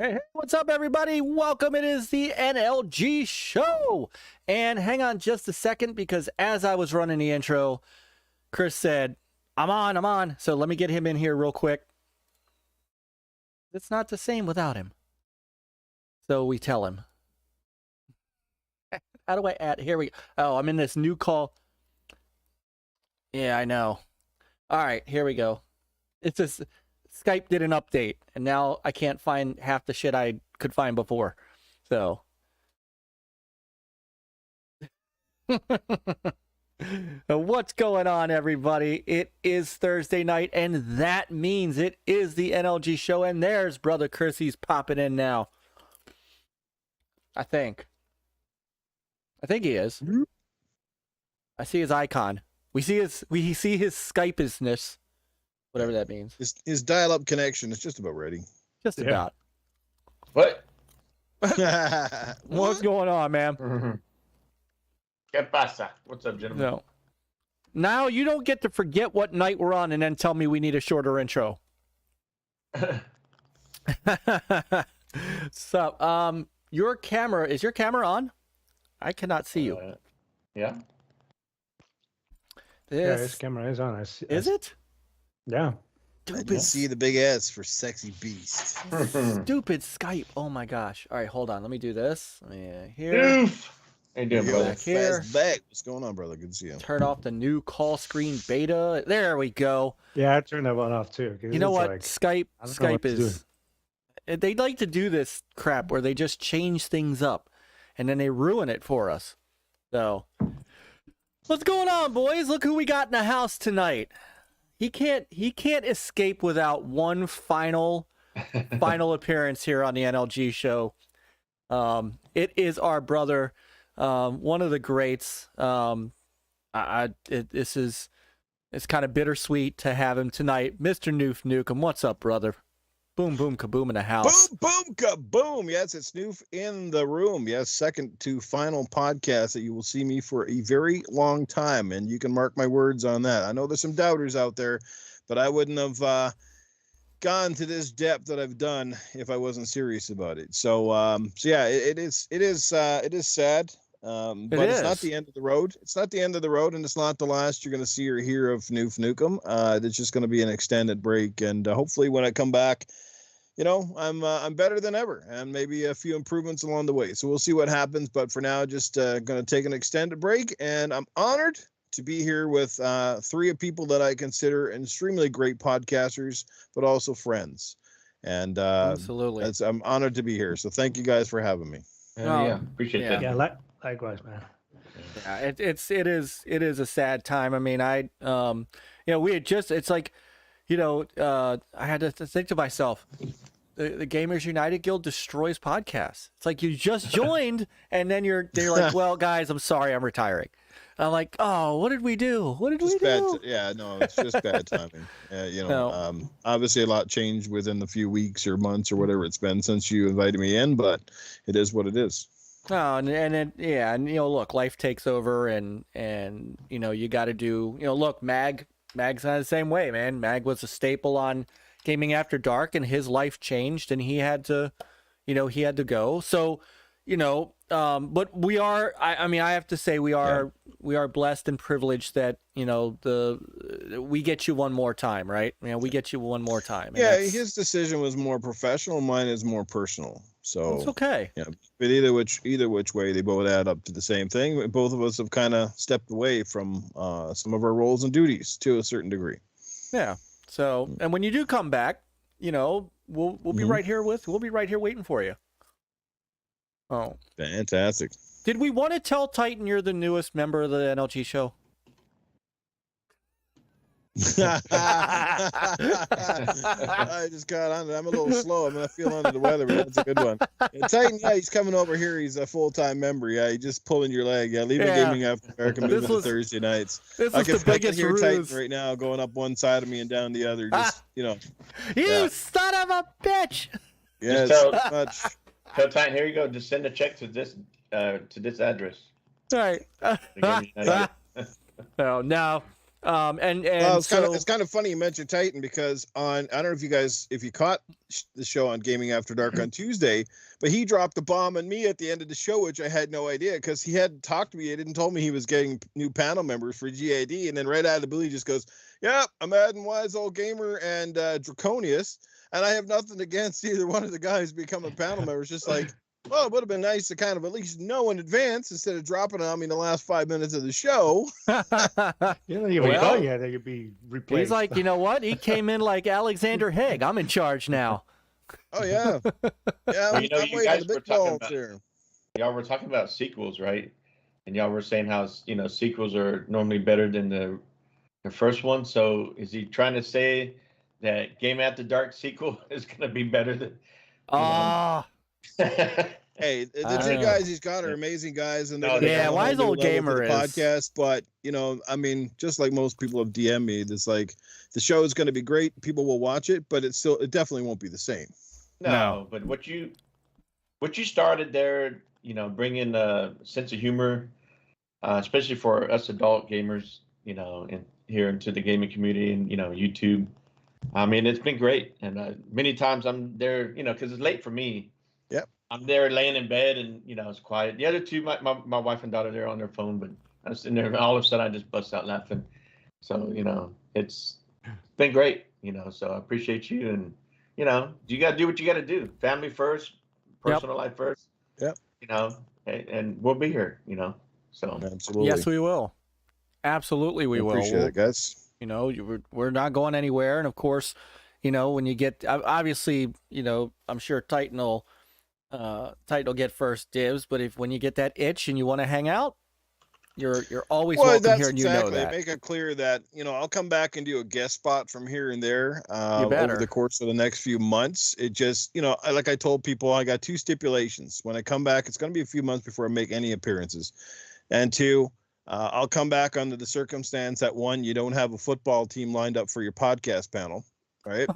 Hey, what's up, everybody? Welcome. It is the NLG show. And hang on just a second, because as I was running the intro, Chris said, I'm on. So let me get him in here real quick. It's not the same without him. So we tell him. How do I add? Here we go. Oh, I'm in this new call. Yeah, I know. All right, here we go. It's just Skype did an update, and now I can't find half the shit I could find before. So. What's going on, everybody? It is Thursday night, and that means it is the NLG show, and there's Brother Chris. He's popping in now. I think he is. I see his icon. We see his Skype-isness. Whatever that means. His dial-up connection is just about ready. Just about. What? What's going on, man? ¿Qué pasa? What's up, gentlemen? No. Now you don't get to forget what night we're on and then tell me we need a shorter intro. So, is your camera on? I cannot see you. Yeah. Yeah, his camera is on. Is it? Yeah. I can see the big S for sexy beast. Stupid Skype. Oh my gosh. All right, hold on. Let me do this. Here. Newf. How you doing, brother? Back here. Fastback. What's going on, brother? Good to see you. Turn off the new call screen beta. There we go. Yeah, I turned that one off too. You know what? Like, Skype is. They like to do this crap where they just change things up, and then they ruin it for us. So, what's going on, boys? Look who we got in the house tonight. He can't escape without one final appearance here on the NLG show. It is our brother, one of the greats. It's kind of bittersweet to have him tonight, Mr. Nukem. What's up, brother? Boom, boom, kaboom in the house. Boom, boom, kaboom. Yes, it's Newf in the room. Yes, second to final podcast that you will see me for a very long time, and you can mark my words on that. I know there's some doubters out there, but I wouldn't have gone to this depth that I've done if I wasn't serious about it. So, yeah, it is sad. But it's not the end of the road. It's not the end of the road, and it's not the last you're going to see or hear of Newf Nukem. It's just going to be an extended break, and hopefully when I come back, you know, I'm better than ever, and maybe a few improvements along the way. So we'll see what happens. But for now, just going to take an extended break, and I'm honored to be here with three people that I consider extremely great podcasters, but also friends. And absolutely, I'm honored to be here. So thank you guys for having me. Yeah, appreciate that. Yeah, likewise, man. Yeah, it is a sad time. I mean, we had just, it's like, I had to think to myself, the Gamers United Guild destroys podcasts. It's like you just joined, and then they're like, well, guys, I'm sorry, I'm retiring. I'm like, oh, what did we do? What did we do? It's just bad timing. Obviously a lot changed within the few weeks or months or whatever it's been since you invited me in, but it is what it is. Oh, and look, life takes over, and you got to do, look, Magg's not the same way, man. MAGG was a staple on Gaming After Dark, and his life changed, and he had to go. So, but we are, I have to say we are blessed and privileged that, we get you one more time, right? We get you one more time. Yeah, his decision was more professional. Mine is more personal. So it's okay. Yeah, but either which way, they both add up to the same thing. Both of us have kind of stepped away from some of our roles and duties to a certain degree. Yeah. So, and when you do come back, we'll be right here waiting for you. Oh, fantastic. Did we want to tell Titan you're the newest member of the NLG show? I just got on it. I'm a little slow. I feel under the weather, but that's a good one. Yeah, Titan, he's coming over here. He's a full-time member. Yeah, he's just pulling your leg. Yeah, leaving Gaming After Dark and moving to Thursday nights. I can hear Titan right now going up one side of me and down the other. Just, You son of a bitch! Yeah, much. Tell Titan, here you go. Just send a check to this address. All right. No. And Well, so it's kind of funny you mentioned Titan because I don't know if you caught the show on Gaming After Dark on Tuesday, but he dropped the bomb on me at the end of the show, which I had no idea because he hadn't talked to me. He didn't told me he was getting new panel members for GAD, and then right out of the blue he just goes, "Yeah, I'm adding Wise Old Gamer and Draconius, and I have nothing against either one of the guys becoming panel members." Just like, well, it would have been nice to kind of at least know in advance instead of dropping it on me in the last 5 minutes of the show. You know, you would thought you had to be replaced. he's like, you know what? He came in like Alexander Haig. I'm in charge now. Oh yeah, yeah. Well, you know, I'm you waiting guys on the were big talking balls about- here. Y'all were talking about sequels, right? And y'all were saying how sequels are normally better than the first one. So is he trying to say that Game After Dark sequel is going to be better than? Ah, Hey, the I two don't know. guys he's got are amazing guys, and No, they're they gonna are. bring a Wise whole new Old level to Gamer the is- podcast. But you know, I mean, just like most people have DM'd me, it's like the show is going to be great. People will watch it, but it definitely won't be the same. No, but what you started there, bringing a sense of humor, especially for us adult gamers, and here into the gaming community and YouTube. I mean, it's been great, and many times I'm there, because it's late for me. Yep. I'm there laying in bed, and it's quiet. The other two, my wife and daughter, they're on their phone, but I'm sitting there, and all of a sudden I just bust out laughing. So it's been great, So I appreciate you, and you got to do what you got to do. Family first, personal life first. Yep. And we'll be here. So Absolutely. yes, we will. Absolutely, we will. Appreciate it, guys. We're not going anywhere, and of course, when you get obviously, I'm sure Titan will get first dibs. But when you get that itch and you want to hang out, you're always welcome that's here, and exactly. you know that. Make it clear that I'll come back and do a guest spot from here and there better. over the course of the next few months. It just like I told people, I got two stipulations. When I come back, it's going to be a few months before I make any appearances, and two, I'll come back under the circumstance that one, you don't have a football team lined up for your podcast panel, right?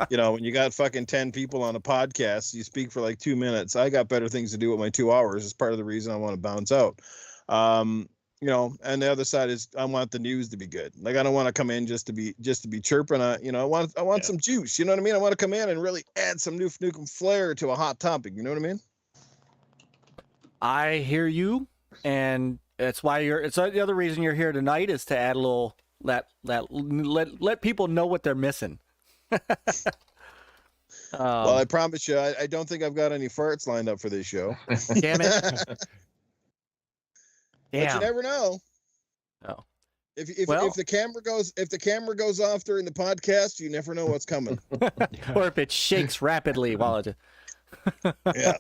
When you got fucking 10 people on a podcast, you speak for like 2 minutes. I got better things to do with my 2 hours. It's part of the reason I want to bounce out. And the other side is I want the news to be good. Like I don't want to come in just to be chirping. I want some juice. You know what I mean? I want to come in and really add some Nukem flair to a hot topic. You know what I mean? I hear you, and it's why it's the other reason you're here tonight is to add a little let people know what they're missing. Well, I promise you, I don't think I've got any farts lined up for this show. Damn it! But you Damn. never know. Oh. If Well- the camera goes off during the podcast, you never know what's coming. Or if it shakes rapidly while it. Yeah,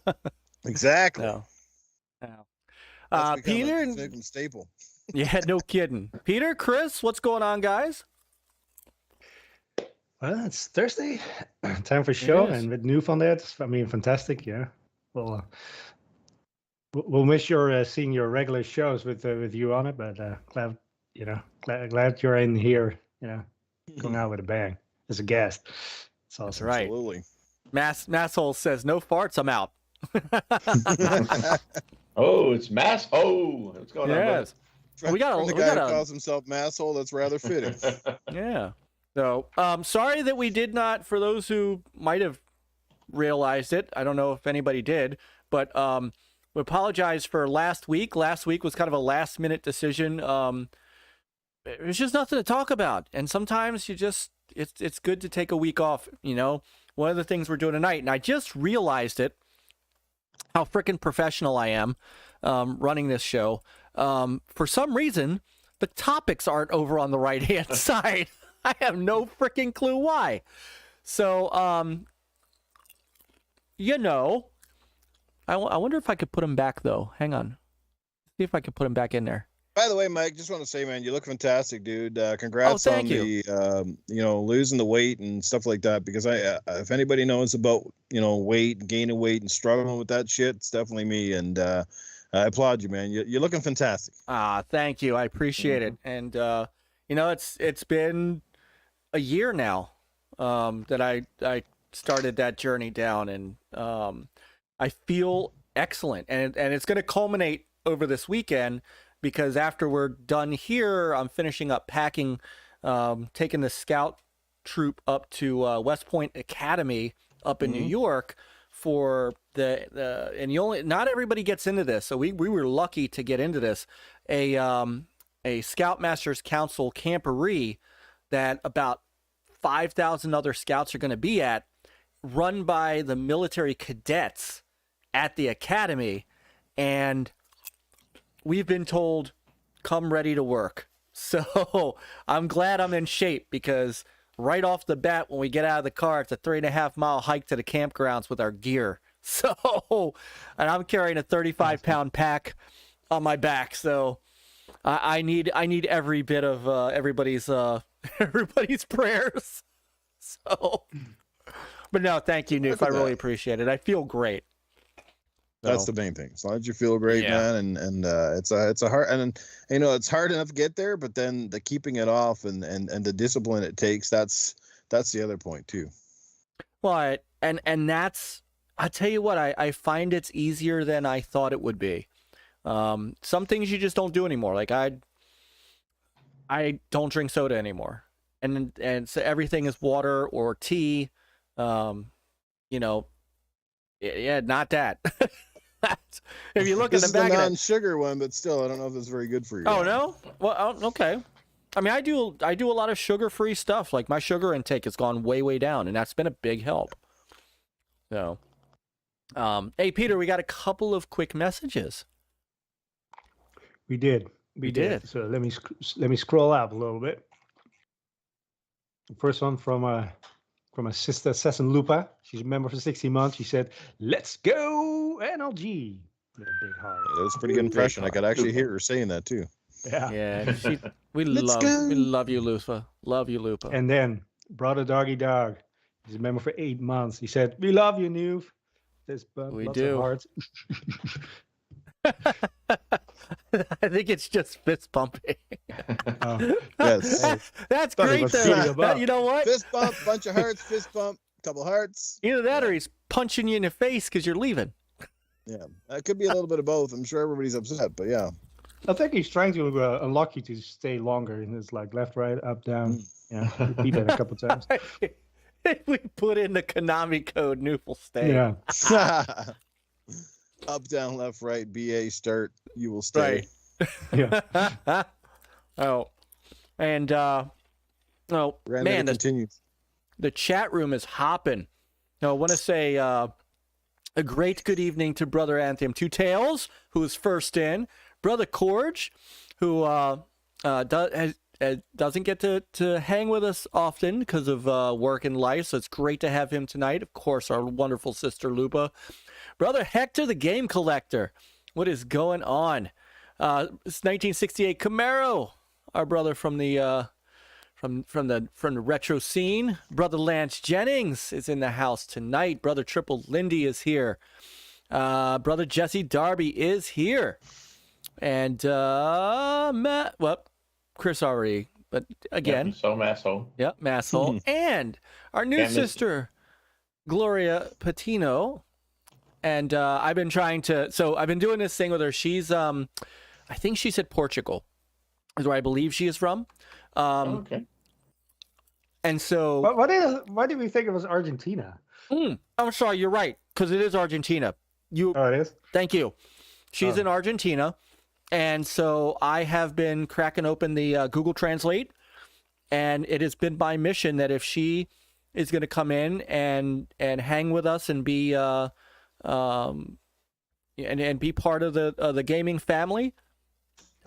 exactly. No. No. That's become Peter. a Nukem staple. Yeah, no kidding. Peter, Chris, what's going on, guys? Well, it's Thursday, time for show, is. and with Newf on that, I mean, fantastic. Yeah, well, we'll miss your seeing your regular shows with you on it, but glad glad you're in here. Going out with a bang as a guest. It's awesome. Right. Absolutely. Masshole says no farts. I'm out. oh, it's mass. Oh, what's going Yes. We got From the we guy got who calls himself Masshole, that's rather fitting. on? Yeah. So, sorry that we did not, for those who might have realized it, I don't know if anybody did, but we apologize for last week. Last week was kind of a last minute decision. It was just nothing to talk about. And sometimes it's good to take a week off, One of the things we're doing tonight, and I just realized it, how freaking professional I am running this show. For some reason, the topics aren't over on the right-hand side. I have no freaking clue why. So, I wonder if I could put them back, though. Hang on. See if I can put them back in there. By the way, Mike, just want to say, man, you look fantastic, dude. Congrats on thank you. the, losing the weight and stuff like that. Because if anybody knows about, weight, gaining weight, and struggling with that shit, it's definitely me. And I applaud you, man. You're looking fantastic. Thank you. I appreciate it. And it's been a year now that I started that journey down, and I feel excellent. And it's going to culminate over this weekend. because after we're done here, I'm finishing up packing, taking the scout troop up to West Point Academy up in New York for the and you only not everybody gets into this, so we were lucky to get into this, a Scoutmasters Council camporee that about 5,000 other scouts are going to be at, run by the military cadets at the academy, and we've been told come ready to work. So I'm glad I'm in shape, because right off the bat when we get out of the car, it's a 3.5-mile hike to the campgrounds with our gear. So, and I'm carrying a 35-pound pack on my back, so I need every bit of everybody's prayers. So, but no, thank you, Newf. I really appreciate it. I feel great. That's the main thing. As long as you feel great, man, and it's a hard, and you know, it's hard enough to get there, but then the keeping it off and the discipline it takes, that's the other point too. Well, and that's, I tell you what, I find it's easier than I thought it would be. Some things you just don't do anymore. Like I don't drink soda anymore, and so everything is water or tea. You know, yeah, not that. If you look at the back, this is the non-sugar one, but still, I don't know if it's very good for you. Oh no? Well, okay. I mean, I do a lot of sugar-free stuff. Like my sugar intake has gone way down, and that's been a big help. So, hey Peter, we got a couple of quick messages. We did. So let me scroll up a little bit. The first one from a sister, AssassinLupa. She's a member for 60 months. She said, "Let's go NLG." With a big heart. That was a pretty good impression. I could actually hear her saying that too. Yeah. We love you, Lupa. Love you, Lupa. And then brother Doggy Dog. He's a member for 8 months. He said, "We love you, Newf." We lots do. Of hearts. I think it's just fist pumping. Yes. That's great though. You know what? Fist bump, bunch of hearts, fist bump, couple hearts. Either that or he's punching you in the face because you're leaving. Yeah, it could be a little bit of both. I'm sure everybody's upset, but yeah. I think he's trying to unlock you to stay longer, and it's like left, right, up, down. Yeah, repeat that a couple times. If we put in the Konami code, Newf will stay. Yeah. Up, down, left, right, BA, start, you will stay. Right. Yeah. Oh. And, man, the chat room is hopping. Now, I want to say a great good evening to Brother Anthem Two Tails, who is first in. Brother Qeorge, who doesn't get to hang with us often because of work and life, so it's great to have him tonight. Of course, our wonderful sister Lupa. Brother Hector, the game collector. What is going on? It's 1968 Camaro, our brother from the from the retro scene. Brother Lance Jennings is in the house tonight. Brother Triple Lindy is here. Brother Jesse Darby is here. And Matt, well, Chris already, but again. Yep, so Masshole. Yep, Masshole. And our new sister, Gloria Patino. And I've been trying to, so I've been doing this thing with her. She's, I think she said Portugal is where I believe she is from. Okay. And so. Why did we think it was Argentina? I'm sorry, you're right, because it is Argentina. Oh, it is? Thank you. She's in Argentina. And so I have been cracking open the Google Translate, and it has been my mission that if she is going to come in and hang with us and be and be part of the gaming family,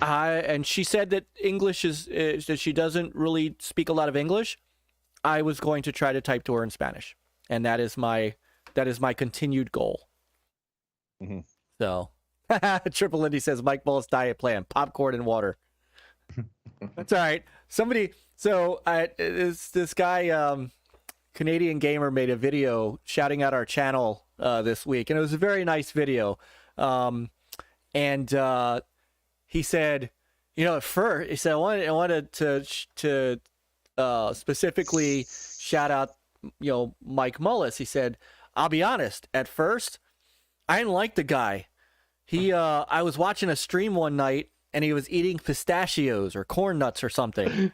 and she said that English is that she doesn't really speak a lot of English. I was going to try to type to her in Spanish, and that is my continued goal. Mm-hmm. So. Triple Lindy says Mike Ball's diet plan: popcorn and water. That's all right. Somebody, so this guy, Canadian Gamer, made a video shouting out our channel this week, and it was a very nice video. And he said, you know, at first he said I wanted to specifically shout out, you know, Mike Mullis. He said, I'll be honest, at first I didn't like the guy. I was watching a stream one night, and he was eating pistachios or corn nuts or something.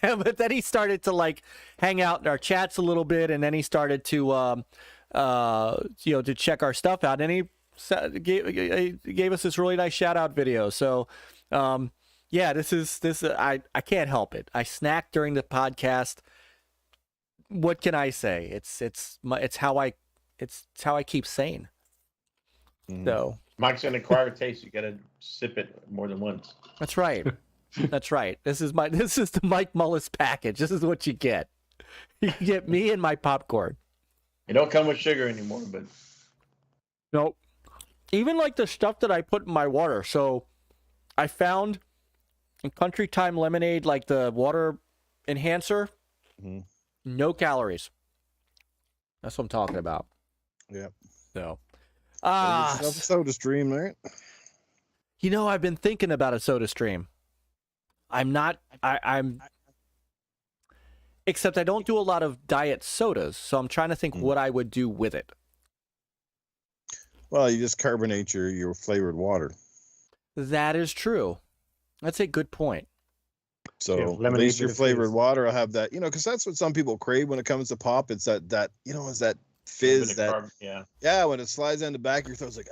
But then he started to like hang out in our chats a little bit, and then he started to to check our stuff out, and he gave us this really nice shout out video. So yeah, I can't help it. I snack during the podcast. What can I say? It's how I keep sane. So Mike's an acquired taste. You gotta sip it more than once. that's right. That's right. This is the Myke Mullis package. This is what you get. You get me and my popcorn. It don't come with sugar anymore, but Nope. Even like the stuff that I put in my water. So I found in Country Time Lemonade, like the water enhancer, no calories. That's what I'm talking about. Yep. So, Soda Stream, right? you know, I've been thinking about a Soda Stream. I'm except I don't do a lot of diet sodas, so I'm trying to think what I would do with it. Well, you just carbonate your flavored water. That is true. That's a good point. So Yeah, at least your with flavored fizz. water will have that, because that's what some people crave when it comes to pop. It's that is that fizz bit that of carb, when it slides in the back of your throat, it's like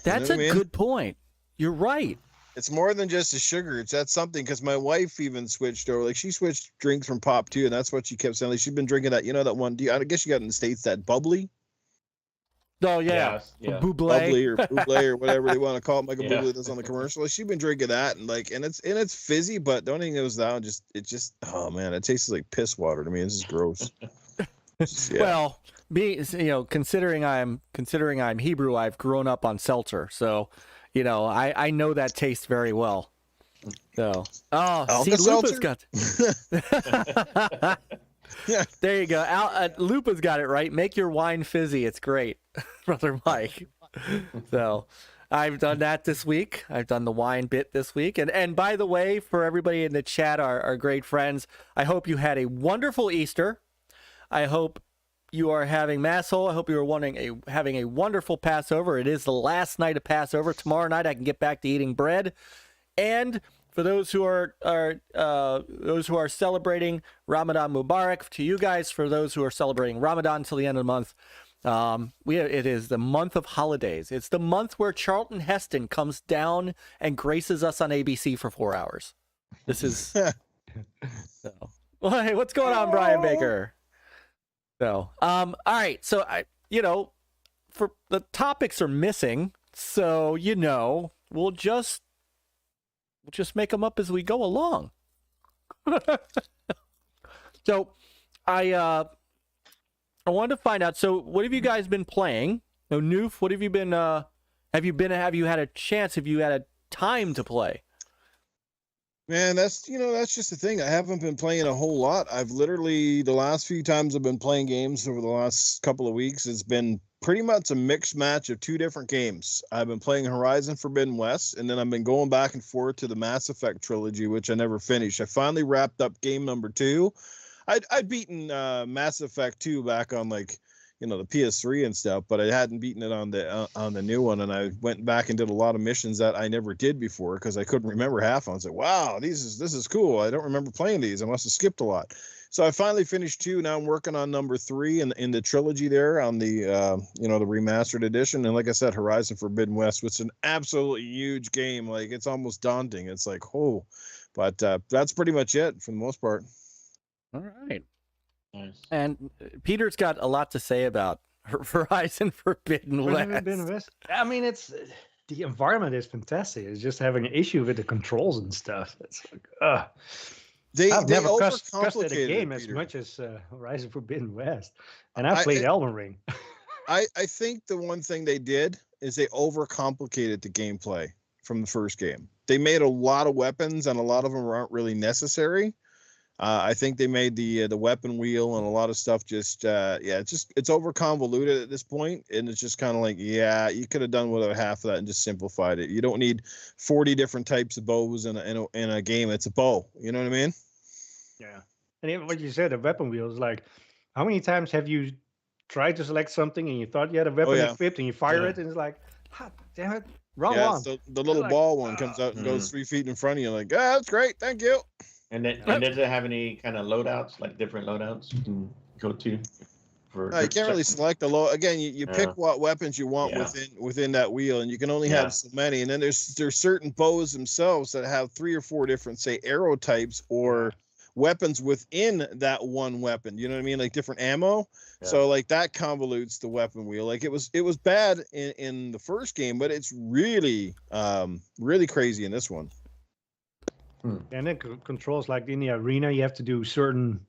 That's a good point. You're right. It's more than just the sugar. That's something, because my wife even switched over. Like, she switched drinks from pop too, and that's what she kept saying. Like, she's been drinking that, that one. I guess you got in the States that bubbly. Oh yeah, Yeah. Buble. Bubbly or buble or whatever they want to call it, like a Yeah. bubbly that's on the commercial. Like, she's been drinking that, and it's fizzy, but the only thing that was that it just oh man, it tastes like piss water to me. This is gross. Yeah. Well, considering I'm Hebrew, I've grown up on seltzer, so I know that taste very well. So, see, Lupa's Alka-Seltzer? got. Yeah. There you go. Lupa's got it right. Make your wine fizzy. It's great, brother Myke. So, I've done that this week. I've done the wine bit this week. And by the way, for everybody in the chat, our great friends, I hope you had a wonderful Easter. I hope you are having Masshole. I hope you are having a wonderful Passover. It is the last night of Passover. Tomorrow night I can get back to eating bread. And for those who are celebrating Ramadan Mubarak, to you guys, for those who are celebrating Ramadan till the end of the month, it is the month of holidays. It's the month where Charlton Heston comes down and graces us on ABC for 4 hours. This is so. Well, hey, what's going on, Brian Baker? So, all right. So for the topics are missing, so we'll just make them up as we go along. So, I wanted to find out. So, what have you guys been playing? So, Newf, what have you been? Have you had a chance? Have you had a time to play? Man, that's just the thing. I haven't been playing a whole lot. I've literally, the last few times I've been playing games over the last couple of weeks, it's been pretty much a mixed match of two different games. I've been playing Horizon Forbidden West, and then I've been going back and forth to the Mass Effect trilogy, which I never finished. I finally wrapped up game number 2. I'd beaten Mass Effect 2 back on the PS3 and stuff, but I hadn't beaten it on the new one, and I went back and did a lot of missions that I never did before because I couldn't remember half of them. I was like, wow, this is cool. I don't remember playing these. I must have skipped a lot. So I finally finished 2. Now I'm working on number 3 in the trilogy there on the the remastered edition. And like I said, Horizon Forbidden West, which is an absolutely huge game. Like, it's almost daunting. It's like, oh, but that's pretty much it for the most part. All right. Nice. And Peter's got a lot to say about Horizon Forbidden West. I mean, it's the environment is fantastic. It's just having an issue with the controls and stuff. It's like, I've never custed a game as much as Horizon Forbidden West, and I've played Elden Ring. I think the one thing they did is they overcomplicated the gameplay from the first game. They made a lot of weapons, and a lot of them aren't really necessary. I think they made the weapon wheel and a lot of stuff just it's over convoluted at this point, and it's just kind of like, you could have done with half of that and just simplified it. You don't need 40 different types of bows in a game. It's a bow. You know what I mean? Yeah. And what you said, the weapon wheel is like, how many times have you tried to select something and you thought you had a weapon equipped and you fire it and it's like, damn it, Wrong Yeah, one. it's the little Like, ball one comes out and goes 3 feet in front of you. Like, that's great, thank you. And then, and does it have any kind of loadouts, like different loadouts you can go to? No, you can't really select the low. Again, you pick what weapons you want within that wheel, and you can only have so many. And then there's certain bows themselves that have 3 or 4 different, say, arrow types or weapons within that one weapon. You know what I mean? Like different ammo. Yeah. So like that convolutes the weapon wheel. Like it was bad in the first game, but it's really really crazy in this one. And it controls, like in the arena, you have to do certain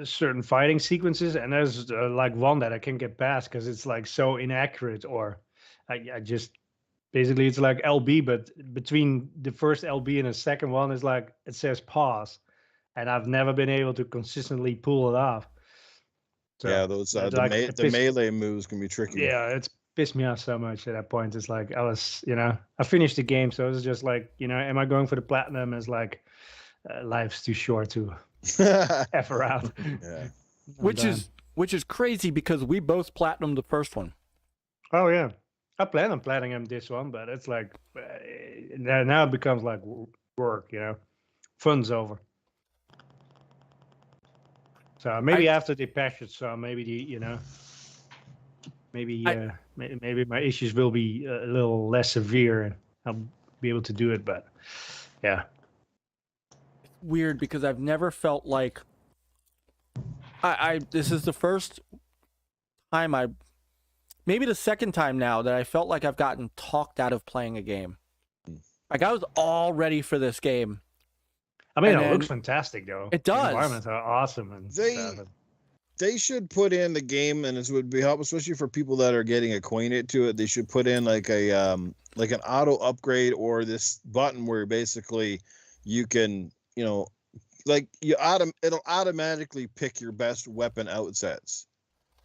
certain fighting sequences, and there's like one that I can't get past because it's like so inaccurate, or I just basically it's like LB, but between the first LB and the second one is like it says pause, and I've never been able to consistently pull it off. So yeah, those the melee moves can be tricky. Yeah, it's pissed me off so much at that point. It's like I was, I finished the game, so it was just like, am I going for the platinum? It's like life's too short to F around. Yeah. Which is crazy because we both platinumed the first one. Oh yeah, I plan on platinum this one, but it's like now it becomes like work, fun's over. So maybe after they patch it, so maybe maybe my issues will be a little less severe and I'll be able to do it. But yeah, it's weird because I've never felt like this is the first time maybe the second time now that I felt like I've gotten talked out of playing a game. Like I was all ready for this game. I mean, it looks fantastic though. It does. The environments are awesome, and they should put in the game, and it would be helpful, especially for people that are getting acquainted to it. They should put in like an auto upgrade or this button where basically you can, it'll automatically pick your best weapon outsets,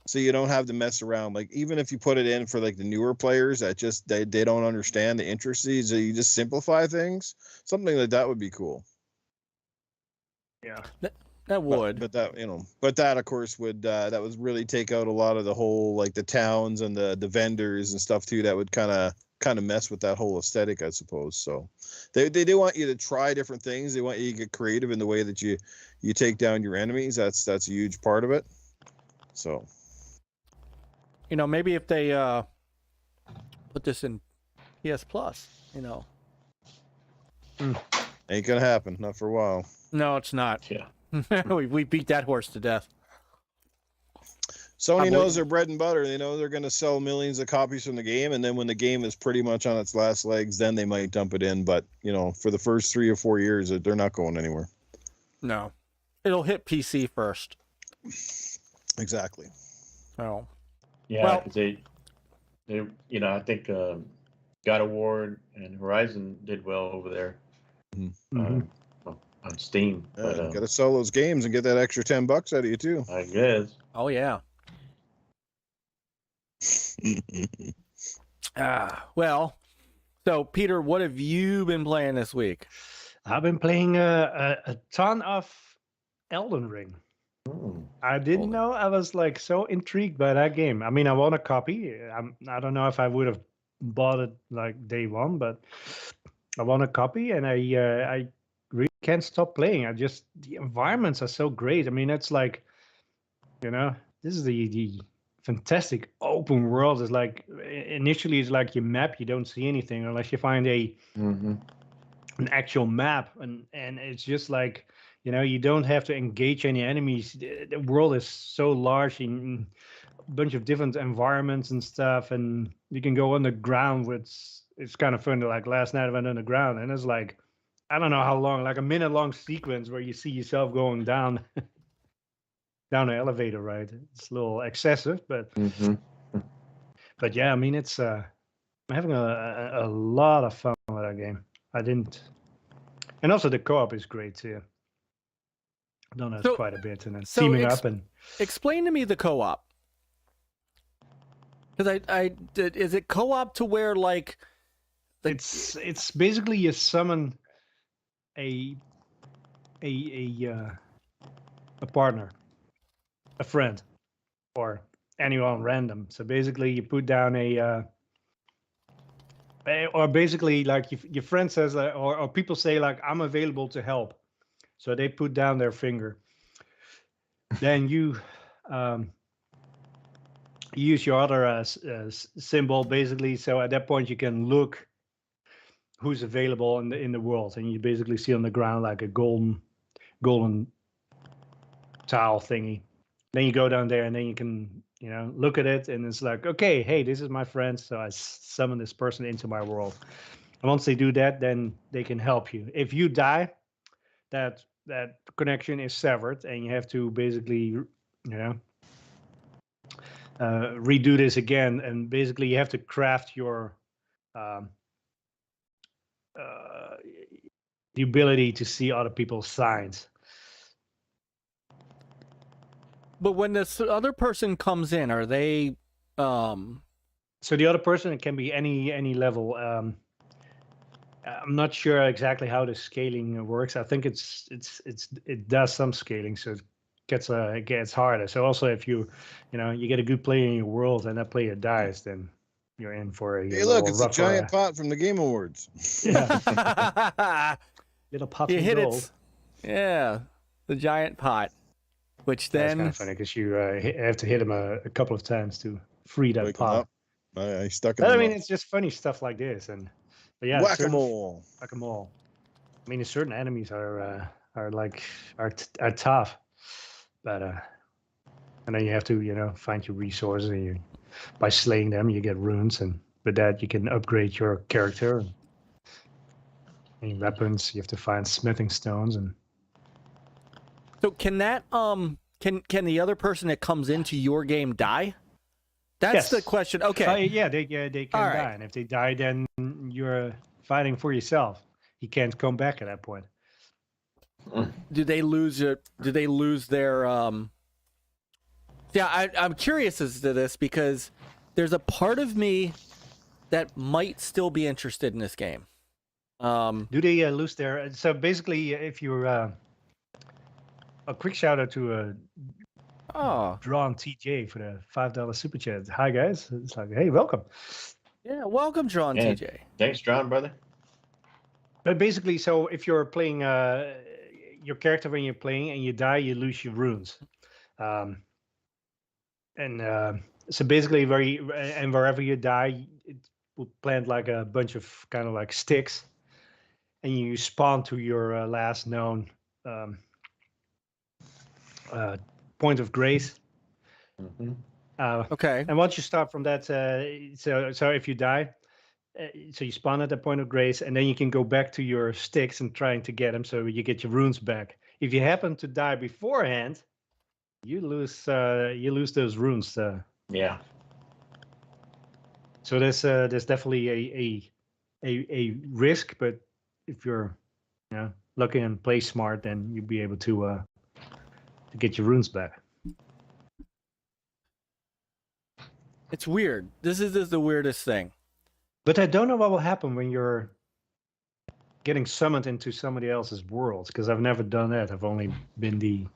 so you don't have to mess around. Like even if you put it in for like the newer players that just they don't understand the intricacies, so you just simplify things. Something like that would be cool. Yeah, that would. But that of course would really take out a lot of the whole, like the towns and the vendors and stuff too. That would kind of mess with that whole aesthetic, I suppose. So they do want you to try different things. They want you to get creative in the way that you take down your enemies. That's a huge part of it. So maybe if they put this in PS Plus, ain't gonna happen, not for a while. No, it's not. Yeah. we beat that horse to death. Sony knows their bread and butter. They know they're going to sell millions of copies from the game, and then when the game is pretty much on its last legs, then they might dump it in. But for the first 3 or 4 years, they're not going anywhere. No, it'll hit PC first. Exactly. Oh. Yeah, well, they I think God of War and Horizon did well over there. Mm-hmm. On Steam. Yeah, you gotta sell those games and get that extra $10 out of you too. I guess. Oh yeah. Well, so Peter, what have you been playing this week? I've been playing a ton of Elden Ring. I didn't know I was like so intrigued by that game. I mean, I want a copy. I don't know if I would have bought it like day one, but I want a copy, and I really can't stop playing. The environments are so great. I mean, it's like, this is the fantastic open world. It's like initially it's like your map, you don't see anything unless you find an actual map, and it's just like, you don't have to engage any enemies. The world is so large in a bunch of different environments and stuff, and you can go underground, which it's kind of fun. Like last night I went underground, and it's like, I don't know how long, like a minute-long sequence where you see yourself going down an elevator, right? It's a little excessive, but but yeah, I mean, it's I'm having a lot of fun with that game. And also the co-op is great too. I've done that quite a bit, and then teaming up and. Explain to me the co-op, because is it co-op to where like it's basically you summon a partner, a friend, or anyone random. So basically you put down a Or basically, like your friend says, or people say, like, I'm available to help. So they put down their finger. Then you use your other symbol, basically. So at that point, you can look who's available in the world, and you basically see on the ground like a golden tile thingy. Then you go down there, and then you can look at it, and it's like, okay, hey, this is my friend, so I summon this person into my world. And once they do that, then they can help you. If you die, that connection is severed, and you have to basically redo this again, and basically you have to craft your the ability to see other people's signs. But when this other person comes in, are they? So the other person, it can be any level. I'm not sure exactly how the scaling works. I think it does some scaling, so it gets harder. So also, if you get a good player in your world and that player dies, then you're in for a Hey, look, it's a giant pot from the Game Awards. Yeah. Little pot of gold. Yeah, the giant pot. Which then that's kind of funny because you have to hit him a couple of times to free that pot. I stuck it. But I mean, it's just funny stuff like this, but yeah, whack-a-mole. Whack-a-mole. I mean, certain enemies are tough, but and then you have to find your resources, and by slaying them you get runes, and with that you can upgrade your character. And weapons, you have to find smithing stones. And so can that can the other person that comes into your game die? That's the question. Okay. Yeah, they can die, and if they die, then you're fighting for yourself. You can't come back at that point. Do they lose it? Do they lose their? Yeah, I'm curious as to this because there's a part of me that might still be interested in this game. Do they lose their? So basically, if you're a quick shout out to Drawn TJ for the $5 super chat. Hi guys, it's like, hey, welcome. Yeah, welcome, Drawn TJ. Thanks, Drawn, brother. But basically, so if you're playing your character when you're playing and you die, you lose your runes. So basically, wherever you die, it will plant like a bunch of kind of like sticks, and you spawn to your last known point of grace. Mm-hmm. Okay. And once you start from that, so if you die, so you spawn at that point of grace, and then you can go back to your sticks and trying to get them, so you get your runes back. If you happen to die beforehand, you lose those runes. Yeah. So there's definitely a risk, but if you're lucky and play smart, then you'll be able to get your runes back. It's weird. This is the weirdest thing. But I don't know what will happen when you're getting summoned into somebody else's world, because I've never done that. I've only been been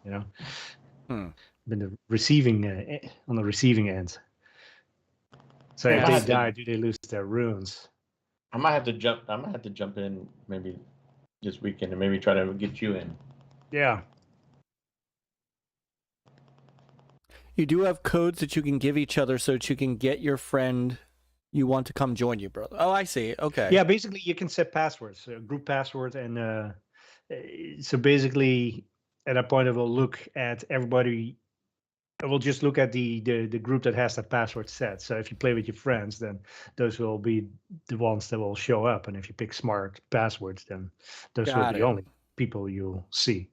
the receiving on the receiving end. So if they die, do they lose their runes? I might have to jump in maybe this weekend and maybe try to get you in. Yeah. You do have codes that you can give each other so that you can get your friend you want to come join you, brother. Oh, I see. Okay. Yeah, basically you can set passwords, group password, and so basically at that point it will look at everybody. It will just look at the group that has that password set. So if you play with your friends, then those will be the ones that will show up. And if you pick smart passwords, then those will be the only people you'll see.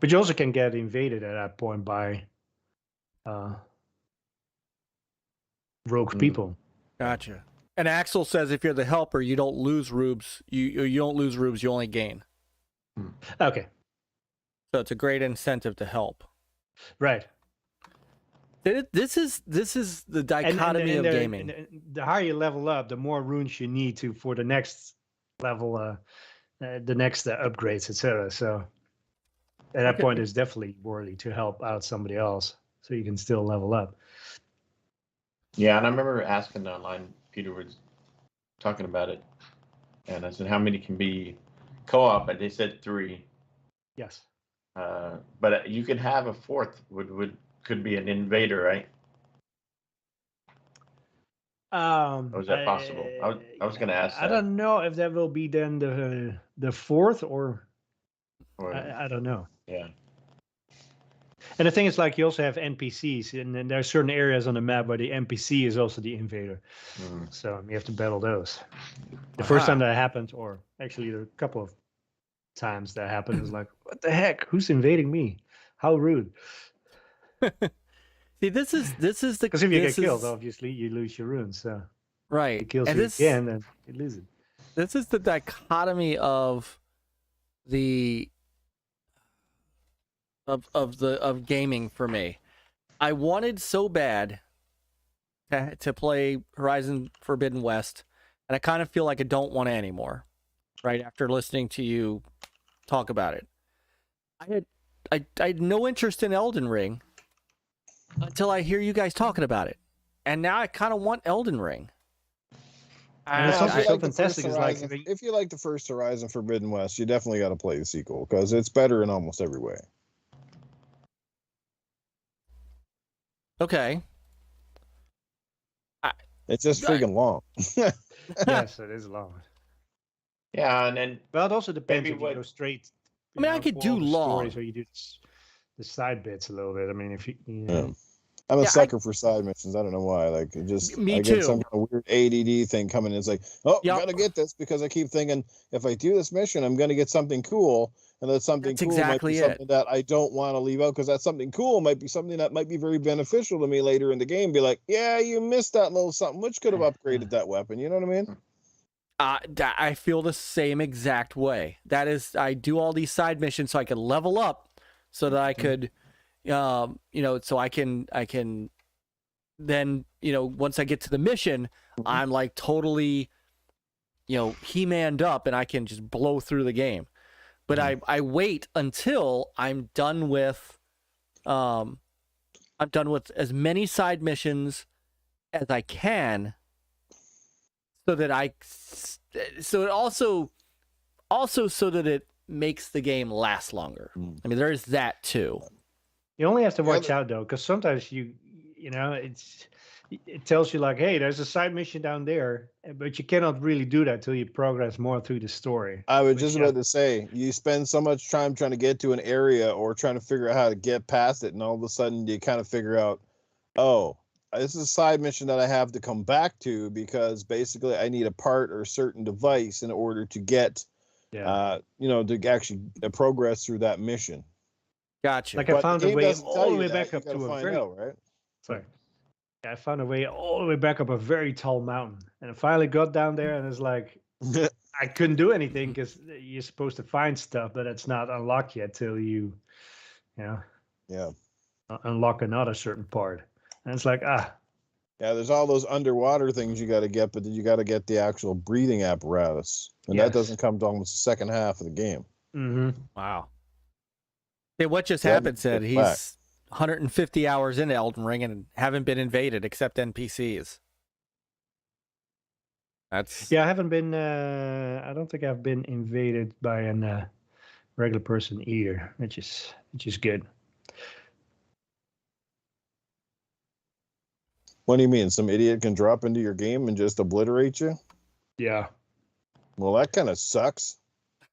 But you also can get invaded at that point by rogue people. Gotcha. And Axel says if you're the helper, you don't lose rubes. You don't lose rubes. You only gain. Okay. So it's a great incentive to help. Right. This is the dichotomy of gaming. And the higher you level up, the more runes you need for the next level, the next upgrades, etc. So at that point, it's definitely worthy to help out somebody else, so you can still level up. Yeah, and I remember asking online, Peter was talking about it, and I said, "How many can be co-op?" And they said 3. Yes. But you could have a 4th. Could be an invader, right? Or is that possible? I was going to ask that. I don't know if that will be then the 4th or I don't know. Yeah. And the thing is, like, you also have NPCs, and then there are certain areas on the map where the NPC is also the invader. So you have to battle those. The first time that happened, or actually a couple of times that happened, is like, what the heck? Who's invading me? How rude. See, this is the Because if you get killed, obviously you lose your runes. So right. it kills and you this, again, and you lose it. This is the dichotomy of gaming for me. I wanted so bad to play Horizon Forbidden West, and I kind of feel like I don't want to anymore. Right after listening to you talk about it, I had no interest in Elden Ring until I hear you guys talking about it, and now I kind of want Elden Ring. And it's also so fantastic. Is like, if you like the first Horizon Forbidden West, you definitely got to play the sequel because it's better in almost every way. Okay. It's just freaking long. Yes, it is long. Yeah, and then well, it also depends maybe if you go straight. I mean, I could do long stories, or you do the side bits a little bit. I mean, if you yeah. I'm a sucker for side missions. I don't know why. Like, it just me I too. get some kind of weird ADD thing coming in. It's like, oh, Yep. I gotta get this because I keep thinking if I do this mission, I'm gonna get something cool, and that something That's cool exactly might be something that I don't want to leave out because that something cool might be something that might be very beneficial to me later in the game. Be like, yeah, you missed that little something, which could have upgraded that weapon. You know what I mean? I feel the same exact way. That is, I do all these side missions so I can level up, so that I could, so I can then, once I get to the mission, I'm like totally, He-Manned up, and I can just blow through the game. But I wait until I'm done with as many side missions as I can, so that it also so that it makes the game last longer. I mean, there is that too. You only have to watch out though, because sometimes it tells you like, hey, there's a side mission down there, but you cannot really do that till you progress more through the story. I was just about to say, you spend so much time trying to get to an area or trying to figure out how to get past it, and all of a sudden you kind of figure out, oh, this is a side mission that I have to come back to because basically I need a part or a certain device in order to get, to actually progress through that mission. Gotcha. Like I found a way all the way back up to a very, right? Sorry. I found a way all the way back up a very tall mountain, and I finally got down there, and it's like I couldn't do anything because you're supposed to find stuff, but it's not unlocked yet till you unlock another certain part, and it's like yeah, there's all those underwater things you got to get, but then you got to get the actual breathing apparatus, and that doesn't come to almost the second half of the game. Wow. Hey, what just happened said he's 150 hours into Elden Ring and haven't been invaded except NPCs. I haven't been. I don't think I've been invaded by a regular person either, which is good. What do you mean? Some idiot can drop into your game and just obliterate you? Yeah. Well, that kind of sucks.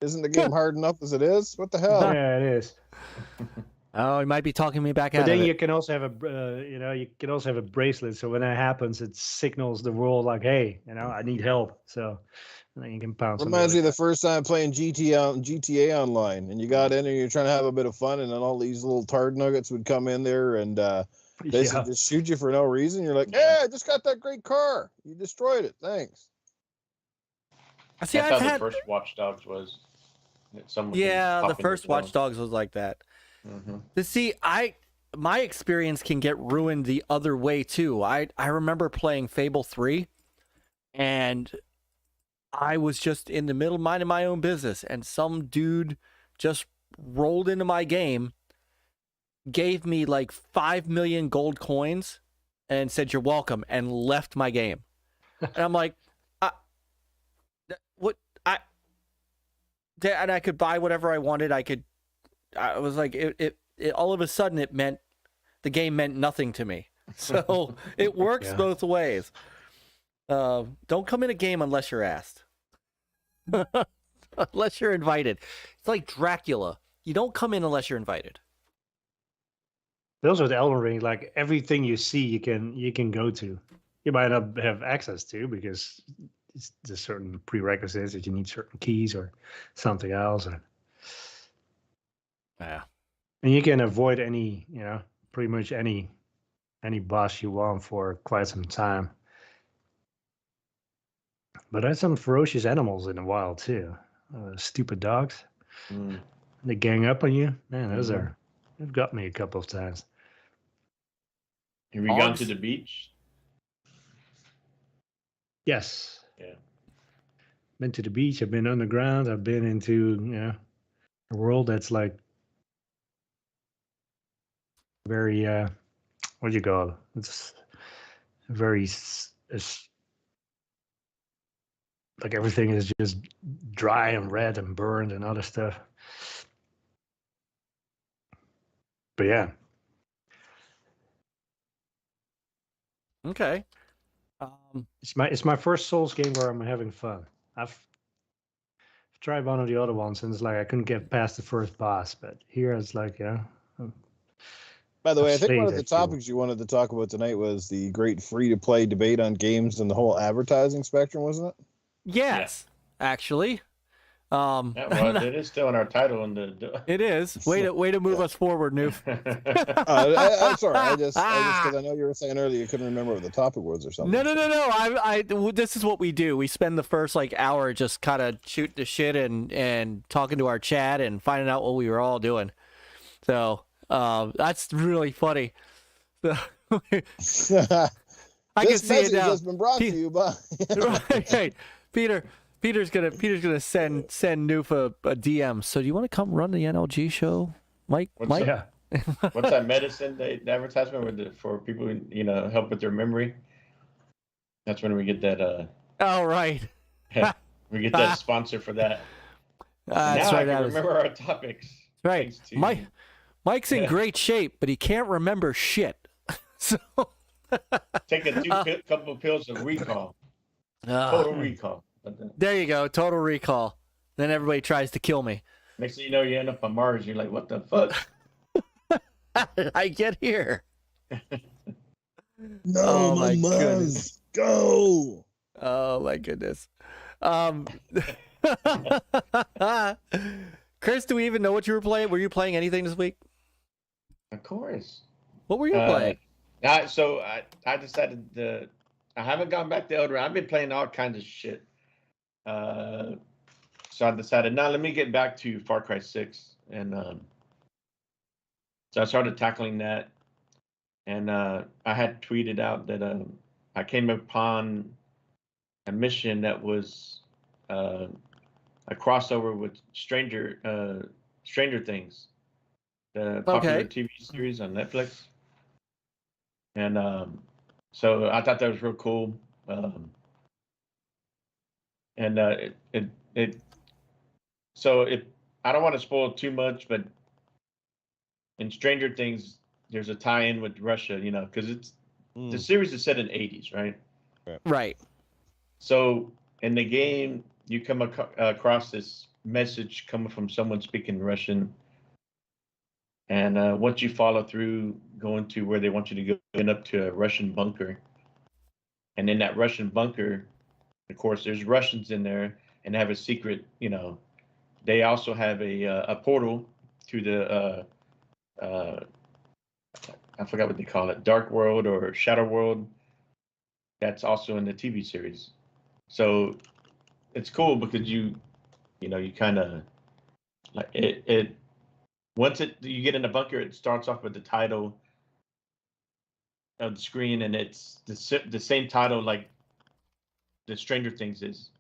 Isn't the game hard enough as it is? What the hell? Yeah, it is. Oh, he might be talking me back out. But then you can also have a bracelet. So when that happens, it signals the world like, hey, I need help. So and then you can pounce. Reminds me of the first time playing GTA Online, and you got in and you're trying to have a bit of fun, and then all these little tard nuggets would come in there and basically just shoot you for no reason. You're like, yeah, I just got that great car. You destroyed it. Thanks. See, that's how the first Watch Dogs was. The first Watch Dogs was like that. To see, my experience can get ruined the other way too. I remember playing Fable 3, and I was just in the middle minding my own business, and some dude just rolled into my game, gave me like 5 million gold coins, and said, "You're welcome," and left my game. And I'm like, and I could buy whatever I wanted. I was like, it all of a sudden it meant the game meant nothing to me. So it works both ways. Don't come in a game unless you're asked. Unless you're invited. It's like Dracula. You don't come in unless you're invited. Those with Elden Ring, like everything you see, you can go to. You might not have access to because there's certain prerequisites that you need certain keys or something else. Yeah. And you can avoid any, pretty much any boss you want for quite some time. But there's some ferocious animals in the wild too. Stupid dogs. They gang up on you. Man, they've got me a couple of times. Have you gone to the beach? Yes. Yeah. Been to the beach. I've been underground. I've been into a world that's like very what do you call it? It's very like everything is just dry and red and burned and other stuff. But yeah. Okay. It's my first Souls game where I'm having fun. I've tried one of the other ones and it's like I couldn't get past the first boss, but here it's like By the way, I think one of the Slade, actually. topics you wanted to talk about tonight was the great free-to-play debate on games and the whole advertising spectrum, wasn't it? Yes, actually. It is still in our title. It is. Way to move us forward, Newf. I'm sorry. I just because I know you were saying earlier you couldn't remember what the topic was or something. No. This is what we do. We spend the first hour just kind of shooting the shit and talking to our chat and finding out what we were all doing. So that's really funny. I can This see it message now. has been brought to you by. Right. Peter's gonna send Newf a DM. So do you want to come run the NLG show, Myke? Myke? Yeah. What's that medicine the advertisement for people who help with their memory? That's when we get that. Oh right. We get that sponsor for that. That's now right. I can remember our topics. Right. Mike's in great shape, but he can't remember shit. So take a couple of pills of recall. Total recall. There you go. Total recall. Then everybody tries to kill me. Next thing you know, you end up on Mars. You're like, what the fuck? How did I get here? No, Oh, my Mars, go. Oh my goodness. Chris, do we even know what you were playing? Were you playing anything this week? Of course. What were you playing? So I decided I haven't gone back to Elder Ring. I've been playing all kinds of shit. So I decided, let me get back to Far Cry 6. And so I started tackling that. And I had tweeted out that I came upon a mission that was a crossover with Stranger Things, the popular TV series on Netflix. And so I thought that was real cool. I don't want to spoil too much, but in Stranger Things, there's a tie-in with Russia, because the series is set in the 80s, right? Right. So in the game, you come across this message coming from someone speaking Russian. And once you follow through, going to where they want you to go, end up to a Russian bunker. And in that Russian bunker, of course, there's Russians in there and have a secret, they also have a portal to the, I forgot what they call it, Dark World or Shadow World. That's also in the TV series. So it's cool because you kind of like it. Once you get in the bunker, it starts off with the title of the screen, and it's the same title like the Stranger Things is.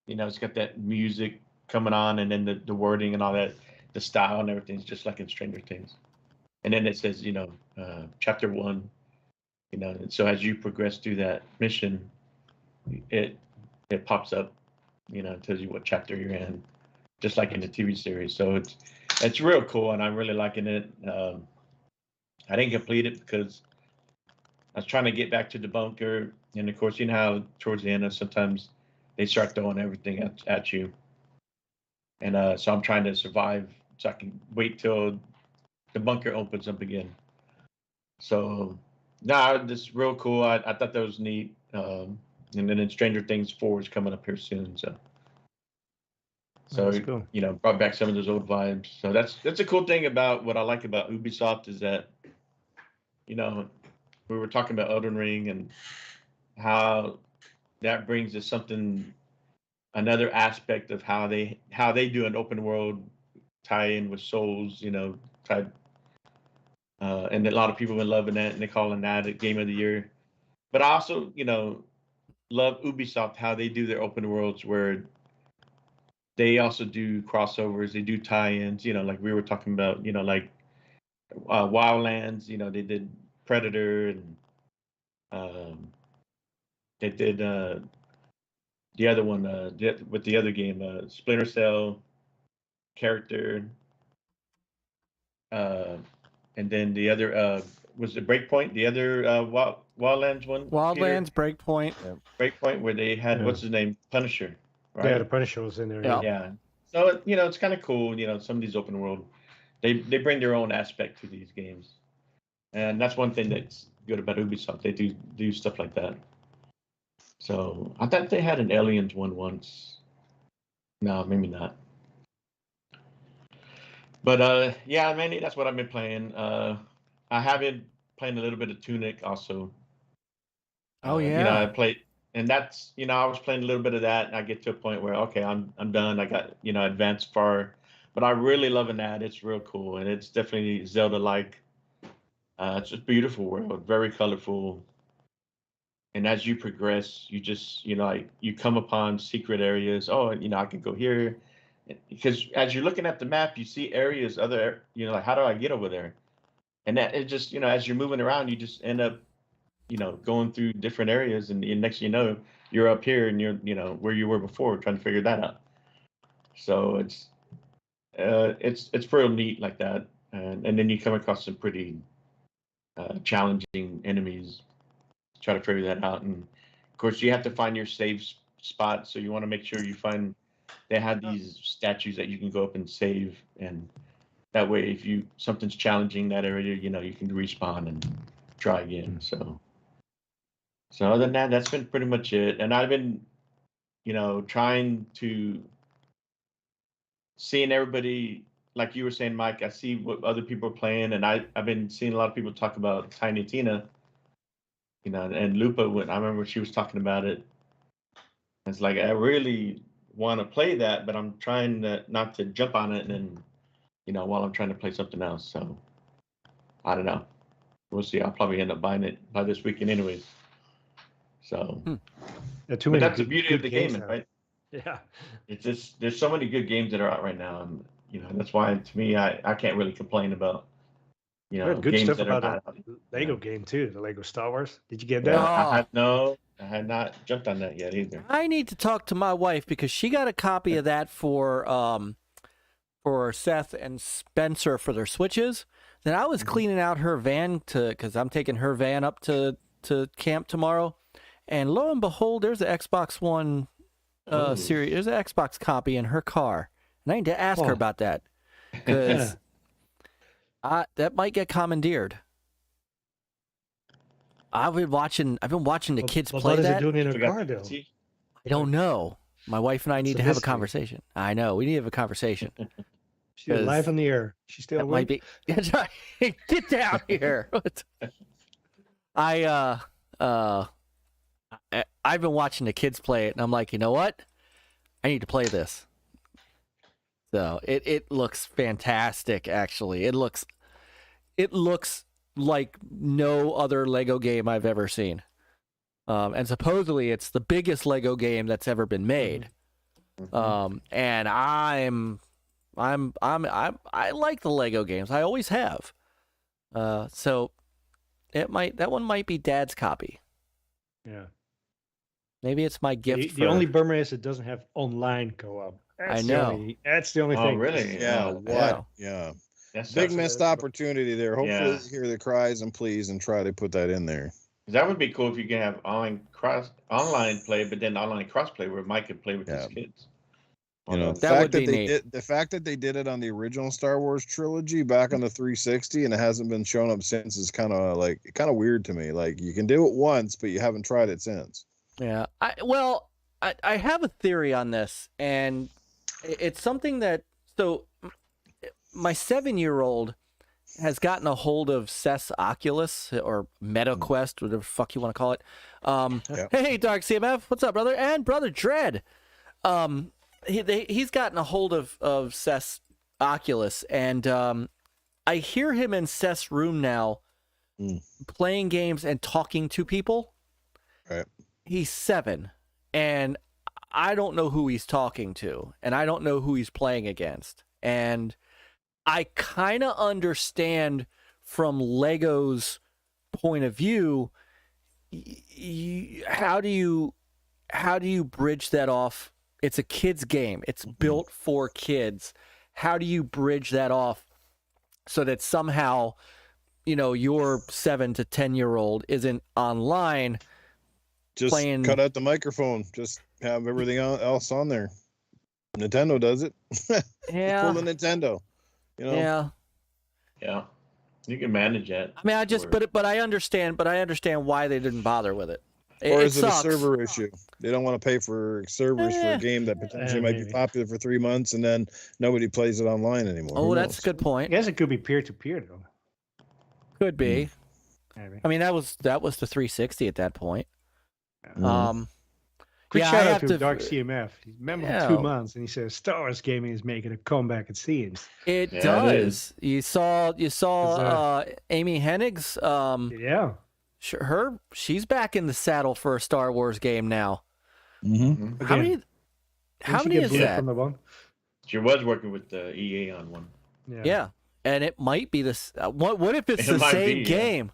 It's got that music coming on, and then the wording and all that, the style and everything's just like in Stranger Things. And then it says, chapter 1, and so as you progress through that mission, it pops up, You know, it tells you what chapter you're in, just like in the TV series. So it's real cool, and I'm really liking it. I didn't complete it because I was trying to get back to the bunker, and of course, you know how towards the end, sometimes they start throwing everything at you, and so I'm trying to survive so I can wait till the bunker opens up again. So, this is real cool. I thought that was neat. And then in Stranger Things 4 is coming up here soon. So That's cool. you know, brought back some of those old vibes. So that's a cool thing about what I like about Ubisoft is that, you know, we were talking about Elden Ring and how that brings us another aspect of how they do an open world tie-in with Souls, you know, and a lot of people have been loving that, and they're calling that a game of the year. But I also, you know, love Ubisoft, how they do their open worlds where they also do crossovers, they do tie-ins, you know, like we were talking about, you know, like Wildlands, you know, they did Predator, and they did the other one with the other game, Splinter Cell character, and then the other was it Breakpoint, the other Wildlands one? Wildlands, Breakpoint. Breakpoint, where they had what's his name, Punisher, right? Yeah, the Punisher was in there. Yeah. Yeah. So you know, it's kind of cool. You know, some of these open world, they bring their own aspect to these games, and that's one thing that's good about Ubisoft. They do stuff like that. So I thought they had an Aliens one once. No, maybe not. But yeah, mainly that's what I've been playing. I have been playing a little bit of Tunic also. Oh yeah. You know, I played, and that's, you know, I was playing a little bit of that, and I get to a point where okay, I'm done. I got, you know, advanced far, but I really loving that. It's real cool, and it's definitely Zelda-like. It's a beautiful world, very colorful. And as you progress, you just, you know, like you come upon secret areas. Oh, you know, I can go here, because as you're looking at the map, you see areas, you know, like how do I get over there? And that it just, you know, as you're moving around, you just end up, you know, going through different areas, and next thing you know, you're up here and you're, you know, where you were before, trying to figure that out. So it's real neat like that, and then you come across some pretty challenging enemies. Try to figure that out, and of course you have to find your safe spot. So you want to make sure you find. They have these statues that you can go up and save, and that way, if something's challenging that area, you know, you can respawn and try again. So other than that, that's been pretty much it. And I've been, you know, trying to seeing everybody, like you were saying, Myke. I see what other people are playing, and I've been seeing a lot of people talk about Tiny Tina. You know, and Lupa, I remember she was talking about it. It's like, I really want to play that, but I'm trying not to jump on it, and then, you know, while I'm trying to play something else. So I don't know. We'll see. I'll probably end up buying it by this weekend anyways. So Yeah, but that's the beauty of the game, right? Yeah. It's just, there's so many good games that are out right now. And, you know, that's why, to me, I can't really complain about, you know, Good games stuff that are about not the Lego game too, the Lego Star Wars. Did you get Yeah, that? I had not jumped on that yet either. I need to talk to my wife because she got a copy of that for Seth and Spencer for their Switches. Then I was cleaning out her van because I'm taking her van up to camp tomorrow, and lo and behold, there's an Xbox One series. There's an Xbox copy in her car, and I need to ask her about that because that might get commandeered. I've been watching the kids play what is that. it doing in her car though? I don't know. My wife and I need It's to a have a mystery. conversation. I know. We need to have a conversation. She's live on the air. She's still That awake? might be. That's right. Get down here. I've been watching the kids play it, and I'm like, you know what? I need to play this. So it looks fantastic. Actually, it looks like no other Lego game I've ever seen. And supposedly it's the biggest Lego game that's ever been made. And I like the Lego games. I always have. So that one might be Dad's copy. Yeah. Maybe it's my gift. The only bummer is it doesn't have online co-op. I know. That's the only Oh, thing. really? Yeah, Oh, what? Yeah. That's Big such a- missed opportunity there. Hopefully Yeah. they hear the cries and pleas and try to put that in there. That would be cool if you can have online play, but then online crossplay where Myke could play with his kids. You know, That would be neat. the fact that they did it on the original Star Wars trilogy back on the 360 and it hasn't been shown up since is kind of weird to me. Like you can do it once, but you haven't tried it since. Yeah. I have a theory on this, and it's something that my 7-year-old has gotten a hold of Seth's Oculus or MetaQuest, whatever the fuck you want to call it. Hey, Dark CMF, what's up, brother? And Brother Dread. He's gotten a hold of Seth's Oculus, and I hear him in Seth's room now playing games and talking to people. Right. He's 7, and I don't know who he's talking to, and I don't know who he's playing against. And I kind of understand from Lego's point of view, how do you bridge that off? It's a kid's game. It's built for kids. How do you bridge that off so that somehow, your 7 to 10-year-old isn't online Just playing... cut out the microphone. Just have everything else on there. Nintendo does it. Yeah. Pull the Nintendo. Yeah. Yeah. You can manage that. I mean, but I understand why they didn't bother with it. Or is it a sucks. server issue? They don't want to pay for servers for a game that potentially might be popular for 3 months and then nobody plays it online anymore. Oh, Who that's knows? a good I point. guess it could be peer-to-peer though. Could be. Maybe. I mean, that was the 360 at that point. Quick Yeah, I shout out have to to- Dark CMF. He's a member Yeah. of 2 months, and he says Star Wars gaming is making a comeback. It seems. It Yeah, it does. You saw Amy Hennig's. Yeah. She's back in the saddle for a Star Wars game now. Mm-hmm. How Again, many? How many is that? From the one? She was working with the EA on one. Yeah, and it might be this. What if it's It the might same be, yeah. game?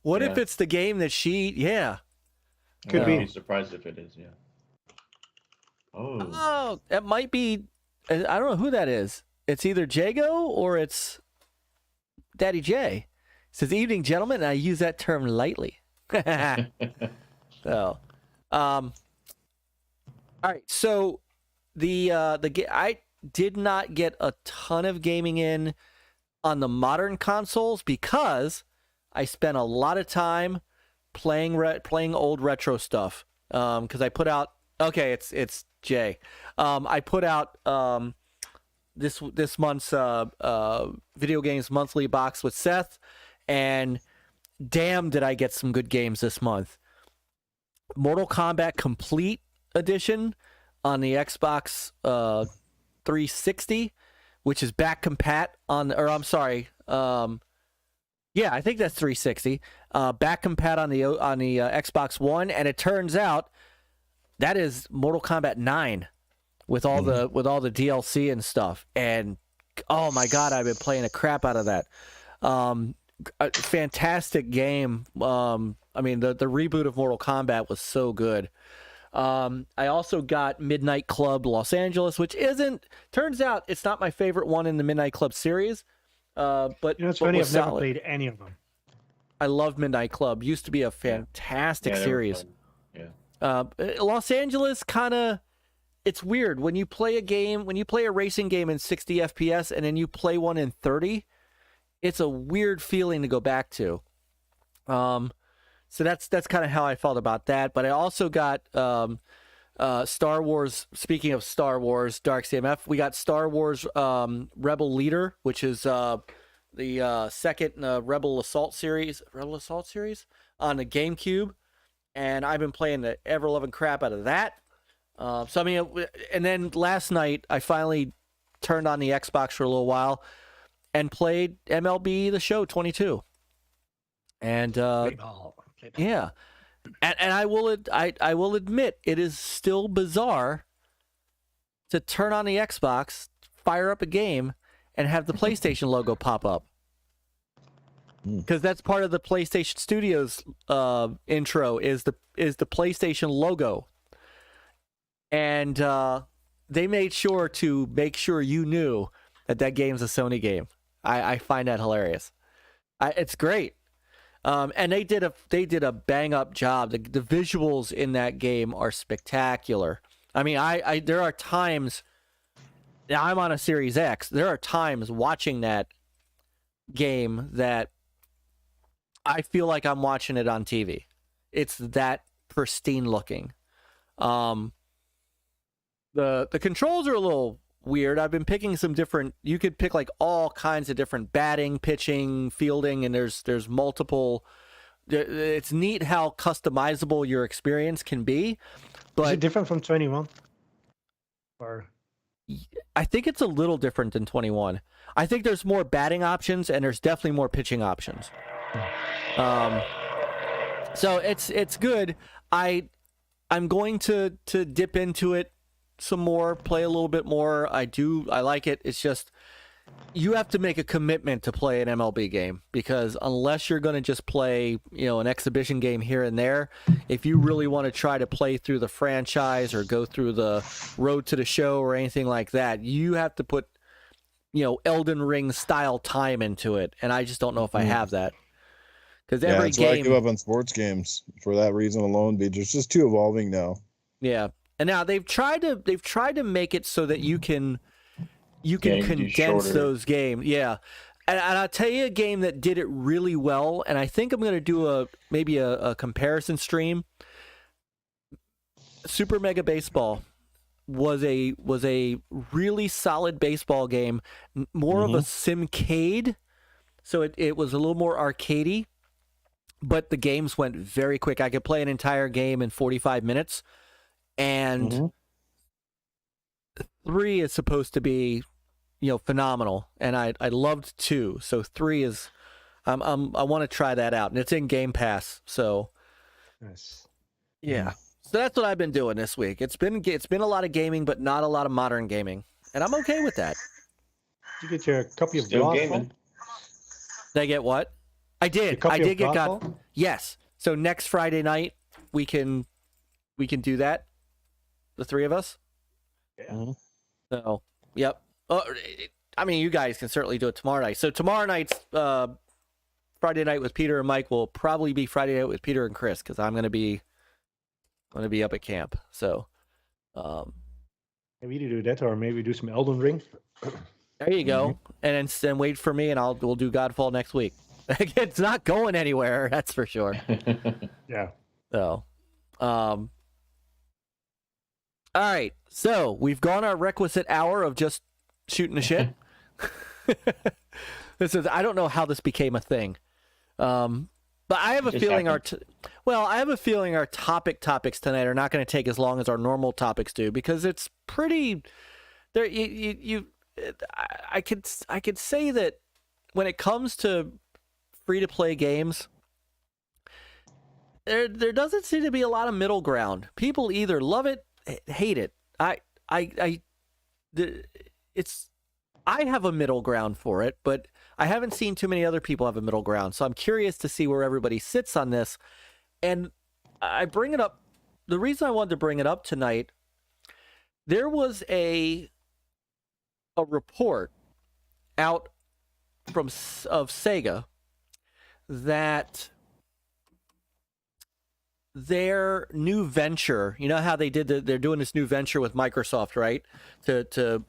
What if Yeah. it's the game that she? Yeah. Could I be. wouldn't be surprised if it is. Yeah. Oh. Oh, that might be. I don't know who that is. It's either Jago or it's Daddy J. It says, "Evening, gentlemen." And I use that term lightly. So, all right. So, I did not get a ton of gaming in on the modern consoles because I spent a lot of time playing old retro stuff. Because I put out. Okay, it's Jay. I put out this month's video games monthly box with Seth, and damn, did I get some good games this month. Mortal Kombat Complete Edition on the Xbox 360, which is back compat on, or I'm sorry, yeah, I think that's 360. Back compat on the Xbox One, and it turns out that is Mortal Kombat 9 with all the DLC and stuff. And oh my god, I've been playing the crap out of that. A fantastic game. I mean, the reboot of Mortal Kombat was so good. I also got Midnight Club Los Angeles, which turns out it's not my favorite one in the Midnight Club series. But It's but funny. was I've never solid. played any of them. I love Midnight Club. Used to be a fantastic Yeah, they were series. fun. Yeah. Los Angeles it's weird when you play a racing game in 60 FPS and then you play one in 30. It's a weird feeling to go back to. So that's kind of how I felt about that. But I also got Star Wars. Speaking of Star Wars, Dark CMF, we got Star Wars Rebel Leader, which is the second Rebel Assault series on the GameCube, and I've been playing the ever-loving crap out of that. So I mean, and then last night I finally turned on the Xbox for a little while and played MLB The Show 22. And Play ball. yeah, and I will admit it is still bizarre to turn on the Xbox, fire up a game, and have the PlayStation logo pop up. Because that's part of the PlayStation Studios intro is the PlayStation logo. and they made sure to make sure you knew that game's a Sony game. I find that hilarious. It's great. And they did a bang up job. The visuals in that game are spectacular. I mean, there are times. Now I'm on a Series X. There are times watching that game that I feel like I'm watching it on TV. It's that pristine looking. The controls are a little weird. I've been picking some different. You could pick like all kinds of different batting, pitching, fielding, and there's multiple. It's neat how customizable your experience can be. But is it different from 21? Or I think it's a little different than 21. I think there's more batting options and there's definitely more pitching options. So it's good. I'm going to dip into it some more, play a little bit more. I like it. It's just you have to make a commitment to play an MLB game, because unless you're going to just play, an exhibition game here and there, if you really want to try to play through the franchise or go through the road to the show or anything like that, you have to put, Elden Ring style time into it. And I just don't know if I have that. Because every that's why I game, give up on sports games for that reason alone. It's just too evolving now. yeah. And now they've tried to make it so that you can condense those games. Yeah. And I'll tell you a game that did it really well, and I think I'm going to do maybe a comparison stream. Super Mega Baseball was a really solid baseball game, more of a simcade. So it was a little more arcadey, but the games went very quick. I could play an entire game in 45 minutes. And 3 is supposed to be, phenomenal, and I loved 2. So 3 is, I want to try that out, and it's in Game Pass. So, nice. Yeah. So that's what I've been doing this week. It's been a lot of gaming, but not a lot of modern gaming, and I'm okay with that. Did you get your copy of Still Godfall? gaming. Did I get what? I did. I did get God. Yes. So next Friday night we can do that. The 3 of us. Yeah. So, yep. I mean, you guys can certainly do it tomorrow night. So tomorrow night's Friday night with Peter and Mike will probably be Friday night with Peter and Chris, because I'm gonna be up at camp. So, maybe you do that, or maybe do some Elden Ring. There you go. And then wait for me, and we'll do Godfall next week. It's not going anywhere, that's for sure. Yeah. So, all right, so we've gone our requisite hour of just shooting the shit. I don't know how this became a thing, but I have a feeling our topics tonight are not going to take as long as our normal topics do, because it's pretty. There, I could say that when it comes to free to play games, there doesn't seem to be a lot of middle ground. People either love it, hate it. I have a middle ground for it, but I haven't seen too many other people have a middle ground. So I'm curious to see where everybody sits on this. And I bring it up. The reason I wanted to bring it up tonight, there was a report out of Sega that their new venture, you know how they're doing this new venture with Microsoft, right? To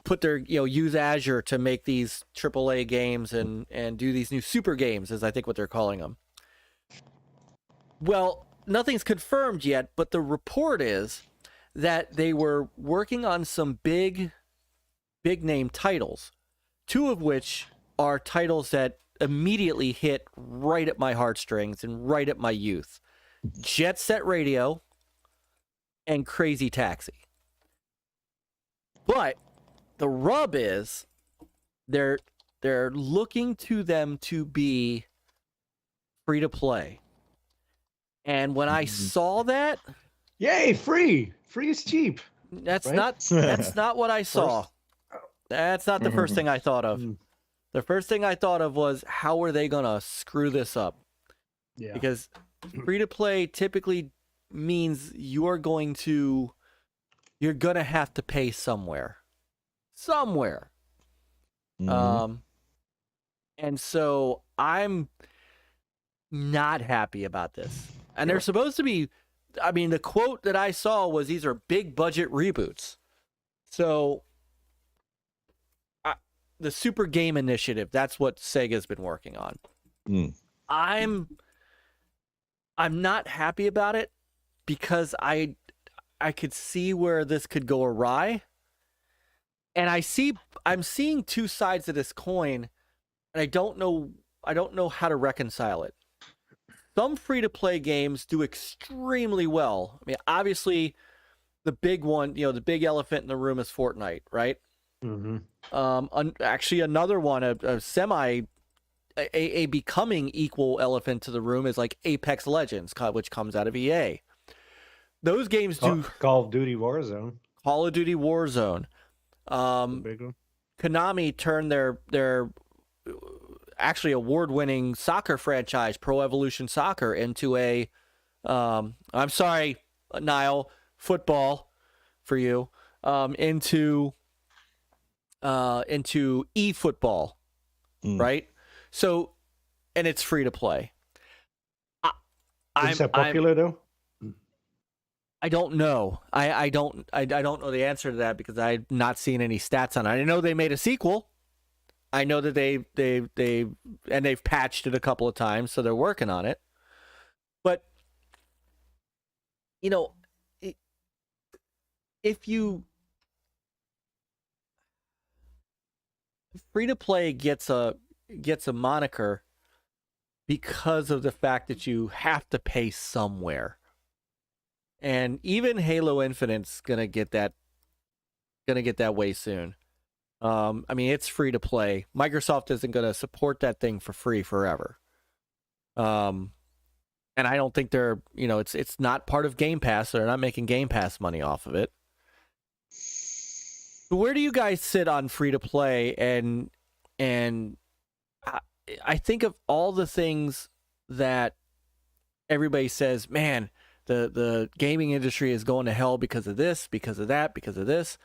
put their, use Azure to make these AAA games and do these new super games, is I think what they're calling them. Well, nothing's confirmed yet, but the report is that they were working on some big name titles, 2 of which are titles that immediately hit right at my heartstrings and right at my youth: Jet Set Radio and Crazy Taxi. But the rub is they're looking to them to be free to play. And when I saw that, yay, free is cheap. that's right? not what I saw. That's not the first thing I thought of. The first thing I thought of was, how are they gonna screw this up? Yeah. Because free to play typically means you're gonna have to pay somewhere. Mhm. And so I'm not happy about this. And they're supposed to be, I mean, the quote that I saw was these are big budget reboots. So the Super Game Initiative, that's what Sega's been working on. Mm. I'm not happy about it because I could see where this could go awry. And I'm seeing two sides of this coin, and I don't know how to reconcile it. Some free-to-play games do extremely well. I mean, obviously, the big one, the big elephant in the room is Fortnite, right? Mm-hmm. Actually, another one, a becoming equal elephant to the room is like Apex Legends, which comes out of EA. Those games do Call of Duty Warzone. Call of Duty Warzone. Big one. Konami turned their actually award-winning soccer franchise, Pro Evolution Soccer, into a I'm sorry, Niall, football for you, into eFootball, right? So, and it's free to play. Is that popular though? I don't know. I don't know the answer to that because I've not seen any stats on it. I know they made a sequel. I know that they've patched it a couple of times, so they're working on it. But if free to play gets a moniker because of the fact that you have to pay somewhere. And even Halo Infinite's gonna get that way soon. I mean, it's free to play. Microsoft isn't gonna support that thing for free forever. And I don't think they're, it's not part of Game Pass. So they're not making Game Pass money off of it. But where do you guys sit on free to play? And I think of all the things that everybody says, man, the gaming industry is going to hell because of this, because of that, because of this.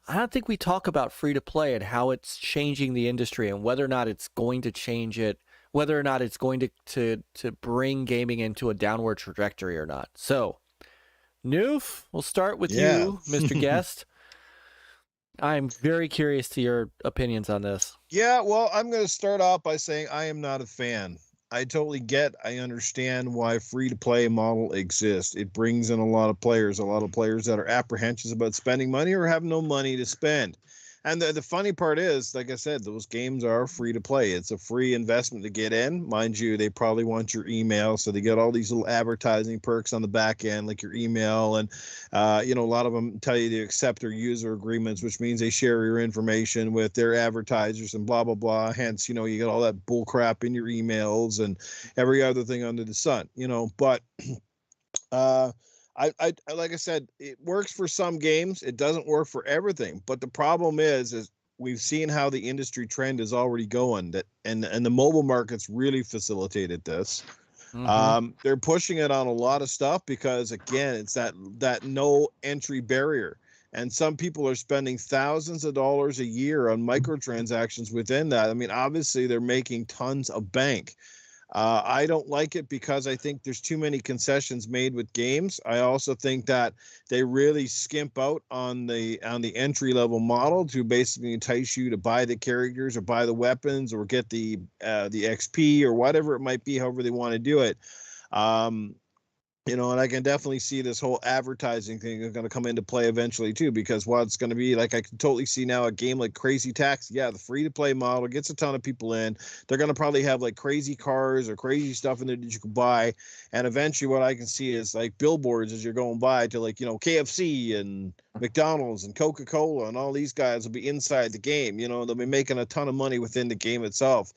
I don't think we talk about free to play and how it's changing the industry and whether or not it's going to change it, whether or not it's going to bring gaming into a downward trajectory or not. So, Newf, we'll start with you, Mr. Guest. I'm very curious to your opinions on this. Yeah, well, I'm going to start off by saying I am not a fan. I totally I understand why free-to-play model exists. It brings in a lot of players that are apprehensive about spending money or have no money to spend. And the funny part is, like I said, those games are free to play. It's a free investment to get in. Mind you, they probably want your email, so they get all these little advertising perks on the back end, like your email. And, a lot of them tell you to accept their user agreements, which means they share your information with their advertisers and blah, blah, blah. Hence, you get all that bull crap in your emails and every other thing under the sun, but I like I said, it works for some games. It doesn't work for everything. But the problem is we've seen how the industry trend is already going, that and the mobile market's really facilitated this. Mm-hmm. They're pushing it on a lot of stuff because, again, it's that no entry barrier. And some people are spending thousands of dollars a year on microtransactions within that. I mean, obviously, they're making tons of bank. I don't like it because I think there's too many concessions made with games. I also think that they really skimp out on the entry level model to basically entice you to buy the characters or buy the weapons or get the XP or whatever it might be, however they want to do it. And I can definitely see this whole advertising thing is going to come into play eventually too, because what's going to be like, I can totally see now a game like Crazy Taxi. Yeah, the free-to-play model gets a ton of people in. They're going to probably have like crazy cars or crazy stuff in there that you can buy. And eventually what I can see is like billboards as you're going by to like, KFC and McDonald's and Coca-Cola and all these guys will be inside the game. They'll be making a ton of money within the game itself.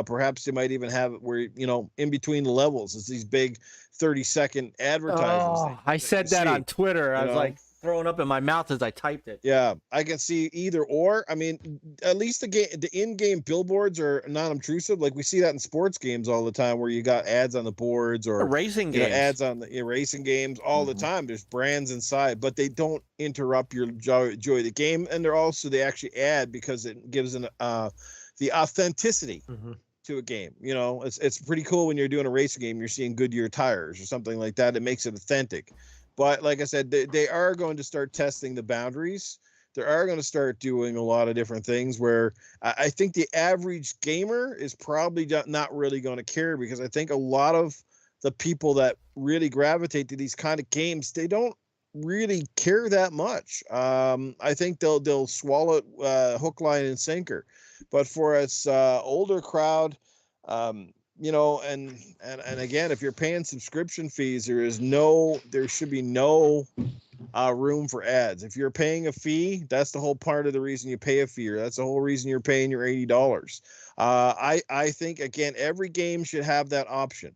Perhaps they might even have it where, in between the levels is these big 30-second advertisements. I said that on Twitter. I was like, throwing up in my mouth as I typed it. Yeah, I can see either or. I mean, at least the in-game billboards are non-obtrusive. Like we see that in sports games all the time, where you got ads on the boards or Racing you know, games. ads on the racing games all the time. There's brands inside, but they don't interrupt your joy of the game, and they actually add because it gives the authenticity to a game. You know, it's pretty cool when you're doing a racing game. You're seeing Goodyear tires or something like that. It makes it authentic. But like I said, they are going to start testing the boundaries. They are going to start doing a lot of different things where I think the average gamer is probably not really going to care, because I think a lot of the people that really gravitate to these kind of games, they don't really care that much. I think they'll swallow it hook, line, and sinker. But for us older crowd, you know, and again, if you're paying subscription fees, there should be no room for ads. If you're paying a fee, that's the whole part of the reason you pay a fee, or that's the whole reason you're paying your $80. I think, again, every game should have that option.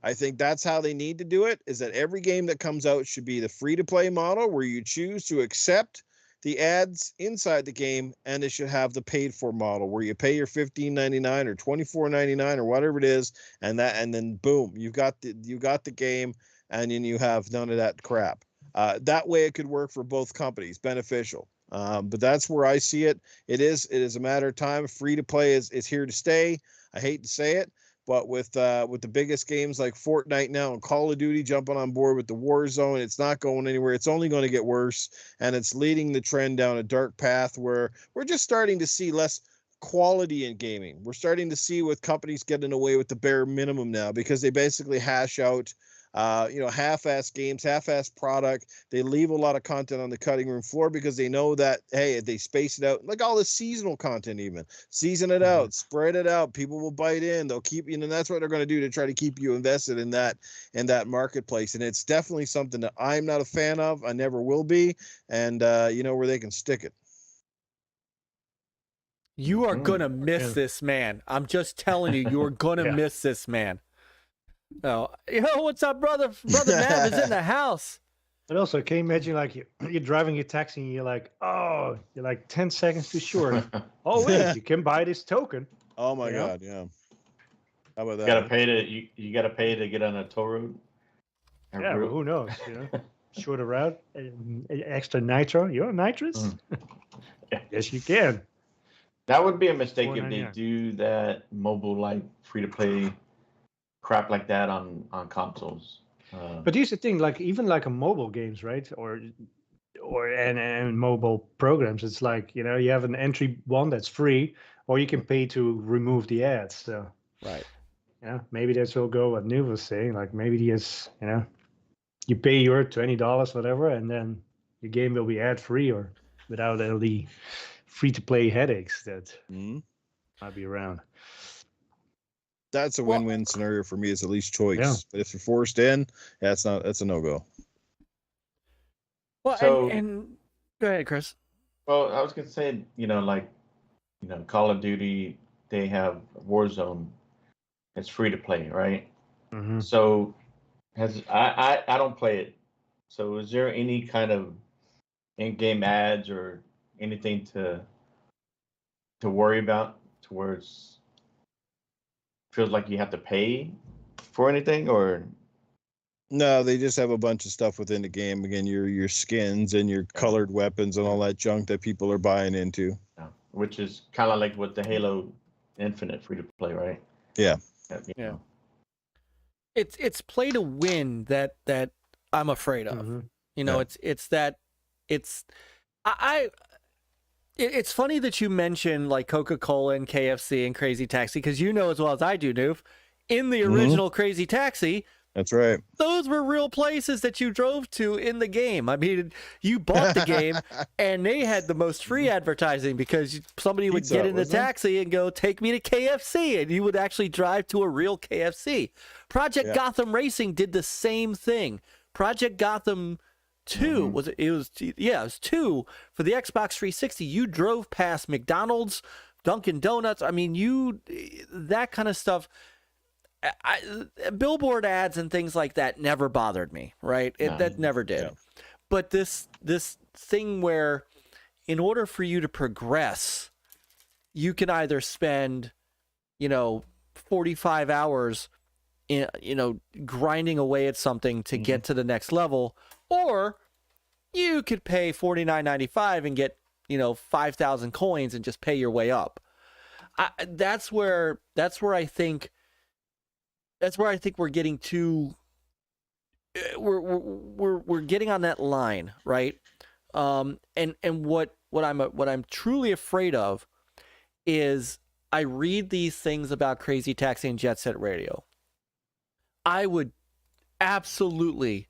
I think that's how they need to do it, is that every game that comes out should be the free-to-play model, where you choose to accept the ads inside the game, and it should have the paid-for model, where you pay your $15.99 or $24.99 or whatever it is, and then boom, you got the game, and then you have none of that crap. That way, it could work for both companies, beneficial. But that's where I see it. It is a matter of time. Free-to-play is here to stay. I hate to say it. But with the biggest games like Fortnite now and Call of Duty jumping on board with the Warzone, it's not going anywhere. It's only going to get worse, and it's leading the trend down a dark path where we're just starting to see less quality in gaming. We're starting to see with companies getting away with the bare minimum now, because they basically hash out half-ass games, half-ass product. They leave a lot of content on the cutting room floor because they know that, hey, they space it out, like all the seasonal content, even season it out, spread it out. People will bite in. They'll keep you, and that's what they're going to do to try to keep you invested in that marketplace. And it's definitely something that I'm not a fan of. I never will be. And where they can stick it. You are gonna miss this man. I'm just telling you, you are gonna miss this man. Oh, what's up, brother? Brother Mav is in the house. But also, can you imagine, like, you're driving your taxi and you're like, 10 seconds too short. Oh, wait, you can buy this token. Oh, my God, yeah. How about that? You gotta pay to get on a toll road. Yeah, well, who knows, Shorter route, extra nitro. You want nitrous? Yes, you can. That would be a mistake if they do that mobile, like, free-to-play crap like that on consoles. But here's the thing, like, even like a mobile games, right, or and mobile programs, it's like, you have an entry one that's free, or you can pay to remove the ads. So right, maybe that's will go what Newf was saying, like maybe he is, you pay your $20 whatever, and then your game will be ad free or without all the free to play headaches that might be around. That's a win-win scenario for me. Is at least choice. Yeah. But if you're forced in, that's a no-go. Well, so, and go ahead, Chris. Well, I was gonna say, Call of Duty, they have Warzone. It's free to play, right? Mm-hmm. So, I don't play it. So, is there any kind of in-game ads or anything to worry about towards? Feels like you have to pay for anything, or no? They just have a bunch of stuff within the game. Again, your skins and your colored weapons and all that junk that people are buying into. Which is kind of like with the Halo Infinite free to play, right? Yeah. Yeah. It's play to win that I'm afraid of. Mm-hmm. It's funny that you mention like Coca-Cola and KFC and Crazy Taxi, because you know as well as I do, Newf, in the original Crazy Taxi, that's right, those were real places that you drove to in the game. I mean, you bought the game and they had the most free advertising, because somebody would get in the taxi and go, take me to KFC, and you would actually drive to a real KFC. Project Gotham Racing did the same thing. Project Gotham 2 was 2 for the Xbox 360. You drove past McDonald's, Dunkin' Donuts. I mean, that kind of stuff. Billboard ads and things like that never bothered me, right? That never did. Yeah. but this thing where in order for you to progress, you can either spend, 45 hours in, grinding away at something to get to the next level, or you could pay $49.95 and get, 5,000 coins and just pay your way up. That's where I think we're getting to. We're getting on that line, right? And what I'm truly afraid of is I read these things about Crazy Taxi and Jet Set Radio. I would absolutely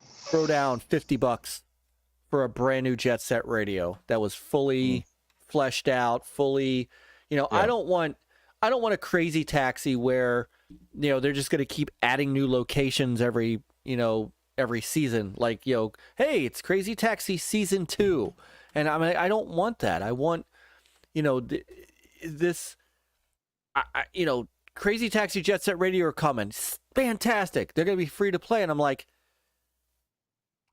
throw down $50 for a brand new Jet Set Radio that was fully fleshed out, fully, I don't want a Crazy Taxi where, they're just going to keep adding new locations every season. Like, hey, it's Crazy Taxi season 2. And I don't want that. I want, Crazy Taxi Jet Set Radio are coming. It's fantastic. They're going to be free to play. And I'm like,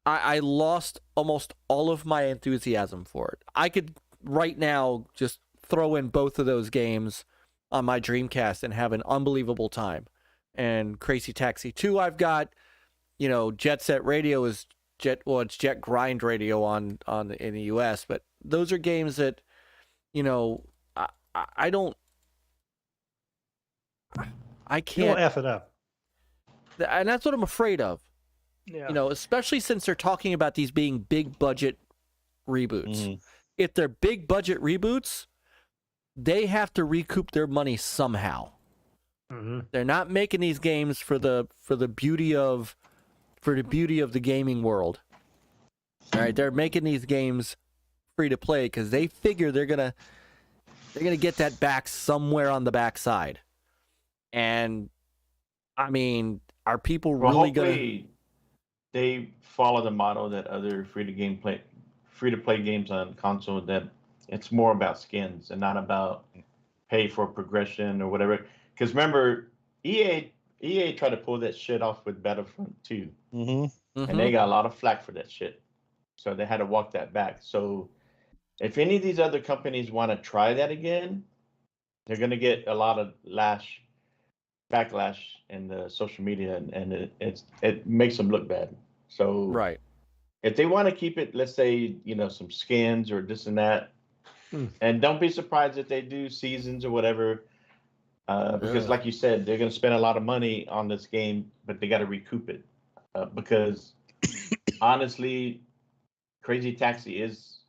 I lost almost all of my enthusiasm for it. I could right now just throw in both of those games on my Dreamcast and have an unbelievable time. And Crazy Taxi 2 I've got, Jet Set Radio is it's Jet Grind Radio in the US, but those are games that, I can't. You'll F it up. And that's what I'm afraid of. Yeah. Especially since they're talking about these being big budget reboots. If they're big budget reboots, they have to recoup their money somehow. They're not making these games for the beauty of the gaming world. All right, they're making these games free to play because they figure they're gonna get that back somewhere on the backside. And I mean, are people really gonna? They follow the model that other free to play games on console, that it's more about skins and not about pay for progression or whatever. Because remember, EA tried to pull that shit off with Battlefront 2, and they got a lot of flack for that shit. So they had to walk that back. So if any of these other companies want to try that again, they're going to get a lot of backlash in the social media, and it makes them look bad. So right, if they want to keep it, let's say, some skins or this and that, and don't be surprised if they do seasons or whatever, because like you said, they're going to spend a lot of money on this game, but they got to recoup it, because honestly, Crazy Taxi is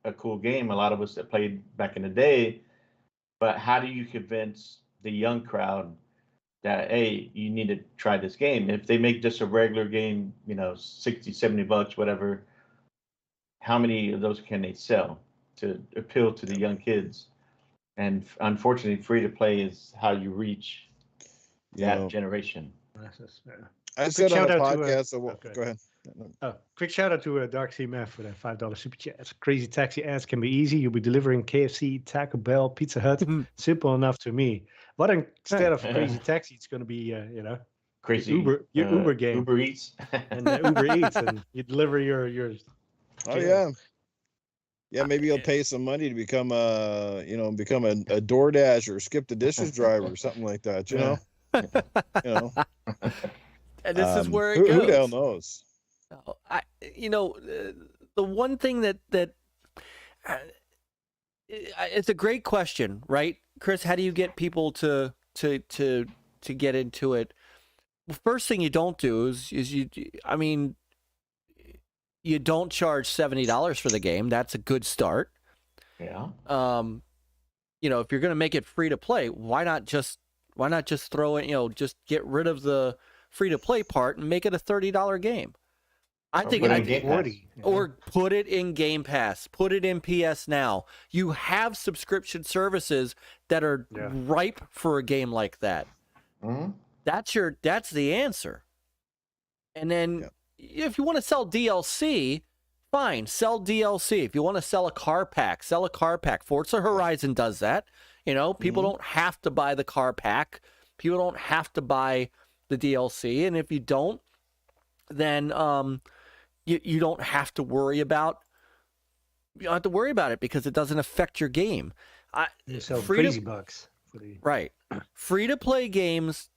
a cool game. A lot of us that played back in the day, but how do you convince the young crowd that, hey, you need to try this game? If they make just a regular game, $60, $70, whatever, how many of those can they sell to appeal to the young kids? And unfortunately, free to play is how you reach that generation. I said on a podcast. Go ahead. Quick shout out to Dark Sea Math for that $5 super chat. Crazy Taxi ads can be easy. You'll be delivering KFC, Taco Bell, Pizza Hut. Simple enough to me. But instead of Crazy Taxi, it's going to be, crazy Uber game. Uber Eats. And Uber Eats, and you deliver your. Oh yeah. Yeah, maybe you'll pay some money to become a DoorDash or skip the dishes driver or something like that. You know. And this is where it goes. Who the hell knows? The one thing that it's a great question, right, Chris? How do you get people to get into it? Well, first thing you don't do is you don't charge $70 for the game. That's a good start. Yeah. If you're going to make it free to play, why not just throw it? Just get rid of the free to play part and make it a $30 game. I think or put it in Game Pass, put it in PS Now. You have subscription services that are ripe for a game like that. That's the answer. And then if you want to sell DLC, fine, sell DLC. If you want to sell a car pack, sell a car pack. Forza Horizon does that. People don't have to buy the car pack. People don't have to buy the DLC. And if you don't, then you don't have to worry about. You don't have to worry about it because it doesn't affect your game. You sell free to- crazy bucks for the Right. Free to play games,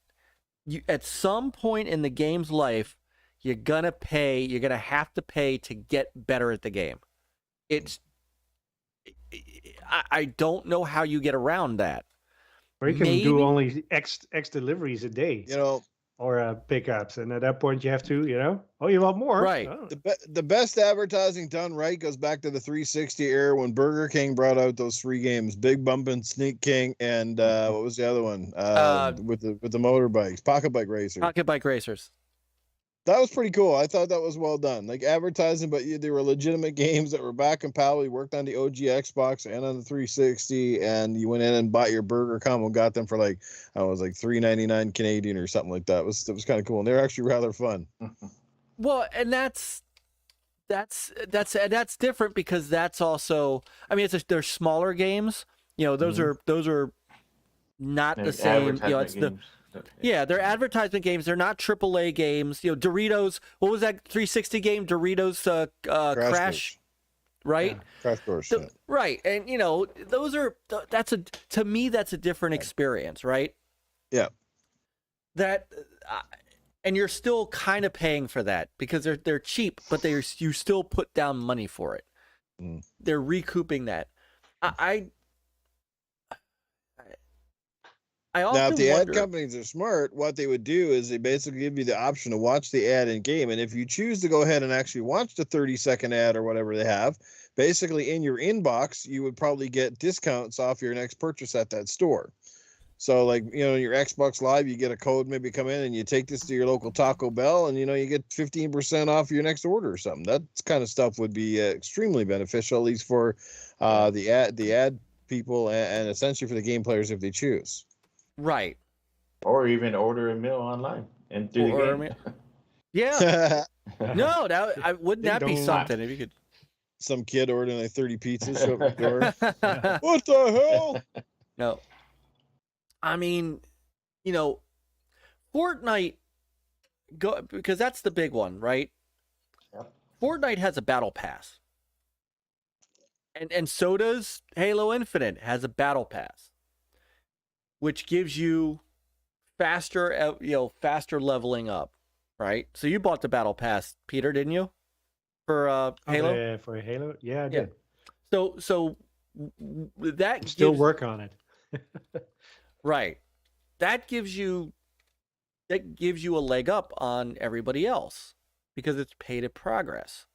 at some point in the game's life, you're going to pay, you're going to have to pay to get better at the game. I don't know how you get around that. or you can maybe- do only X deliveries a day, You know, or pickups, and at that point you have to, oh, you want more, Right. Oh. the best advertising done right goes back to the 360 era when Burger King brought out those 3 games: Big Bumpin', Sneak King, and what was the other one? With the motorbikes, Pocket Bike Racers. Pocket Bike Racers. That was pretty cool. I thought that was well done. Like advertising, but they were legitimate games that were back compatible. You worked on the OG Xbox and on the 360, and you went in and bought your burger combo, got them for like $3.99 Canadian or something like that. It was kind of cool, and they're actually rather fun. Well, and that's different because that's also, I mean, they're smaller games. Those are not the same. It's they're advertisement games. They're not AAA games. Doritos. What was that 360 game? Doritos Crash, right? Yeah. Crash Course. So, right, and those are to me that's a different experience, right? Yeah. That. And you're still kind of paying for that because they're cheap, but you still put down money for it. They're recouping that. I often Now, if the wonder, ad companies are smart, what they would do is they basically give you the option to watch the ad in game. And if you choose to go ahead and actually watch the 30-second ad or whatever they have, basically in your inbox, you would probably get discounts off your next purchase at that store. So like, your Xbox Live, you get a code, maybe come in and you take this to your local Taco Bell and, you get 15% off your next order or something. That kind of stuff would be extremely beneficial, at least for the ad people and essentially for the game players if they choose. right? Or even order a meal online and through the game. Yeah. No, wouldn't that be Ding-dong. something if you could? Some kid ordering like 30 pizzas, show up at the door. What the hell? No. I mean, Fortnite because that's the big one, right? Yep. Fortnite has a battle pass. And so does Halo Infinite has a battle pass, which gives you faster leveling up, right? So you bought the battle pass, Peter, didn't you? For Halo? For Halo? Yeah, I did. So that Still gives, work on it. right. That gives you a leg up on everybody else because it's pay to progress.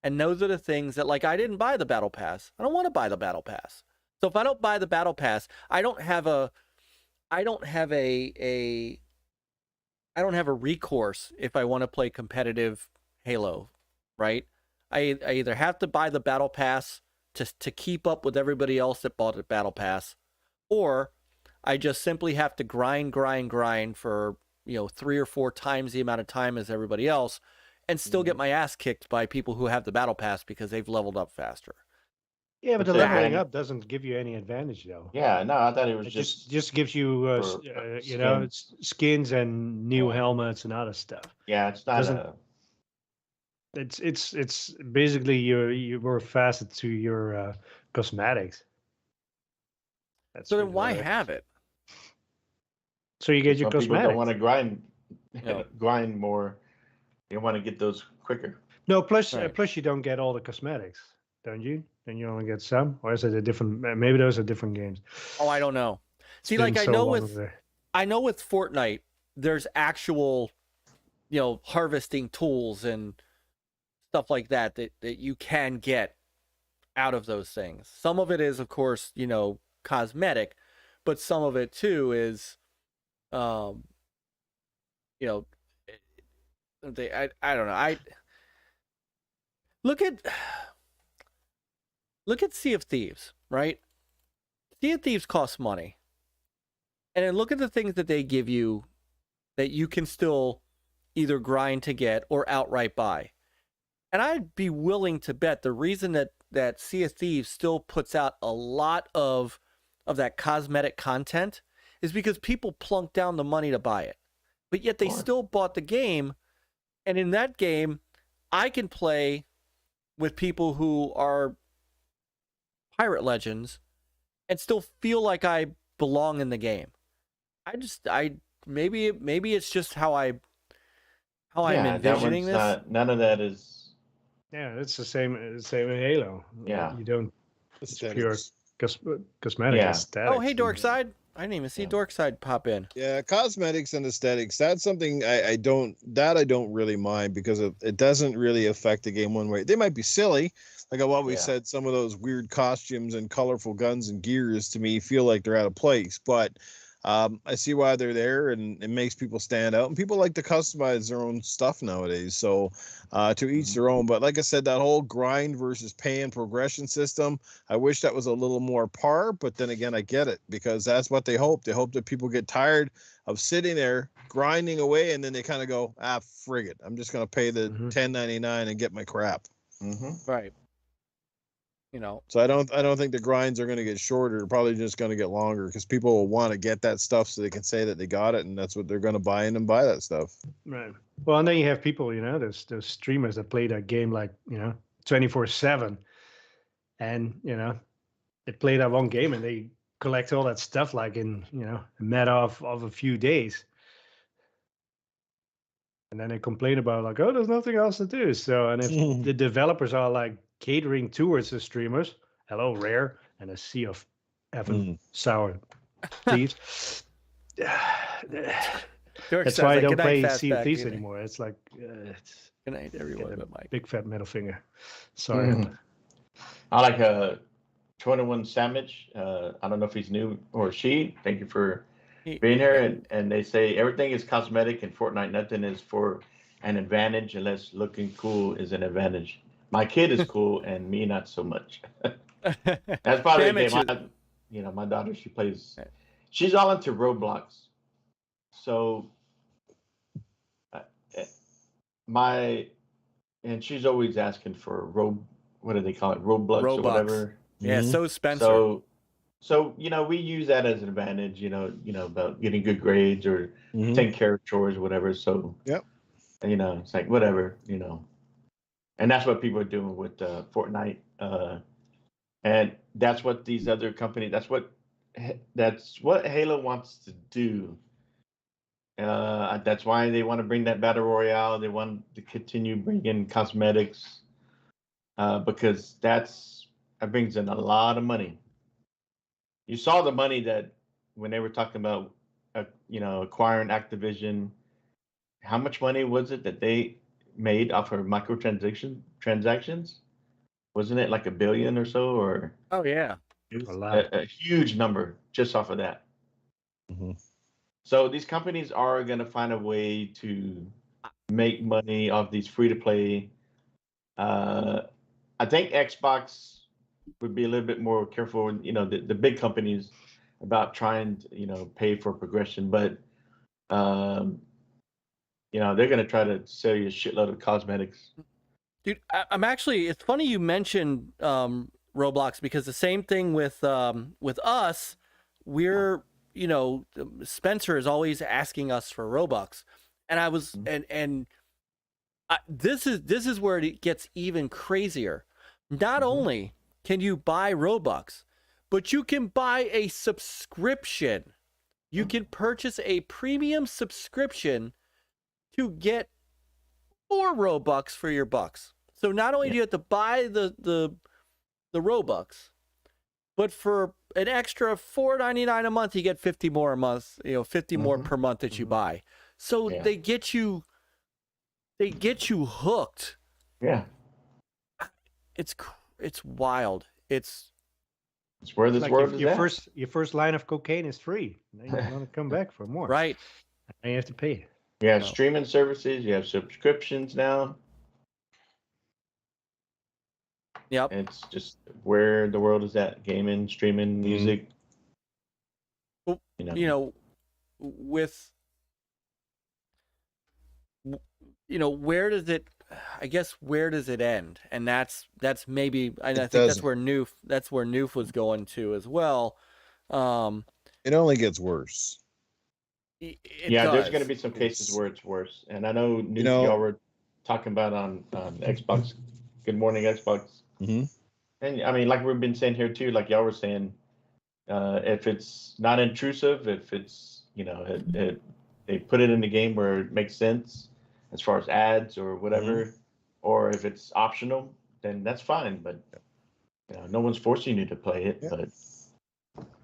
And those are the things that, like, I didn't buy the battle pass. I don't want to buy the battle pass. So if I don't buy the battle pass, I don't have a recourse if I want to play competitive Halo, right? I either have to buy the battle pass to keep up with everybody else that bought the battle pass, or I just simply have to grind for 3 or 4 times the amount of time as everybody else, and still get my ass kicked by people who have the battle pass because they've leveled up faster. Yeah, but the So leveling I- up doesn't give you any advantage, though. Yeah, no, I thought it was It just just gives you, for skins and new Yeah. helmets and other stuff. yeah, it's not doesn't- a It's basically you're more faceted to your cosmetics. That's So then really why what it is. have it? So you get your some people don't cosmetics. want to grind No. grind more. They want to get those quicker. No, plus Right. plus you don't get all the cosmetics, don't you? Then you only get some, or is it a different? Maybe those are different games. Oh, I don't know. See, It's like been I so know long with ago. Fortnite, there's actual, harvesting tools and stuff like that you can get out of those things. Some of it is, of course, cosmetic, but some of it too is, I don't know. Look at Sea of Thieves, right? Sea of Thieves costs money. And then look at the things that they give you that you can still either grind to get or outright buy. And I'd be willing to bet the reason that Sea of Thieves still puts out a lot of that cosmetic content is because people plunk down the money to buy it. But yet they Sure. still bought the game. And in that game, I can play with people who are pirate legends and still feel like I belong in the game. Maybe it's just how I'm envisioning this. None of that is. Yeah, it's the same in Halo. Yeah. You don't. It's pure Aesthetics. cosmetic Yeah. aesthetics. Oh, hey, Dorkside. I didn't even see Dorkside pop in. Yeah, cosmetics and aesthetics. That's something I don't really mind because it doesn't really affect the game one way. They might be silly, like I've always said. Some of those weird costumes and colorful guns and gears to me feel like they're out of place, but I see why they're there, and it makes people stand out. And people like to customize their own stuff nowadays. So to each their own. But like I said, that whole grind versus pay and progression system, I wish that was a little more par. But then again, I get it, because that's what they hope. They hope that people get tired of sitting there grinding away, and then they kind of go, frig it, I'm just going to pay the $10.99 and get my crap. Right. You know, so I don't think the grinds are going to get shorter. They're probably just going to get longer, because people will want to get that stuff so they can say that they got it, and that's what they're going to buy in and buy that stuff. Right. Well, and then you have people, those streamers that play that game 24/7, and they play that one game and they collect all that stuff in a matter of a few days, and then they complain about oh, there's nothing else to do. So, and if the developers are catering towards the streamers, hello Rare and a sea of sour thieves. That's why I don't play Sea of Thieves anymore. It's good night, everyone. But Myke. Big fat middle finger. Sorry. I like 21 Savage. I don't know if he's new or she. Thank you for being here. And they say everything is cosmetic in Fortnite. Nothing is for an advantage unless looking cool is an advantage. My kid is cool, and me not so much. That's probably the game. My daughter, she's all into Roblox. So, and she's always asking for what do they call it? Roblox or whatever. Yeah, so Spencer. So we use that as an advantage. About getting good grades or taking care of chores or whatever. So it's like whatever. And that's what people are doing with Fortnite, and that's what these other companies. That's what Halo wants to do. That's why they want to bring that battle royale. They want to continue bringing cosmetics, because that brings in a lot of money. You saw the money that when they were talking about, acquiring Activision. How much money was it that they made off of transactions? Wasn't it like $1 billion or so? Or oh yeah, a huge number just off of that. So these companies are going to find a way to make money off these free to play. I think Xbox would be a little bit more careful, the big companies about trying to pay for progression, but they're going to try to sell you a shitload of cosmetics. Dude, it's funny you mentioned Roblox, because the same thing with us, we're, Spencer is always asking us for Robux. And I was, this is where it gets even crazier. Not only can you buy Robux, but you can buy a subscription. You can purchase a premium subscription to get more Robux for your bucks. So not only do you have to buy the Robux, but for an extra $4.99 a month, you get 50 more a month. 50 more per month that you buy. So they get you hooked. Yeah, it's wild. It's where this world is at. Your first line of cocaine is free. Then you want to come back for more, right? And you have to pay. You have streaming services. You have subscriptions now. Yep. It's just where the world is at. Gaming, streaming, music. Well, where does it? I guess where does it end? And that's maybe. I think that's where Newf was going to as well. It only gets worse. There's going to be some cases where it's worse, and I know y'all were talking about on Xbox. Good morning, Xbox. Mhm. And I mean, like we've been saying here too, like y'all were saying, if it's not intrusive, if it's they put it in the game where it makes sense as far as ads or whatever, or if it's optional, then that's fine. But no one's forcing you to play it. Yeah. But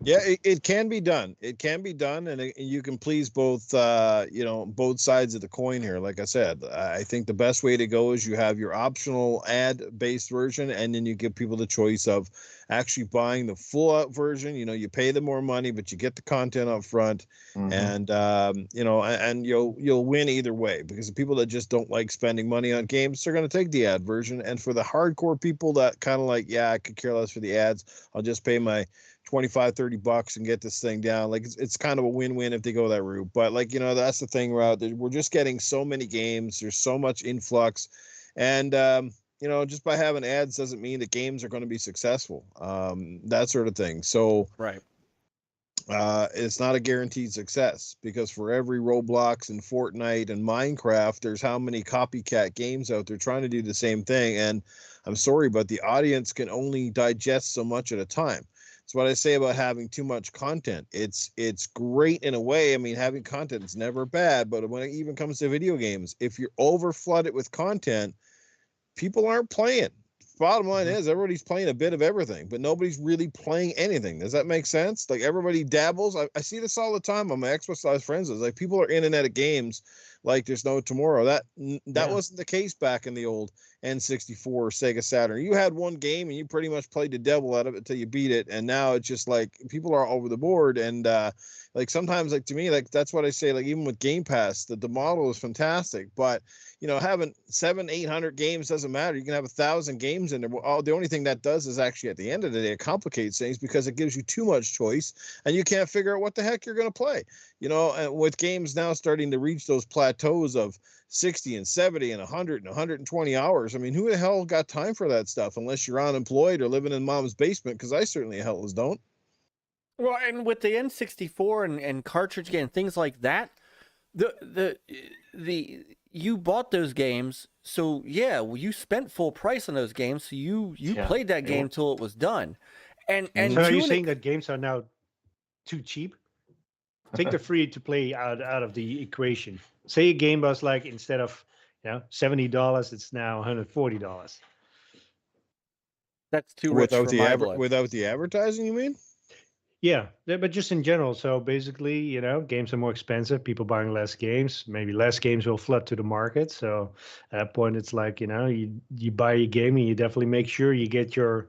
Yeah, it can be done. It can be done, and you can please both, both sides of the coin here. Like I said, I think the best way to go is you have your optional ad-based version, and then you give people the choice of actually buying the full-out version. You pay them more money, but you get the content up front, and and you'll win either way, because the people that just don't like spending money on games, they're going to take the ad version. And for the hardcore people that kind of like, yeah, I could care less for the ads, I'll just pay my $25-$30 and get this thing down. Like it's kind of a win-win if they go that route. But like, that's the thing, we're just getting so many games. There's so much influx, and just by having ads doesn't mean that games are going to be successful. That sort of thing. So Right. it's not a guaranteed success, because for every Roblox and Fortnite and Minecraft, there's how many copycat games out there trying to do the same thing. And I'm sorry, but the audience can only digest so much at a time. It's what I say about having too much content. It's great in a way. I mean, having content is never bad, but when it even comes to video games, if you're over flooded with content, people aren't playing. Bottom line is everybody's playing a bit of everything, but nobody's really playing anything. Does that make sense? Like everybody dabbles. I see this all the time on my Xbox Live friends. It's like people are in and out of games like there's no tomorrow. That wasn't the case back in the old N64 or Sega Saturn. You had one game and you pretty much played the devil out of it until you beat it. And now it's just like people are all over the board. And like sometimes, like to me, like that's what I say, like even with Game Pass, that the model is fantastic, but having 700-800 games doesn't matter. You can have 1,000 games in there. Well, the only thing that does is actually at the end of the day, it complicates things, because it gives you too much choice and you can't figure out what the heck you're going to play. And with games now starting to reach those plateaus of 60 and 70 and 100 and 120 hours. I mean, who the hell got time for that stuff unless you're unemployed or living in mom's basement? Because I certainly hell don't. Well, and with the N64 and cartridge game, things like that, the you bought those games, so yeah, you spent full price on those games, so you played that game till it was done. And so are you saying that games are now too cheap? Take the free to play out of the equation. Say a game was like, instead of $70, it's now $140. That's too rich for my blood. Without the advertising, you mean? Yeah, but just in general. So basically, games are more expensive. People buying less games. Maybe less games will flood to the market. So at that point, it's like, you buy a game and you definitely make sure you get your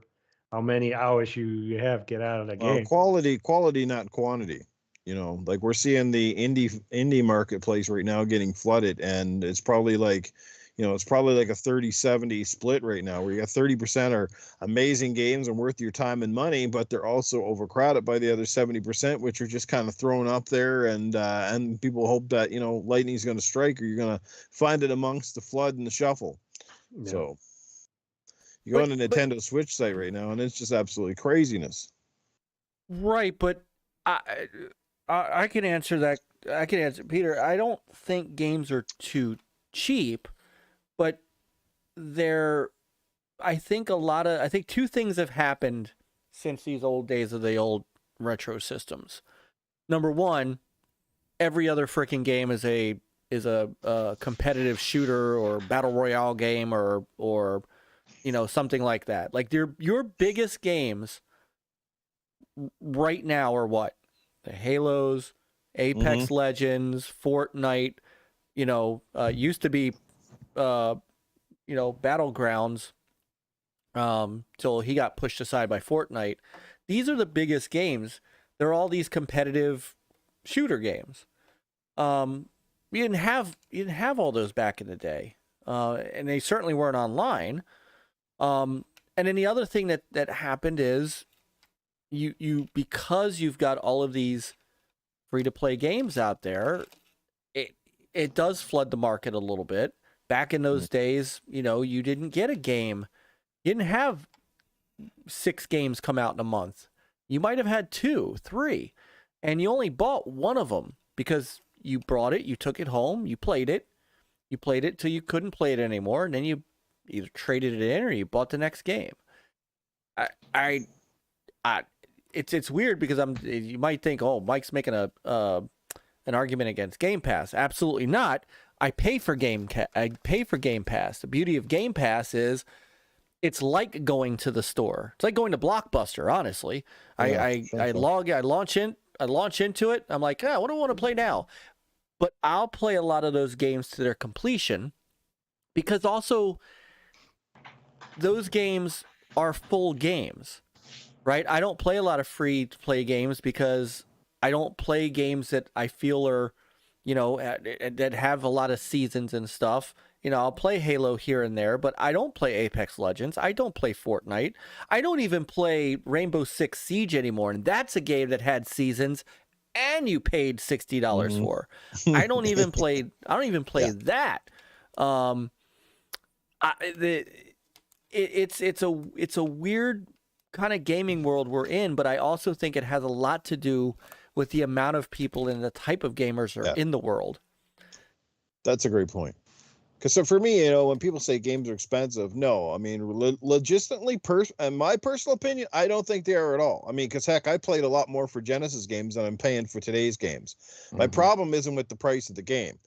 how many hours you have get out of that game. Quality, not quantity. Like we're seeing the indie marketplace right now getting flooded, and it's probably like, it's probably like a 30-70 split right now, where you got 30% are amazing games and worth your time and money, but they're also overcrowded by the other 70%, which are just kind of thrown up there. And people hope that, lightning's going to strike, or you're going to find it amongst the flood and the shuffle. Yeah. So you go on the Nintendo Switch site right now, and it's just absolutely craziness. Right. But I can answer that. I can answer, Peter. I don't think games are too cheap. But I think two things have happened since these old days of the old retro systems. Number one, every other freaking game is a competitive shooter or battle royale game or something like that. Like your biggest games right now are what? The Halos, Apex Legends, Fortnite. Used to be Battlegrounds, till he got pushed aside by Fortnite. These are the biggest games. They're all these competitive shooter games. You didn't have all those back in the day, and they certainly weren't online. And then the other thing that happened is you because you've got all of these free to play games out there, it does flood the market a little bit. Back in those days, you didn't get a game. You didn't have 6 games come out in a month. You might have had 2, 3, and you only bought one of them because you brought it, you took it home, you played it, You played it till you couldn't play it anymore, and then you either traded it in or you bought the next game. It's weird because you might think, oh, Mike's making an argument against Game Pass. Absolutely not. I pay for Game Pass. The beauty of Game Pass is it's like going to the store. It's like going to Blockbuster, honestly. I launch into it. I'm like, what do I want to play now? But I'll play a lot of those games to their completion because also those games are full games, right? I don't play a lot of free-to-play games because I don't play games that I feel are, that have a lot of seasons and stuff. I'll play Halo here and there, but I don't play Apex Legends. I don't play Fortnite. I don't even play Rainbow Six Siege anymore, and that's a game that had seasons and you paid $60 for. I don't even play that. It's a weird kind of gaming world we're in, but I also think it has a lot to do with the amount of people and the type of gamers are in the world. That's a great point. Because so for me, when people say games are expensive, no, I mean, logistically, in my personal opinion, I don't think they are at all. I mean, because heck, I played a lot more for Genesis games than I'm paying for today's games. My problem isn't with the price of the game.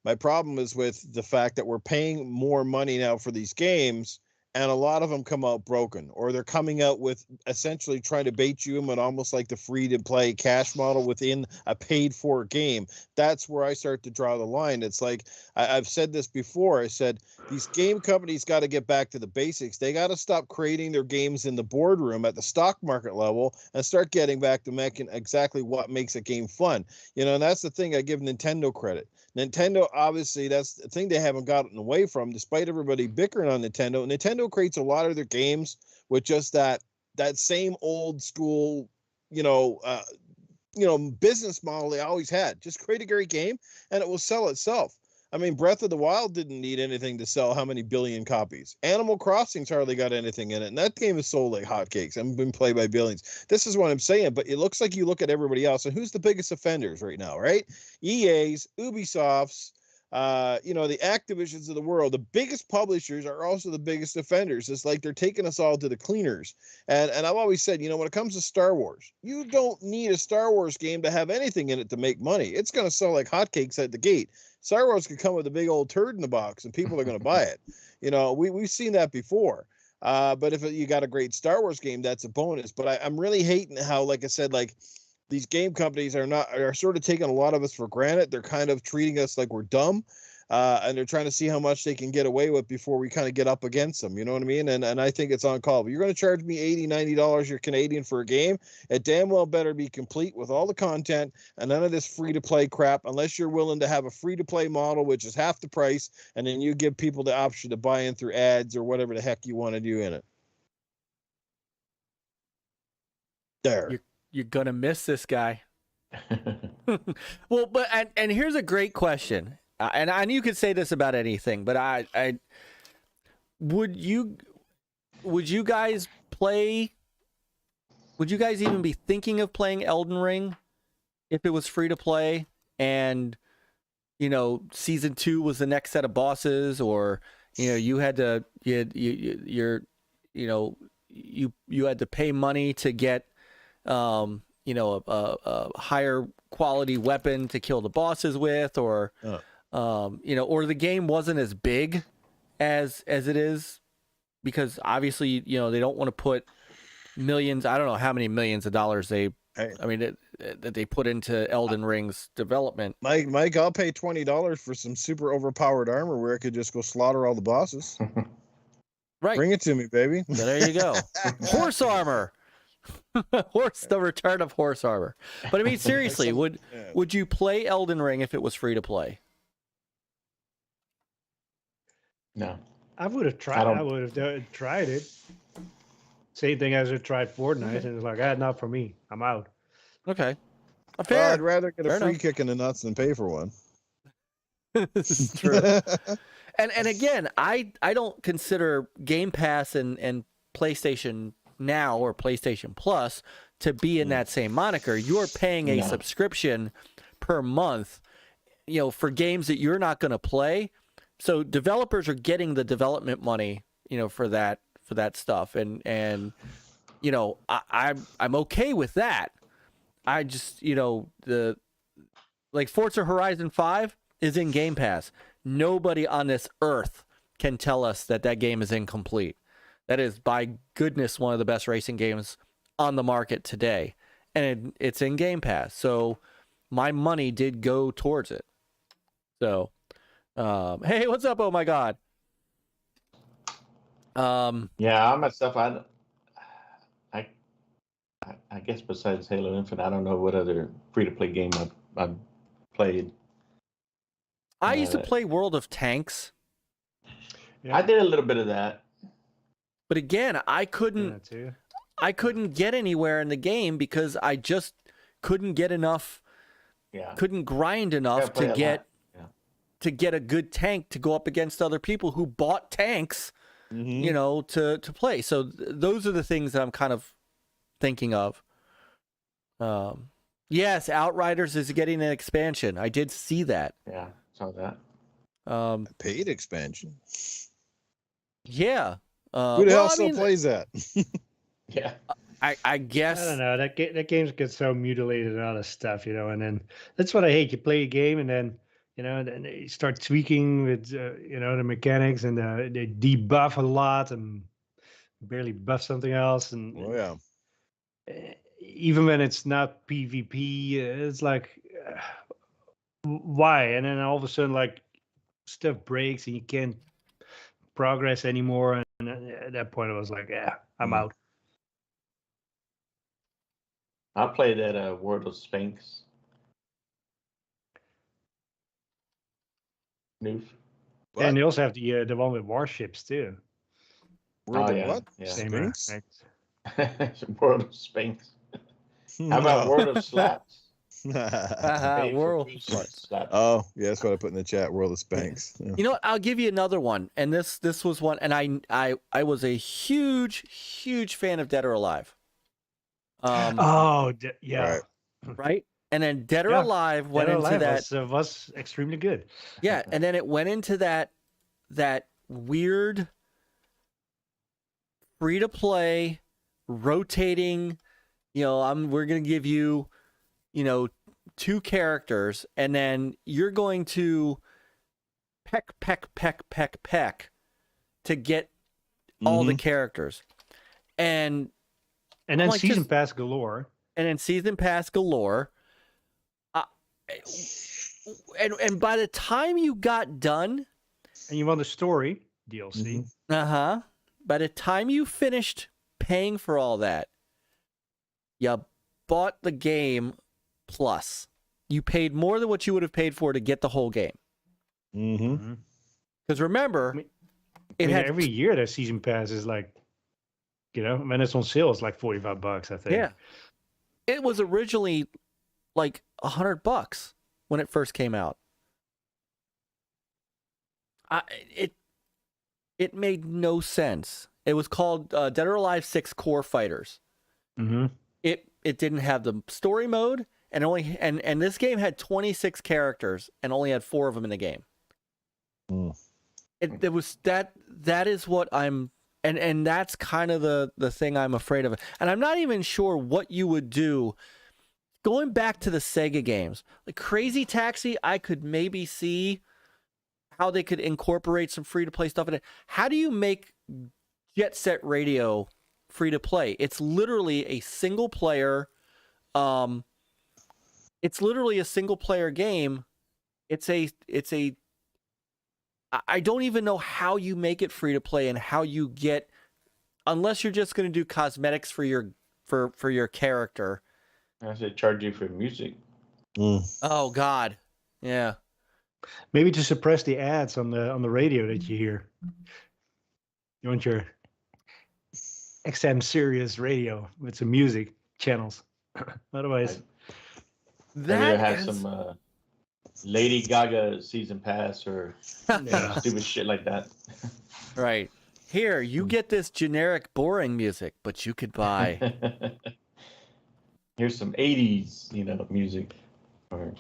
My problem is with the fact that we're paying more money now for these games, and a lot of them come out broken, or they're coming out with essentially trying to bait you in with almost like the free-to-play cash model within a paid-for game. That's where I start to draw the line. It's like, I've said this before. I said, these game companies got to get back to the basics. They got to stop creating their games in the boardroom at the stock market level and start getting back to making exactly what makes a game fun. And that's the thing I give Nintendo credit. Nintendo, obviously, that's the thing they haven't gotten away from, despite everybody bickering on Nintendo. Nintendo creates a lot of their games with just that same old school, business model they always had. Just create a great game, and it will sell itself. I mean, Breath of the Wild didn't need anything to sell how many billion copies. Animal Crossing's hardly got anything in it, and that game is sold like hotcakes and been played by billions. This is what I'm saying, but it looks like you look at everybody else, and who's the biggest offenders right now, right? EA's, Ubisoft's, the Activisions of the world. The biggest publishers are also the biggest offenders. It's like they're taking us all to the cleaners. And I've always said, when it comes to Star Wars, you don't need a Star Wars game to have anything in it to make money. It's going to sell like hotcakes at the gate. Star Wars could come with a big old turd in the box and people are going to buy it. We've seen that before. But if you got a great Star Wars game, that's a bonus. But I'm really hating how, like I said, like these game companies are sort of taking a lot of us for granted. They're kind of treating us like we're dumb. And they're trying to see how much they can get away with before we kind of get up against them. You know what I mean? And I think it's on call. But you're going to charge me $80, $90 you're Canadian for a game. It damn well better be complete with all the content and none of this free-to-play crap, unless you're willing to have a free-to-play model, which is half the price, and then you give people the option to buy in through ads or whatever the heck you want to do in it. There. You're going to miss this guy. Well, but and here's a great question. And you could say this about anything, but I would you guys play? Would you guys even be thinking of playing Elden Ring if it was free to play and season 2 was the next set of bosses, or you had to you had to pay money to get a higher quality weapon to kill the bosses with, or or the game wasn't as big as it is, because obviously they don't want to put millions. I don't know how many millions of dollars that they put into Elden Ring's development. Myke, I'll pay $20 for some super overpowered armor where I could just go slaughter all the bosses. Right, bring it to me, baby. There you go. Horse armor. The return of horse armor. But I mean, seriously, would you play Elden Ring if it was free to play? No. I would have tried. I would have tried it. Same thing as I tried Fortnite, and it's like, not for me. I'm out. Okay. Fair. Well, I'd rather get a free kick in the nuts than pay for one. This is true. and again, I don't consider Game Pass and PlayStation Now or PlayStation Plus to be in that same moniker. You're paying a subscription per month, for games that you're not going to play. so developers are getting the development money, for that stuff, and I'm okay with that. I just, the like Forza Horizon 5 is in Game Pass. Nobody on this earth can tell us that game is incomplete. That is, by goodness, one of the best racing games on the market today, and it's in Game Pass. So my money did go towards it. So, hey, what's up? Oh my God. Yeah, I myself, I guess besides Halo Infinite, I don't know what other free-to-play game I've played. I used to play World of Tanks. Yeah. I did a little bit of that. But again, I couldn't get anywhere in the game because I just couldn't get enough. Yeah. Couldn't grind enough to get a good tank to go up against other people who bought tanks, to play. So those are the things that I'm kind of thinking of. Yes, Outriders is getting an expansion. I did see that. Yeah, saw that. A paid expansion. Yeah. Who the hell still plays that? Yeah. I guess. I don't know. That game's got so mutilated and all this stuff, and then that's what I hate. You play a game and then, and then you start tweaking with, the mechanics, and they debuff a lot and barely buff something else. And even when it's not PvP, it's like, why? And then all of a sudden, like, stuff breaks and you can't progress anymore. And at that point, I was like, I'm out. I played that World of Sphinx. Newf. And they also have the one with warships too. World of what? Yeah. Sphinx? World of Sphinx. How about World of Slaps? World. Oh, yeah, that's what I put in the chat. World of Sphinx. Yeah. You know what? I'll give you another one, and this was one, and I was a huge fan of Dead or Alive. Yeah. Right. And then Dead or Alive went into that. Was extremely good. Yeah, and then it went into that weird free to play rotating. We're gonna give you, 2 characters, and then you're going to peck to get all the characters, and then season pass galore. And then season pass galore. And by the time you got done, and you want the story DLC, by the time you finished paying for all that, you bought the game plus. You paid more than what you would have paid for to get the whole game. Because remember, every year that season pass is like, when it's on sale, it's like $45, I think. Yeah, it was originally like $100 when it first came out. It made no sense. It was called Dead or Alive 6 Core Fighters. It didn't have the story mode, and and this game had 26 characters and only had 4 of them in the game. It was that is what I'm, and that's kind of the thing I'm afraid of. And I'm not even sure what you would do. Going back to the Sega games, like Crazy Taxi, I could maybe see how they could incorporate some free-to-play stuff in it. How do you make Jet Set Radio free-to-play? It's literally a single-player. It's literally a single-player game. It's a. I don't even know how you make it free-to-play and how you get, unless you're just going to do cosmetics for your character. I should charge you for music. Oh God, yeah. Maybe to suppress the ads on the radio that you hear. You want your XM Sirius radio with some music channels. Otherwise, that have some Lady Gaga season pass or stupid shit like that. Right. Here, you get this generic, boring music, but you could buy. Here's some 80s, music, or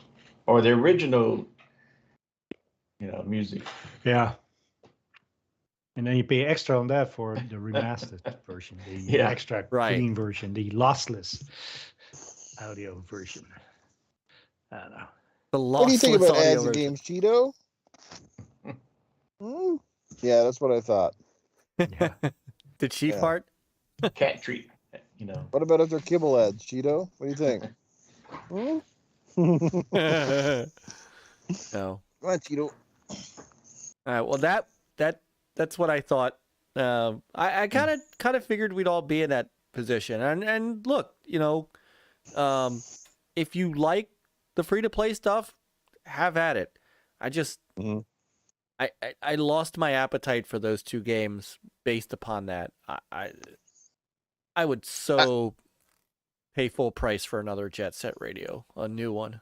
the original music. Yeah. And then you pay extra on that for the remastered version, the Yeah. extra Right. clean version, the lossless audio version. I don't know. The What do you think lossless about audio ads and version. games, Cheeto? Yeah, that's what I thought. Yeah. Did she Yeah. fart? Cat treat, What about if they're kibble ads, Cheeto? What do you think? Hmm? No. Come on, Cheeto. All right. Well, that's what I thought. I kind of figured we'd all be in that position. And look, if you like the free to play stuff, have at it. I just Mhm. I lost my appetite for those two games based upon that. I would so pay full price for another Jet Set Radio, a new one.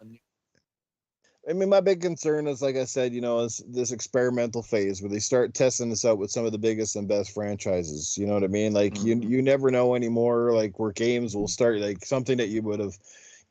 I mean, my big concern is, like I said, is this experimental phase where they start testing this out with some of the biggest and best franchises. You know what I mean? Like you never know anymore. Like where games will start, like something that you would have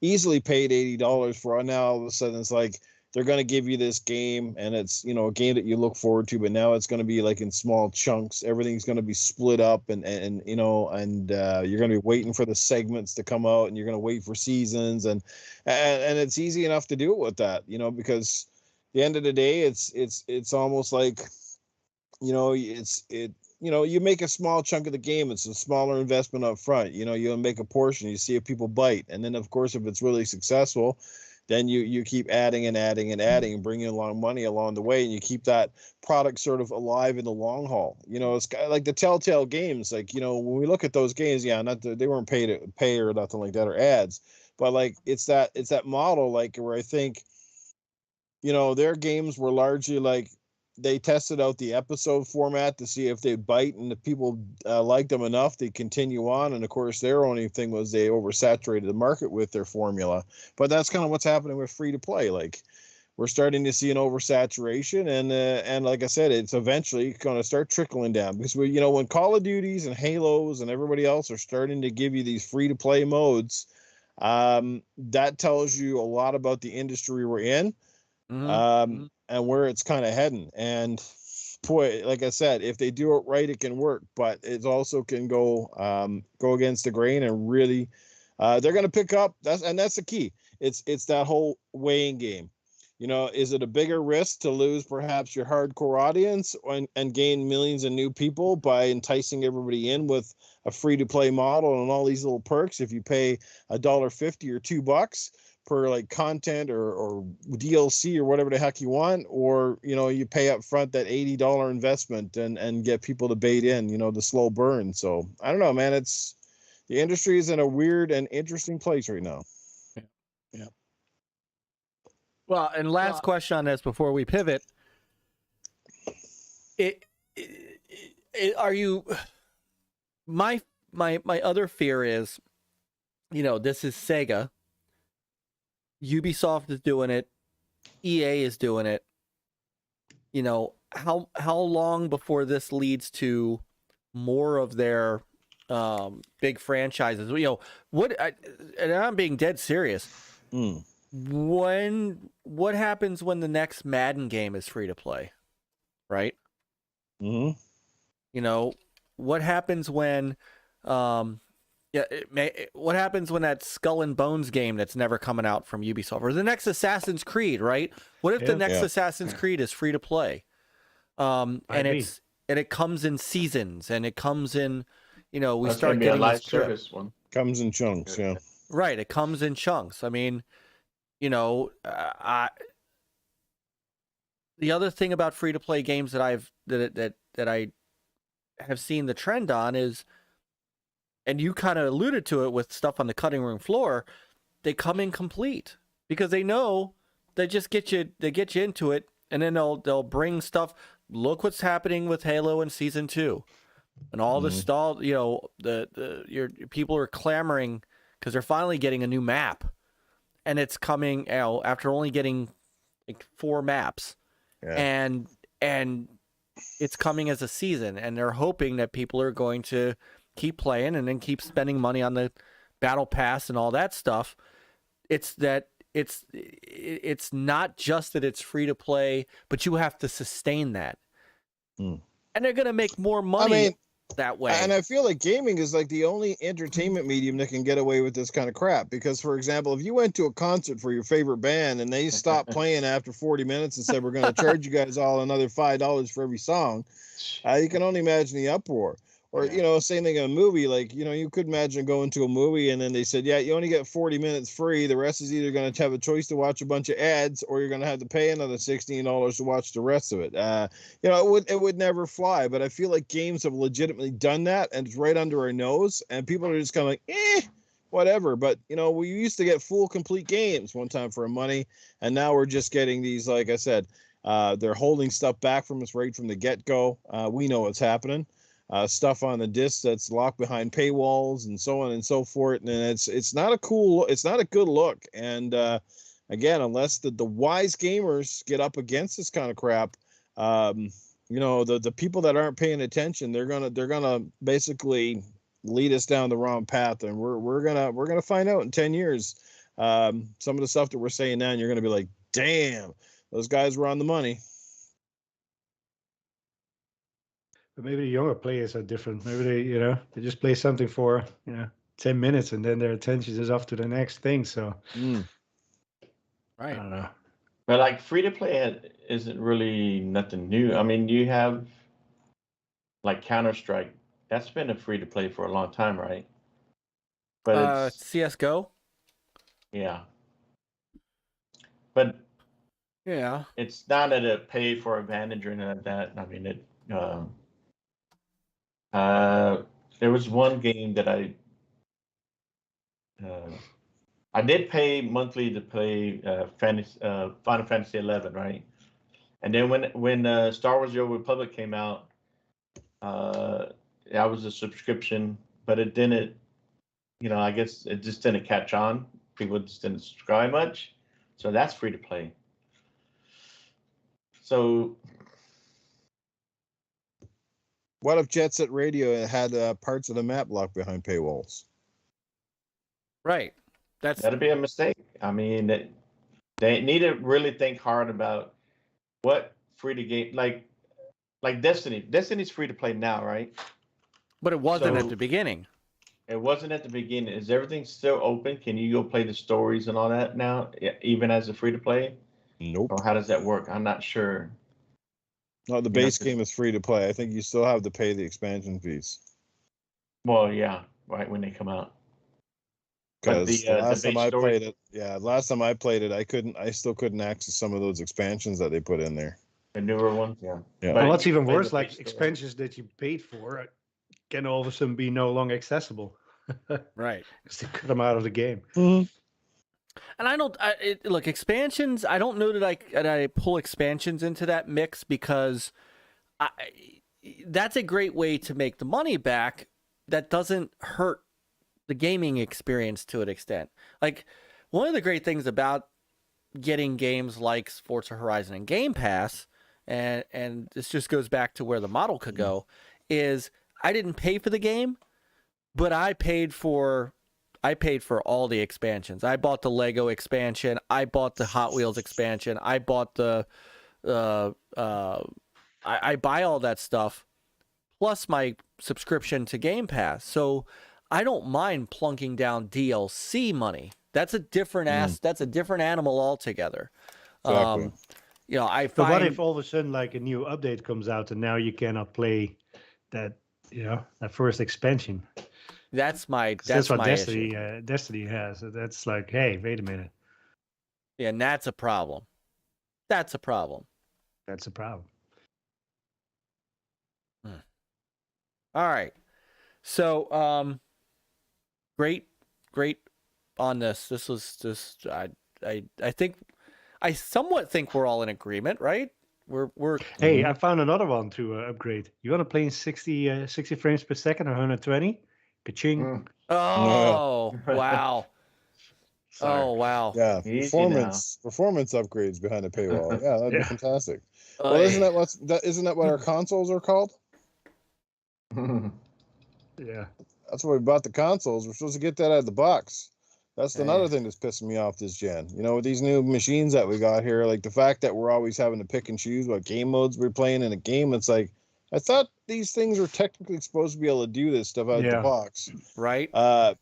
easily paid $80 for. Now all of a sudden it's like they're going to give you this game, and it's a game that you look forward to, but now it's going to be like in small chunks. Everything's going to be split up, and you're going to be waiting for the segments to come out, and you're going to wait for seasons, and it's easy enough to do it with that, because at the end of the day, it's almost like, you make a small chunk of the game. It's a smaller investment up front. You make a portion, you see if people bite. And then of course, if it's really successful, then you keep adding and adding and adding and bringing along money along the way. And you keep that product sort of alive in the long haul. It's kind of like the Telltale games. Like, when we look at those games, they weren't paid to pay or nothing like that, or ads, but like, it's that model, like where I think, their games were largely like, they tested out the episode format to see if they bite, and if people liked them enough, they continue on. And of course, their only thing was they oversaturated the market with their formula. But that's kind of what's happening with free to play. Like, we're starting to see an oversaturation, and like I said, it's eventually going to start trickling down, because when Call of Duties and Halos and everybody else are starting to give you these free to play modes, that tells you a lot about the industry we're in. And where it's kind of heading. And boy, like I said, if they do it right, it can work, but it also can go against the grain, and really they're going to pick up. That's the key. It's that whole weighing game. Is it a bigger risk to lose perhaps your hardcore audience and gain millions of new people by enticing everybody in with a free to play model and all these little perks if you pay $1.50 or $2 per like content or DLC or whatever the heck you want, or you pay up front that $80 investment and get people to bait in, the slow burn. So I don't know, man. The industry is in a weird and interesting place right now. Yeah. Well, and last question on this before we pivot. Are you? My other fear is, this is Sega. Ubisoft is doing it. EA is doing it. How long before this leads to more of their big franchises? And I'm being dead serious. What happens when the next Madden game is free to play, right? What happens when what happens when that Skull and Bones game that's never coming out from Ubisoft, or the next Assassin's Creed, right? What if the next Assassin's Creed is free to play, and it comes in seasons, and it comes in, we start getting a live this service one. Comes in chunks, yeah. Right, it comes in chunks. I mean, the other thing about free to play games that I have seen the trend on is, and you kind of alluded to it with stuff on the cutting room floor, they come incomplete because they know they just get you into it, and then they'll bring stuff. Look what's happening with Halo in Season 2, and all the stall. Your people are clamoring because they're finally getting a new map, and it's coming after only getting like 4 maps, and it's coming as a season, and they're hoping that people are going to keep playing and then keep spending money on the battle pass and all that stuff. It's that it's not just that it's free to play, but you have to sustain that. Hmm. And they're gonna make more money that way. And I feel like gaming is like the only entertainment medium that can get away with this kind of crap. Because, for example, if you went to a concert for your favorite band and they stopped playing after 40 minutes and said, we're going to charge you guys all another $5 for every song, you can only imagine the uproar. Or, you know, same thing in a movie. Like, you know, you could imagine going to a movie and then they said, yeah, you only get 40 minutes free. The rest is either going to have a choice to watch a bunch of ads or you're going to have to pay another $16 to watch the rest of it. You know, it would never fly. But I feel like games have legitimately done that and it's right under our nose. And people are just kind of like, whatever. But, you know, we used to get full, complete games one time for money. And now we're just getting these, like I said, they're holding stuff back from us right from the get-go. We know what's happening. Stuff on the disc that's locked behind paywalls and so on and so forth, and it's not a good look. And again, unless the wise gamers get up against this kind of crap, you know, the people that aren't paying attention, they're gonna basically lead us down the wrong path, and we're gonna find out in 10 years some of the stuff that we're saying now, and you're gonna be like, damn, those guys were on the money. But maybe the younger players are different. Maybe they just play something for 10 minutes and then their attention is off to the next thing. So Right. I don't know. But like free to play isn't really nothing new. I mean, you have like Counter-Strike. That's been a free to play for a long time, right? But it's CS:GO. Yeah. But Yeah. it's not at a pay for advantage or anything like that. I mean, there was one game that I did pay monthly to play Final Fantasy 11, right? And then when Star Wars: The Old Republic came out, that was a subscription, but it didn't. You know, I guess it just didn't catch on. People just didn't subscribe much, so that's free to play. So, what if Jet Set Radio had parts of the map locked behind paywalls? Right. That'd be a mistake. I mean, they need to really think hard about what free to game like Destiny. Destiny's free to play now, right? But it wasn't at the beginning. It wasn't at the beginning. Is everything still open? Can you go play the stories and all that now, even as a free to play? Nope. Or how does that work? I'm not sure. No, the base game is free to play. I think you still have to pay the expansion fees. Well, yeah, right when they come out. Because last time I played it, I still couldn't access some of those expansions that they put in there. The newer ones, yeah. Well, what's even worse, like expansions that you paid for can all of a sudden be no longer accessible. Right. Because they cut them out of the game. Mm-hmm. And look, expansions, I don't know that I pull expansions into that mix because that's a great way to make the money back that doesn't hurt the gaming experience to an extent. Like, one of the great things about getting games like Forza Horizon and Game Pass, and this just goes back to where the model could go, is I didn't pay for the game, but I paid for all the expansions. I bought the Lego expansion. I bought the Hot Wheels expansion. I bought I buy all that stuff, plus my subscription to Game Pass. So I don't mind plunking down DLC money. That's a different that's a different animal altogether. Exactly. You know, I But find. what if all of a sudden like a new update comes out and now you cannot play that first expansion? That's what my Destiny issue. Destiny has. So that's like, hey, wait a minute. Yeah, and that's a problem. That's a problem. That's a problem. All right. So, great on this. This was just I somewhat think we're all in agreement, right? We're Hey, I found another one to upgrade. You want to play in 60 frames per second or 120? Ka-ching. Oh, wow. Sorry. Oh, wow. Yeah, Easy performance upgrades behind a paywall. Yeah, that'd be fantastic. Well, Oy. isn't that what our consoles are called? Yeah. That's why we bought the consoles. We're supposed to get that out of the box. That's another thing that's pissing me off this gen. You know, with these new machines that we got here, like the fact that we're always having to pick and choose what game modes we're playing in a game. It's like, I thought these things were technically supposed to be able to do this stuff out the box. Right.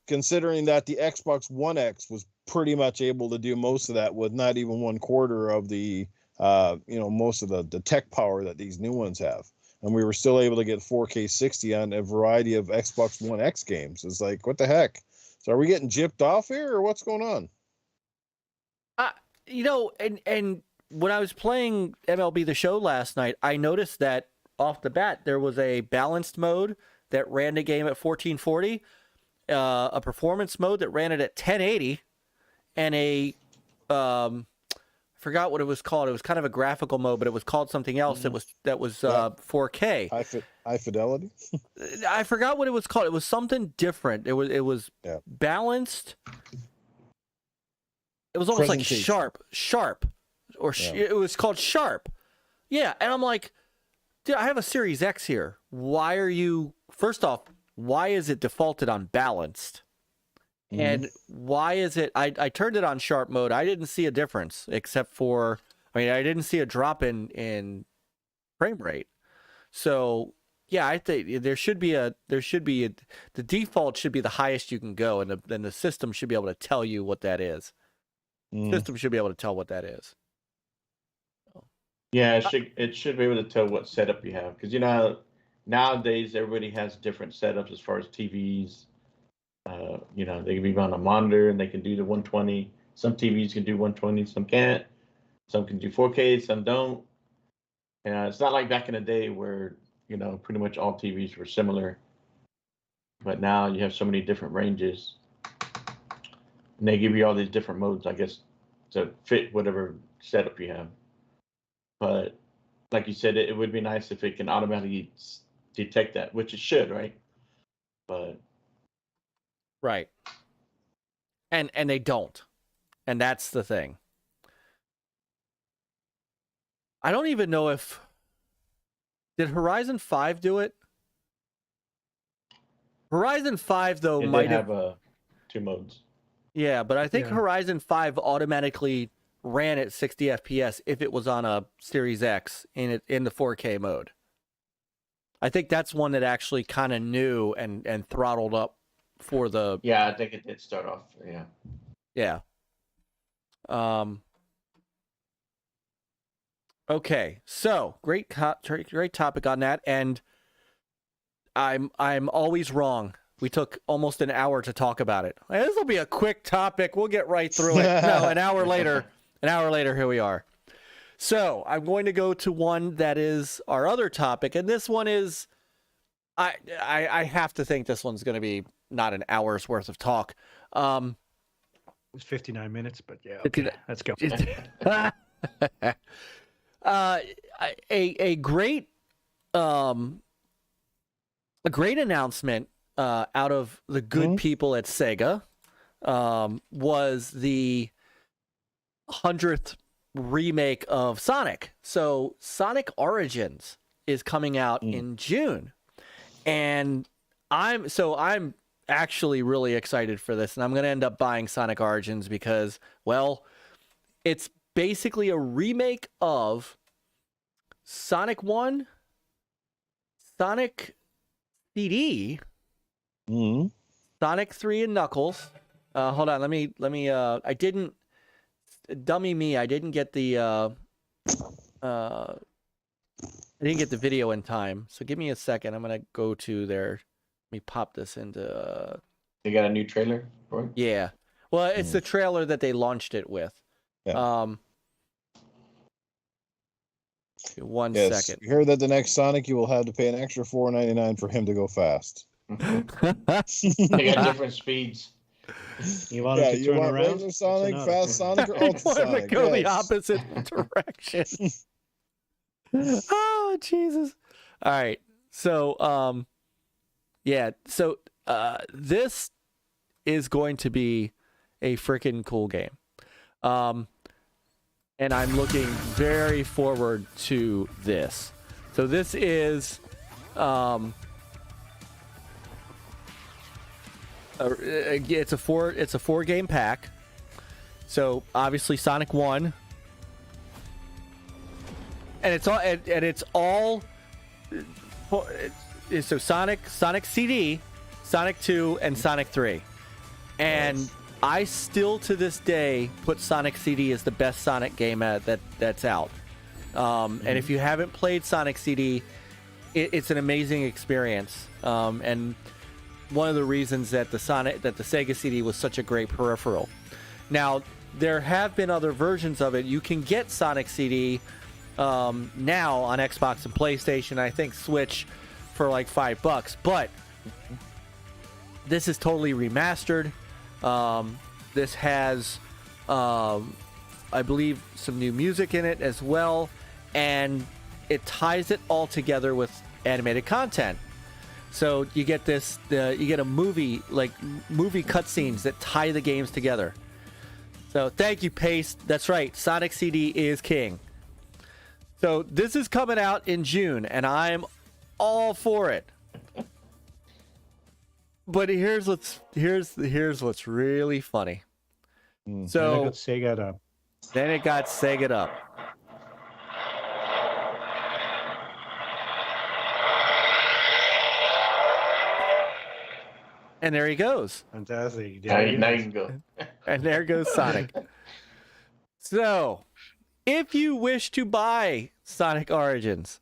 Considering that the Xbox One X was pretty much able to do most of that with not even 1/4 of the, most of the tech power that these new ones have. And we were still able to get 4K 60 on a variety of Xbox One X games. It's like, what the heck? So are we getting gypped off here, or what's going on? And when I was playing MLB The Show last night, I noticed that off the bat there was a balanced mode that ran the game at 1440, a performance mode that ran it at 1080, and a I forgot what it was called. It was kind of a graphical mode, but it was called something else. That was 4K. High fidelity. I forgot what it was called. It was something different. It was balanced. It was almost like sharp, or it was called sharp. Yeah, and I'm like, dude, I have a Series X here. Why are you? First off, why is it defaulted on balanced? And why is it? I turned it on sharp mode. I didn't see a difference, except for, I didn't see a drop in frame rate. So yeah, I think the default should be the highest you can go, and then the system should be able to tell you what that is. System should be able to tell what that is. Yeah, it should be able to tell what setup you have, because nowadays everybody has different setups as far as TVs. They can be on a monitor and they can do the 120. Some TVs can do 120, some can't. Some can do 4K, some don't. And it's not like back in the day where pretty much all TVs were similar. But now you have so many different ranges, and they give you all these different modes, I guess, to fit whatever setup you have. But like you said, it would be nice if it can automatically detect that, which it should, right? But right. And they don't. And that's the thing. I don't even know if did Horizon 5 do it? Horizon 5 though might have 2 modes. Yeah, but I think Horizon 5 automatically ran at 60 FPS if it was on a Series X in the 4K mode. I think that's one that actually kind of knew and throttled up for the. Yeah, I think it did start off. Yeah. Okay, so great topic on that, and I'm always wrong. We took almost an hour to talk about it. This will be a quick topic. We'll get right through it. No, an hour later, here we are. So I'm going to go to one that is our other topic, and this one is, I have to think this one's going to be not an hour's worth of talk. It was 59 minutes, but yeah, okay. Let's go. A great announcement out of the good people at Sega was the 100th remake of Sonic. So Sonic Origins is coming out in June, and I'm actually really excited for this, and I'm going to end up buying Sonic Origins because, well, it's basically a remake of Sonic 1, Sonic CD, Sonic 3 and Knuckles. Hold on, let me I didn't get the video in time. So give me a second. I'm going to go to their, let me pop this into They got a new trailer for it? Yeah. Well, it's the trailer that they launched it with. Yeah. One second. You heard that the next Sonic you will have to pay an extra $4.99 for him to go fast. They got different speeds. You want him to turn around? Regular Sonic, Fast Sonic, or Ultra Sonic? Go the opposite direction. Oh, Jesus. All right. So, this is going to be a freaking cool game. And I'm looking very forward to this. So this is It's a 4-game pack. So obviously Sonic 1, and it's all so Sonic CD, Sonic 2, and Sonic 3, and nice. I still to this day put Sonic CD as the best Sonic game that's out. And if you haven't played Sonic CD, it's an amazing experience. And one of the reasons that the Sega CD was such a great peripheral. Now, there have been other versions of it. You can get Sonic CD now on Xbox and PlayStation, I think Switch, for like $5. But this is totally remastered. This has, I believe, some new music in it as well, and it ties it all together with animated content. So you get you get a movie cutscenes that tie the games together. So thank you, Pace. That's right, Sonic CD is king. So this is coming out in June, and I'm all for it. But here's what's really funny. So then it got Sega'd up. And there he goes. Fantastic. Now you can go. And there goes Sonic. So, if you wish to buy Sonic Origins,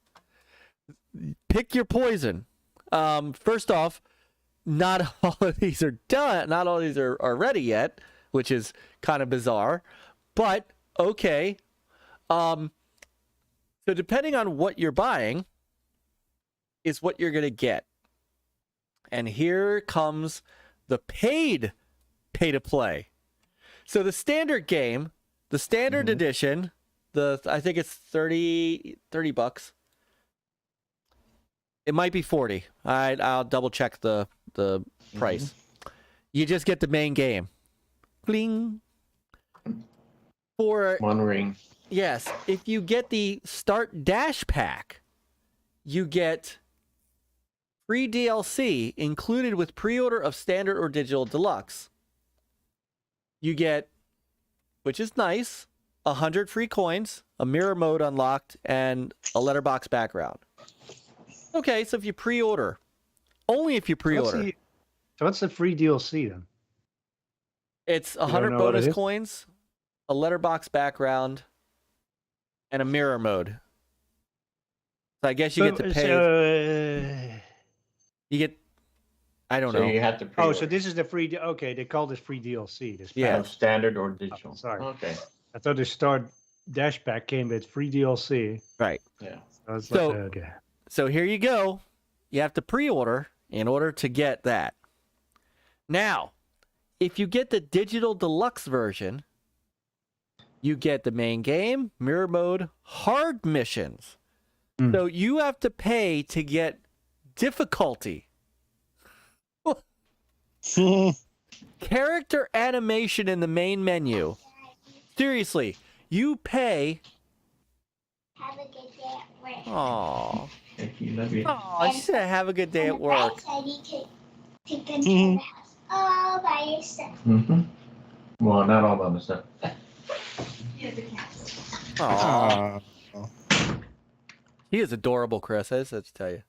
pick your poison. First off, not all of these are done. Not all of these are ready yet, which is kind of bizarre. But, okay. So, depending on what you're buying is what you're going to get. And here comes the pay-to-play. So the standard game, the standard edition, I think it's $30. It might be 40. I'll double check the price. You just get the main game. Bling. For one ring. Yes, if you get the Start Dash pack, you get free DLC included with pre-order of standard or digital deluxe. You get, which is nice, 100 free coins, a mirror mode unlocked, and a letterbox background. Okay, so if you pre-order, only if you pre-order. So what's the free DLC then? It's 100 bonus coins, a letterbox background, and a mirror mode. So I guess you get to pay. You get, I don't know. So you have to pre-order. Oh, so this is the free. Okay, they call this free DLC. This yeah, standard or digital. Oh, sorry. Okay. I thought the Start Dash pack came with free DLC. Right. Yeah. So, okay. So here you go. You have to pre-order in order to get that. Now, if you get the digital deluxe version, you get the main game, mirror mode, hard missions. So you have to pay to get difficulty. Character animation in the main menu. Seriously, you pay. Have a good day at work. Aww. Thank you. Love you. Aww, she said have a good day at work. Take them to the house all by yourself. Well, not all by myself. You're the cat. Aww. He is adorable, Chris. I just have to tell you.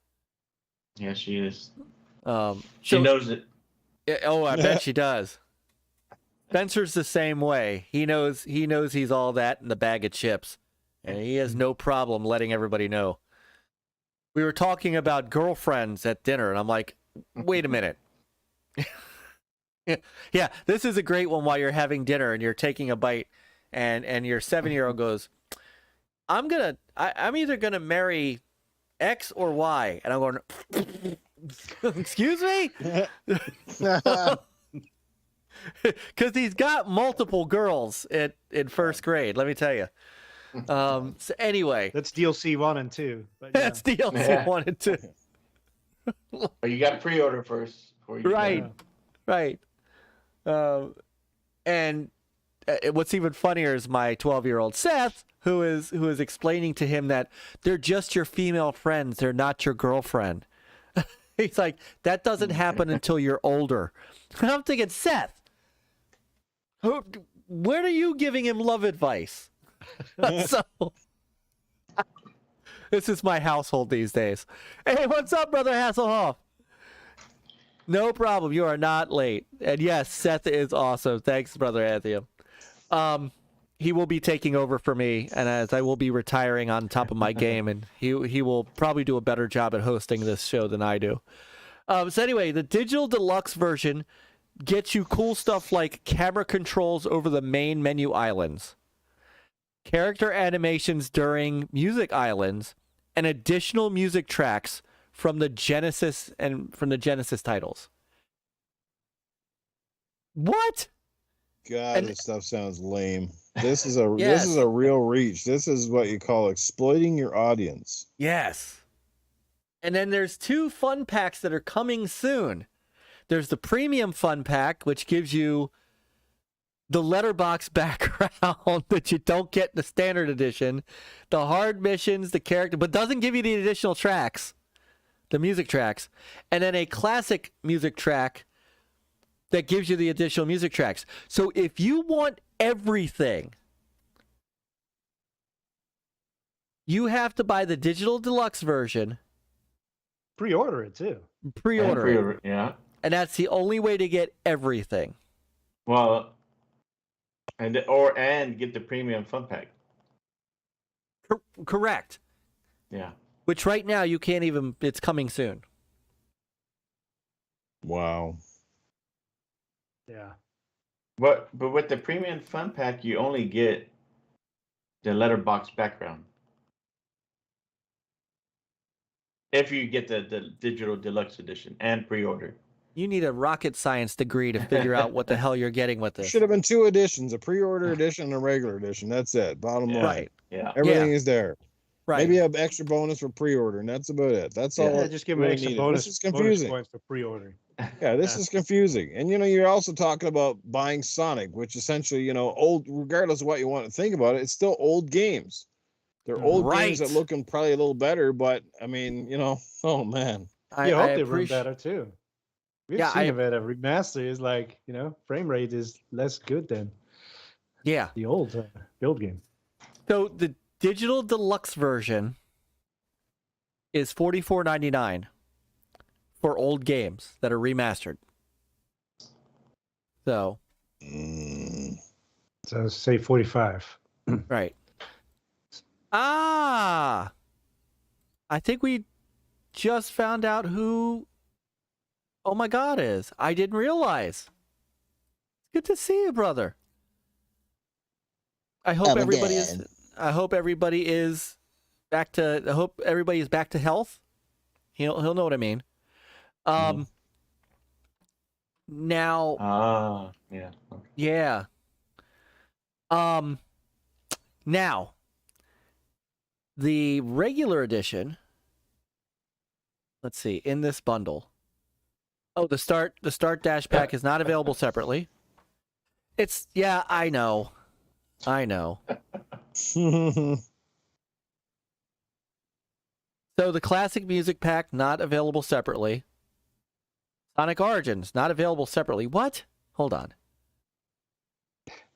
Yeah, she is. She knows it. Oh, I bet she does. Spencer's the same way. He knows he's all that in the bag of chips, and he has no problem letting everybody know. We were talking about girlfriends at dinner, and I'm like, wait a minute. Yeah, this is a great one while you're having dinner and you're taking a bite, and your 7-year-old goes, I'm either gonna marry X or Y, and I'm going, excuse me? Because he's got multiple girls in first grade, let me tell you. So anyway, that's DLC 1 and 2. But yeah. That's DLC 1 and 2. But you got to pre-order first. Right. And what's even funnier is my 12-year-old Seth, who is explaining to him that they're just your female friends, they're not your girlfriend. He's like, that doesn't happen until you're older. And I'm thinking, Seth, where are you giving him love advice? So, this is my household these days. Hey, what's up, brother Hasslehoff? No problem. You are not late. And yes, Seth is awesome. Thanks, brother Anthium. He will be taking over for me, and as I will be retiring on top of my game, and he will probably do a better job at hosting this show than I do. So anyway, the digital deluxe version gets you cool stuff like camera controls over the main menu islands, character animations during music islands, and additional music tracks from the Genesis titles. What? God, this stuff sounds lame. This is a real reach. This is what you call exploiting your audience. Yes. And then there's 2 fun packs that are coming soon. There's the premium fun pack, which gives you the letterbox background that you don't get in the standard edition, the hard missions, the character, but doesn't give you the additional tracks, the music tracks, and then a classic music track that gives you the additional music tracks. So if you want everything, you have to buy the digital deluxe version. Pre-order it too. Pre-order it. Yeah. And that's the only way to get everything. Well, and get the premium fun pack. Correct. Yeah. Which right now you can't even, it's coming soon. Wow. Yeah. But with the premium fun pack, you only get the letterbox background. If you get the digital deluxe edition and pre-order. You need a rocket science degree to figure out what the hell you're getting with this. Should have been 2 editions, a pre-order edition and a regular edition. That's it. Bottom line. Right. Yeah. Everything is there. Right. Maybe an extra bonus for pre-order, and that's about it. That's all. Yeah, just give me really extra needed. bonus. This is confusing. Bonus points for pre-ordering. Yeah, this is confusing. And you're also talking about buying Sonic, which essentially, old, regardless of what you want to think about it, it's still old games. They're old games that looking probably a little better, but I mean, oh man. I hope they run better too. We've Yeah, seen that a remaster is like, frame rate is less good than the old build game. So the digital deluxe version is $44.99 for old games that are remastered. So say 45. Right. I think we just found out who Oh My God is. I didn't realize. It's good to see you, brother. I hope everybody is back to health. He'll know what I mean. Now. Yeah. Okay. Yeah. Now, the regular edition. Let's see. In this bundle. Oh, the start dash pack is not available separately. I know. So the classic music pack not available separately. Sonic Origins not available separately. What? Hold on.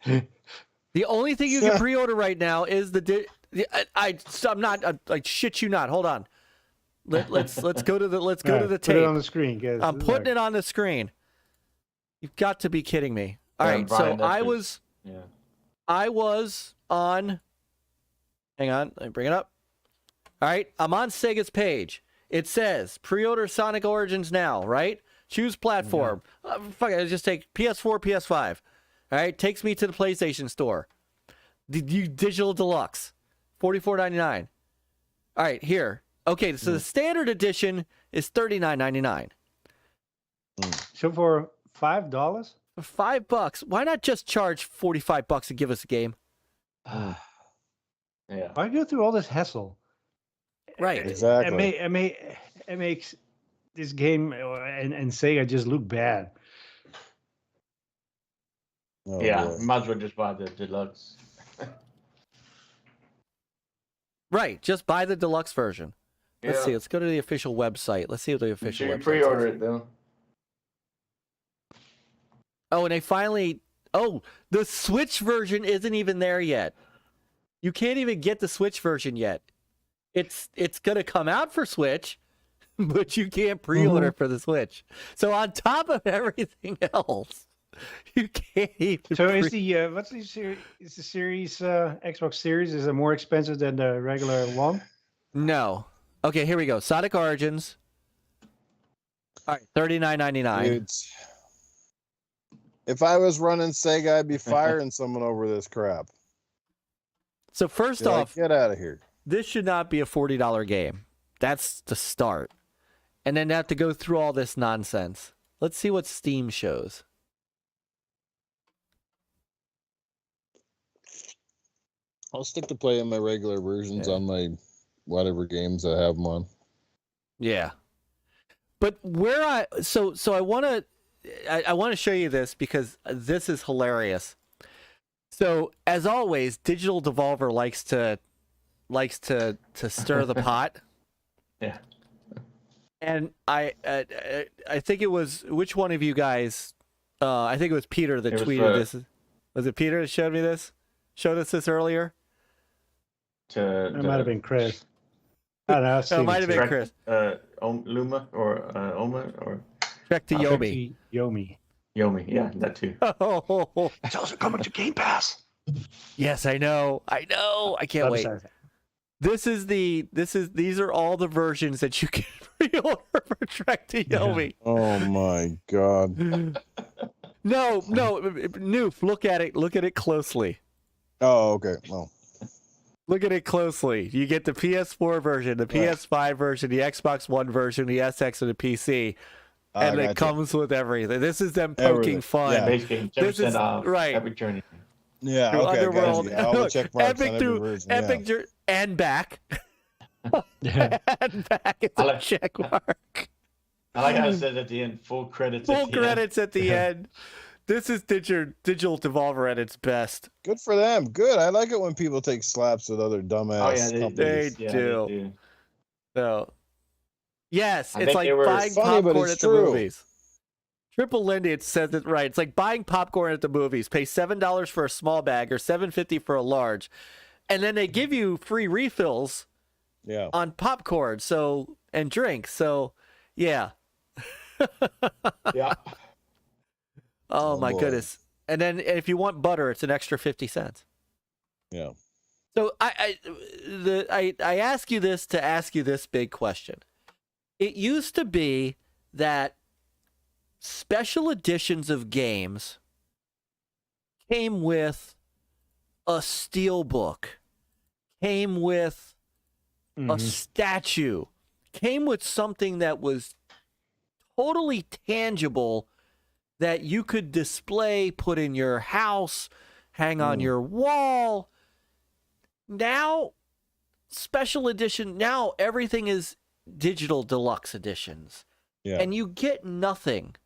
The only thing you can pre-order right now is I shit you not. Hold on. Let's go to the tape. Put it on the screen, guys. I'm putting it on the screen. You've got to be kidding me. All right, Brian, so I was on. Hang on, let me bring it up. All right, I'm on Sega's page. It says pre-order Sonic Origins now. Right, choose platform. Fuck it, just take PS4, PS5. All right, takes me to the PlayStation Store. The digital deluxe, $44.99. All right, here. Okay, so the standard edition is $39.99. So for $5? For $5, why not just charge $45 and give us a game? Yeah. Why go through all this hassle? Right. Exactly. It makes this game and Sega just look bad. Oh, Yeah, boy. might as well just buy the deluxe. Right, just buy the deluxe version. Let's see. Let's go to the official website. Let's see what the official You website pre-order says. it though. Oh, and they finally. Oh, the Switch version isn't even there yet. You can't even get the Switch version yet. It's gonna come out for Switch, but you can't pre-order for the Switch. So on top of everything else, you can't even. So is the what's the series? Is the series Xbox Series is it more expensive than the regular one? No. Okay, here we go. Sonic Origins. All right, $39.99. Dudes. If I was running Sega, I'd be firing someone over this crap. So first Be like, off, get out of here. this should not be a $40 game. That's the start. And then have to go through all this nonsense. Let's see what Steam shows. I'll stick to playing my regular versions on my whatever games I have them on. Yeah. But where I want to show you this because this is hilarious. So as always, Digital Devolver likes to stir the pot. Yeah. And I think it was, which one of you guys? I think it was Peter that tweeted this. Was it Peter that showed us this earlier? It might have been Chris. I don't know. It might have been Chris. Luma or Oma or Trek to Yomi. Yomi. Yomi. Yeah, that too. Oh, It's also coming to Game Pass. yes, I know. I can't wait. These are all the versions that you can pre-order for Trek to Yomi. Oh my god. No, Newf, look at it closely. Oh, okay. Well. Look at it closely. You get the PS4 version, the PS5 version, the Xbox One version, the SX, and the PC. And it comes with everything. This is them poking fun. Yeah. Base game, 10% off right. every journey. Yeah, Through okay. Underworld. All the check marks Epic on every through version. Epic and back. And back is a check mark. I like how it said at the end, full credits. Full credits at the end. This is Digital Devolver at its best. Good for them. Good. I like it when people take slaps at other dumbass companies. They do. So, yes, I it's think like they were buying funny, but popcorn it's at the true. movies. Triple Lindy, it says it right. It's like buying popcorn at the movies. Pay $7 for a small bag or $7.50 for a large, and then they give you free refills. Yeah. On popcorn, and drinks. So, yeah. Yeah. Oh my boy. goodness! And then if you want butter, it's an extra 50 cents. Yeah. So I ask you this to ask you this big question. It used to be that special editions of games came with a steelbook, came with a statue, came with something that was totally tangible that you could display, put in your house, hang on your wall. Now, special edition, now everything is digital deluxe editions. Yeah. And you get nothing.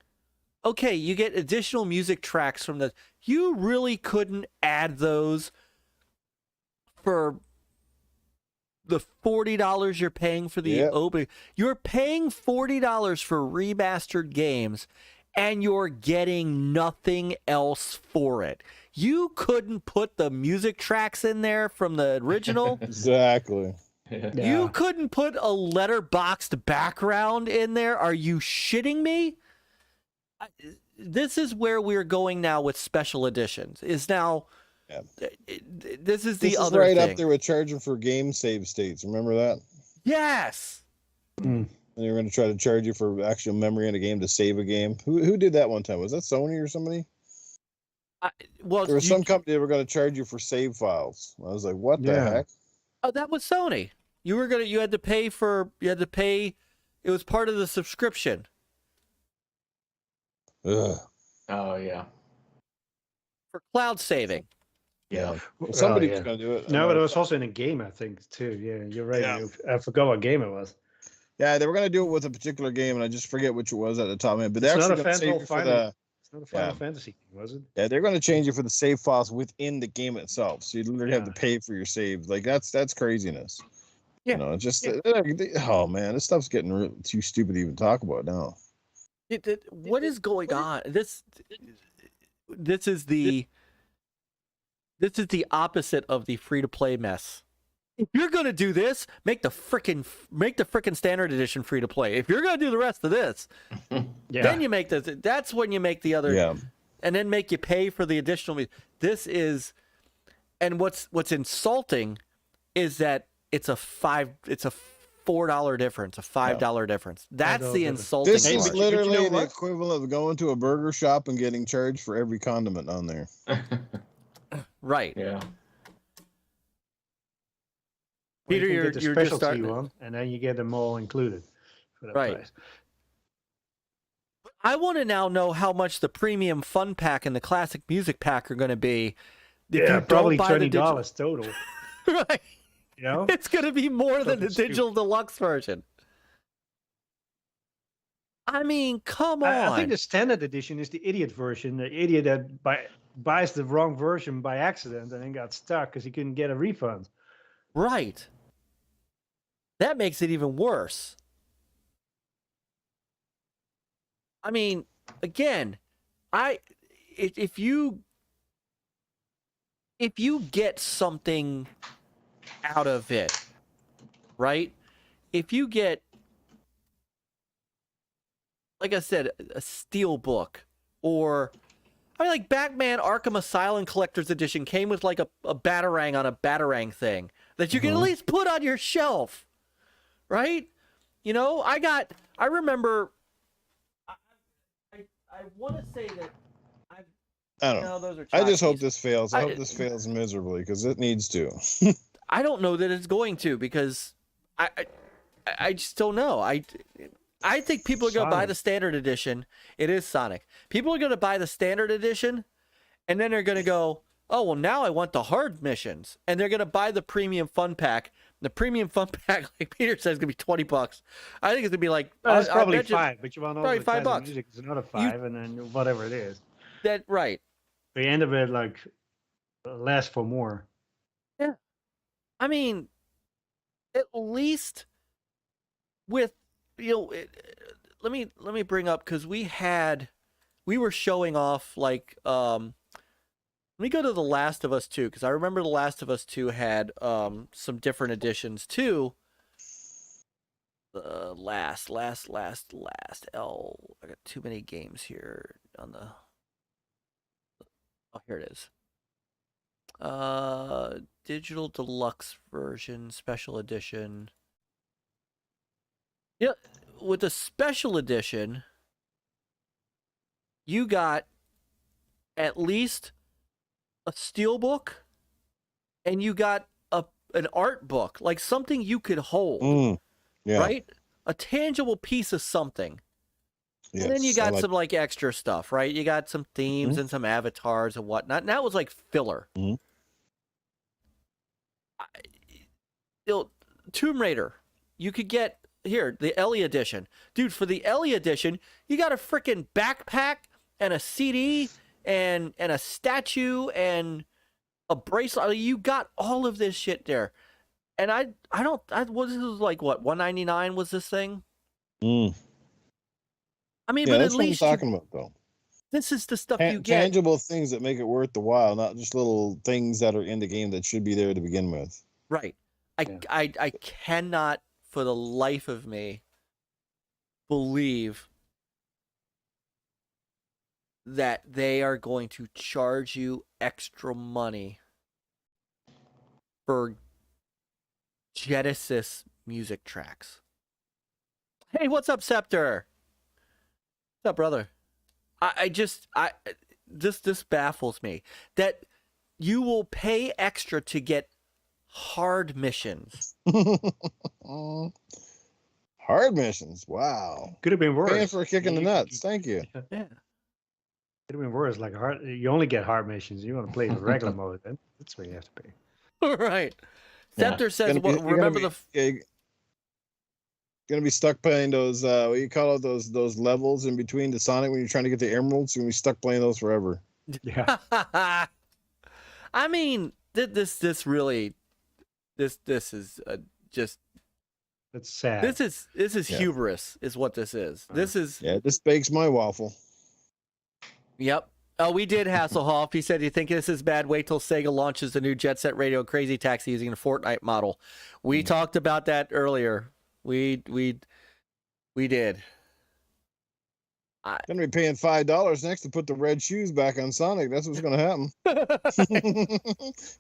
Okay, you get additional music tracks from the... You really couldn't add those for the $40 you're paying for the open. You're paying $40 for remastered games, and you're getting nothing else for it. You couldn't put the music tracks in there from the original. Exactly. Yeah. You couldn't put a letterboxed background in there. Are you shitting me? This is where we're going now with special editions. Is now... Yeah. This is the This is other right thing. up there with charging for game save states. Remember that? Yes. And they were going to try to charge you for actual memory in a game to save a game. Who did that one time? Was that Sony or somebody? Well, There was some company that were going to charge you for save files. I was like, what the heck? Oh, that was Sony. You had to pay. It was part of the subscription. Ugh. Oh yeah. For cloud saving. Yeah. Well, somebody was going to do it. No, but it was also in a game, I think, too. Yeah, you're right. Yeah. I forgot what game it was. Yeah, they were going to do it with a particular game, and I just forget which it was at the top of it. But they're It's not actually a going to save you for the... It's not a Final Fantasy game, was it? Yeah, they're going to change it for the save files within the game itself. So you literally have to pay for your saves. Like, that's craziness. Yeah. You know, it's just oh man, this stuff's getting too stupid to even talk about now. What is going on? This is the opposite of the free to play mess. If you're gonna do this, make the frickin' standard edition free to play. If you're gonna do the rest of this, then you make this. That's when you make the other, and then make you pay for the additional. This is, and what's insulting is that it's a $4 difference, a $5 difference. That's the insulting. This is part. literally the equivalent of going to a burger shop and getting charged for every condiment on there. Right. Yeah. Well, Peter, you you're get the just specialty starting. one, and then you get them all included for that Right. price. I want to now know how much the premium fun pack and the classic music pack are going to be. If you probably don't buy the $20 total. right. You know, It's going to be more than the Something digital deluxe version. I mean, come on. I think the standard edition is the idiot version. The idiot that buys the wrong version by accident and then got stuck because he couldn't get a refund. Right. That makes it even worse. I mean, again, if you get something out of it, right? If you get, like I said, a steel book, or I mean, like Batman Arkham Asylum Collector's Edition came with like a Batarang on a Batarang thing that you can at least put on your shelf, right? You know, I remember, I want to say that I don't know. Those are I just hope tchotchkes. this fails. I hope this fails miserably because it needs to. I don't know that it's going to, because I just don't know. I think people are going to buy the standard edition. It is Sonic. People are going to buy the standard edition, and then they're going to go, oh, well, now I want the hard missions. And they're going to buy the premium fun pack. The premium fun pack, like Peter says, is going to be $20. I think it's going to be like... Well, it's probably $5, but you want all probably the classic $5. music, it's another $5, and then whatever it is. That right. But you end up with like less for more. Yeah. I mean, at least with, you know, let me bring up, because we were showing off, like, let me go to The Last of Us 2, because I remember The Last of Us 2 had some different editions too. Last. I got too many games here on the. Oh, here it is. Digital deluxe version, special edition. Yeah, with the special edition, you got at least a steelbook, and you got an art book, like something you could hold, right? A tangible piece of something. Yes, and then you got some like extra stuff, right? You got some themes and some avatars and whatnot. And that was like filler. Tomb Raider, you could get here the Ellie edition, dude. For the Ellie edition, you got a freaking backpack and a CD and a statue and a bracelet. You got all of this shit there. And I was like, what, $199 was this thing? I mean, but that's at what I'm least talking about, though. This is the stuff you get. Tangible things that make it worth the while, not just little things that are in the game that should be there to begin with. Right. I cannot, for the life of me, believe that they are going to charge you extra money for Genesis music tracks. Hey, what's up, Scepter? What's up, brother? This baffles me that you will pay extra to get hard missions. Hard missions. Wow. Could have been worse. Paying for a kick in the nuts. Thank you. Yeah. Could have been worse. Like you only get hard missions. You want to play the regular mode, then that's where you have to pay. Right. Scepter says, remember gonna be stuck playing those what do you call it, those levels in between the Sonic when you're trying to get the emeralds. You're gonna be stuck playing those forever. Yeah. I mean, this is just That's sad. This is Yeah. hubris, is what this is. This is Yeah, this bakes my waffle. Yep. Oh, we did Hasslehoff. He said, "You think this is bad? Wait till Sega launches the new Jet Set Radio Crazy Taxi using a Fortnite model." We talked about that earlier. We did. Gonna be paying $5 next to put the red shoes back on Sonic. That's what's gonna happen.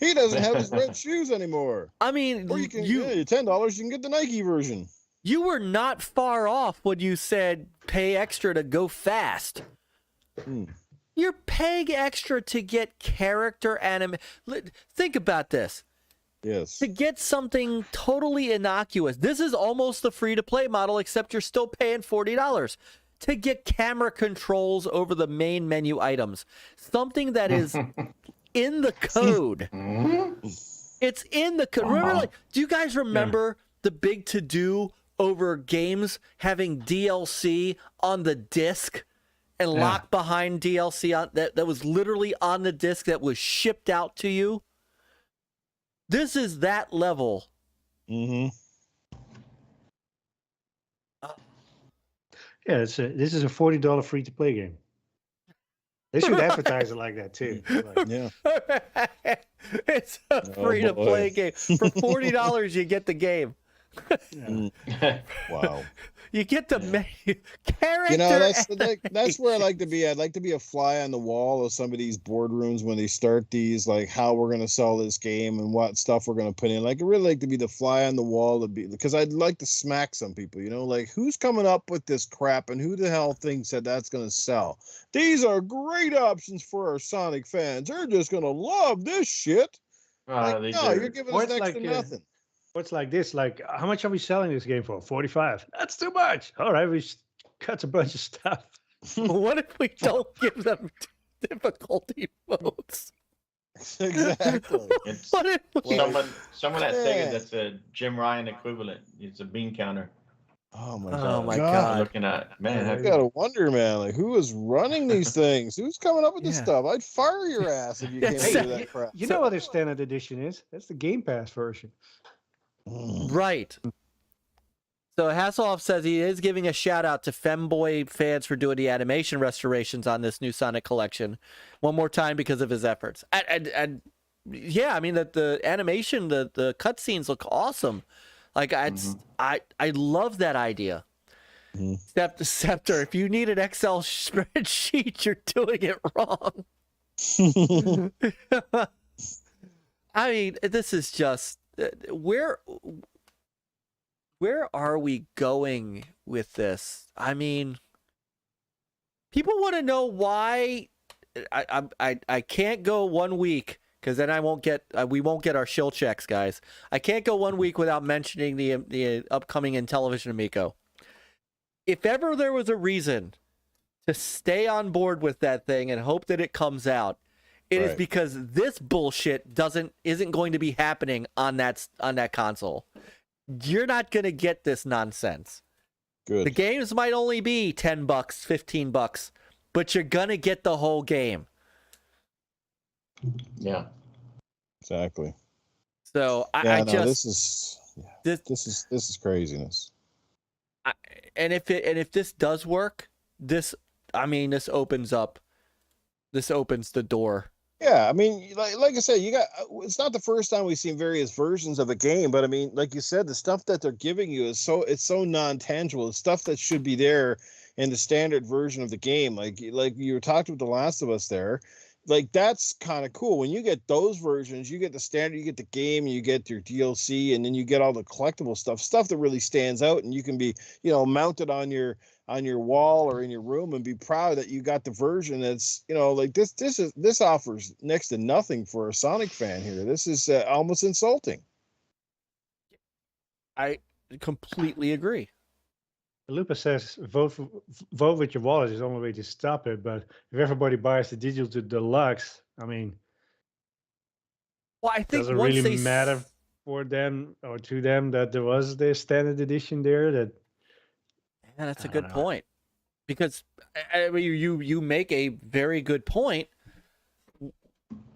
He doesn't have his red shoes anymore. I mean, Or you can $10. You can get the Nike version. you were not far off when you said pay extra to go fast. You're paying extra to get character Think about this. Yes. To get something totally innocuous. This is almost the free-to-play model, except you're still paying $40 to get camera controls over the main menu items. Something that is in the code. It's in the code. Remember, do you guys remember the big to-do over games having DLC on the disc? And locked behind DLC that was literally on the disc that was shipped out to you. This is that level. Yeah, this is a $40 free to play game. They should advertise it like that too. Like, Yeah. It's a free to play game. For $40 you get the game. Wow. You get the character. You know, that's where I like to be. I'd like to be a fly on the wall of some of these boardrooms when they start these, like how we're going to sell this game and what stuff we're going to put in. Like, I really like to be the fly on the wall because I'd like to smack some people, you know, like who's coming up with this crap and who the hell thinks that that's going to sell? These are great options for our Sonic fans. They're just going to love this shit. Like, no, you're giving us next to nothing. What's like this? Like, how much are we selling this game for? 45. That's too much. All right, we cut a bunch of stuff. What if we don't give them difficulty modes? Exactly. It's What if we... someone at Sega that's a Jim Ryan equivalent. It's a bean counter. Oh my Oh my God. God. Looking at man, I gotta wonder, man, like who is running these things? Who's coming up with this stuff? I'd fire your ass if you came Hey, to do that crap. You know what their standard edition is? That's the Game Pass version. Right. So Hasslehoff says he is giving a shout out to Femboy fans for doing the animation restorations on this new Sonic collection one more time because of his efforts. And yeah, I mean that the animation, the cutscenes look awesome. Like I love that idea. Scepter, if you need an Excel spreadsheet, you're doing it wrong. I mean, this is just where are we going with this? I mean, people want to know why I can't go 1 week because then we won't get our shill checks, guys. I can't go 1 week without mentioning the upcoming Intellivision Amico. If ever there was a reason to stay on board with that thing and hope that it comes out, it is because this bullshit isn't going to be happening on that console. You're not going to get this nonsense. Good. The games might only be $10, $15, but you're going to get the whole game. Yeah. Exactly. So this is craziness. And if this does work, this opens the door. Yeah, I mean, like I said, it's not the first time we've seen various versions of a game, but I mean, like you said, the stuff that they're giving you is so non-tangible. It's stuff that should be there in the standard version of the game. Like you were talking with The Last of Us there. Like that's kind of cool. When you get those versions, you get the standard, you get the game, you get your DLC, and then you get all the collectible stuff that really stands out, and you can be, mounted on your wall or in your room and be proud that you got the version that's, like this offers next to nothing for a Sonic fan here. This is almost insulting. I completely agree. Lupa says vote with your wallet is the only way to stop it. But if everybody buys the digital deluxe, I mean, well, I think does it really matter for them or to them that there was the standard edition there? Yeah, that's a good point. Because I mean, you make a very good point.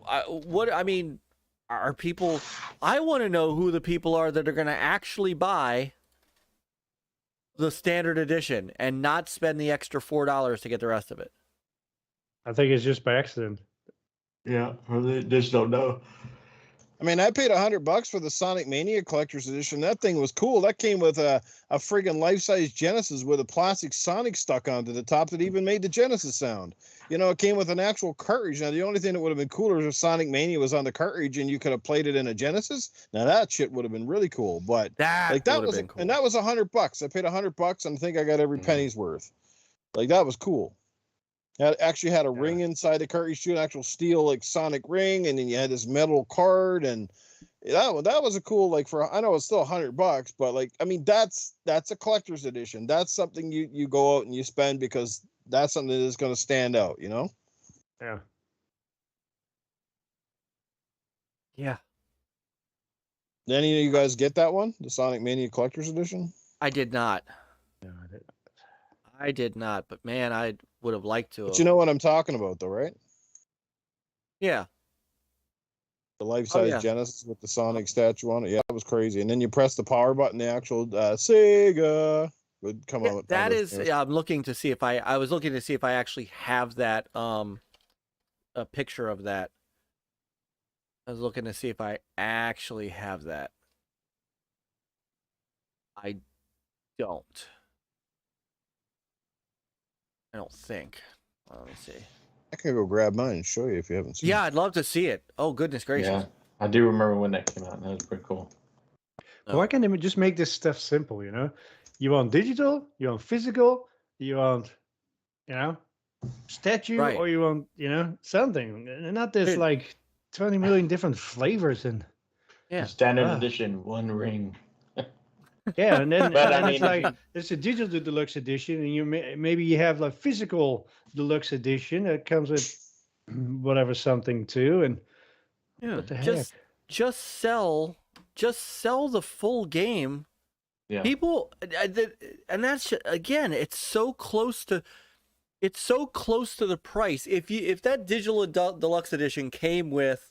Are people? I want to know who the people are that are going to actually buy the standard edition and not spend the extra $4 to get the rest of it? I think it's just by accident. Yeah, or they just don't know. I mean, I paid $100 for the Sonic Mania Collector's Edition. That thing was cool. That came with a friggin' life-size Genesis with a plastic Sonic stuck onto the top that even made the Genesis sound. You know, it came with an actual cartridge. Now, the only thing that would have been cooler is if Sonic Mania was on the cartridge and you could have played it in a Genesis. Now, that shit would have been really cool. But That was been cool. and that was $100. I paid $100 and I think I got every penny's worth. Like, that was cool. It actually had a ring inside the cartridge, too, an actual steel like Sonic ring, and then you had this metal card, and that was a cool, like, for, I know it's still $100, but like, I mean, that's a collector's edition. That's something you go out and you spend because that's something that is going to stand out, you know? Yeah. Yeah. Did any of you guys get that one, the Sonic Mania Collector's Edition? I did not. No, I didn't. I did not, but man, I would have liked to. But you know what I'm talking about, though, right? Yeah. The life-size yeah. Genesis with the Sonic statue on it. Yeah, that was crazy. And then you press the power button, the actual Sega would come out. That is, I'm looking to see if I was looking to see if I actually have that, a picture of that. I was looking to see if I actually have that. I don't. I don't think. Let me see. I can go grab mine and show you if you haven't seen it. Yeah, I'd love to see it. Oh, goodness gracious. Yeah, I do remember when that came out. That was pretty cool. Oh. Why can't they just make this stuff simple, you know? You want digital, you want physical, you want, you know, statue, Right. or you want, you know, something. And not this Dude. like 20 million different flavors and Yeah. Standard Ah. edition, one ring. yeah, and then But, I and mean, it's like there's a digital deluxe edition, and you maybe you have like physical deluxe edition that comes with whatever something too, and Yeah. what the heck? Just sell the full game. Yeah. People, and that's again, it's so close to the price. If that digital deluxe edition came with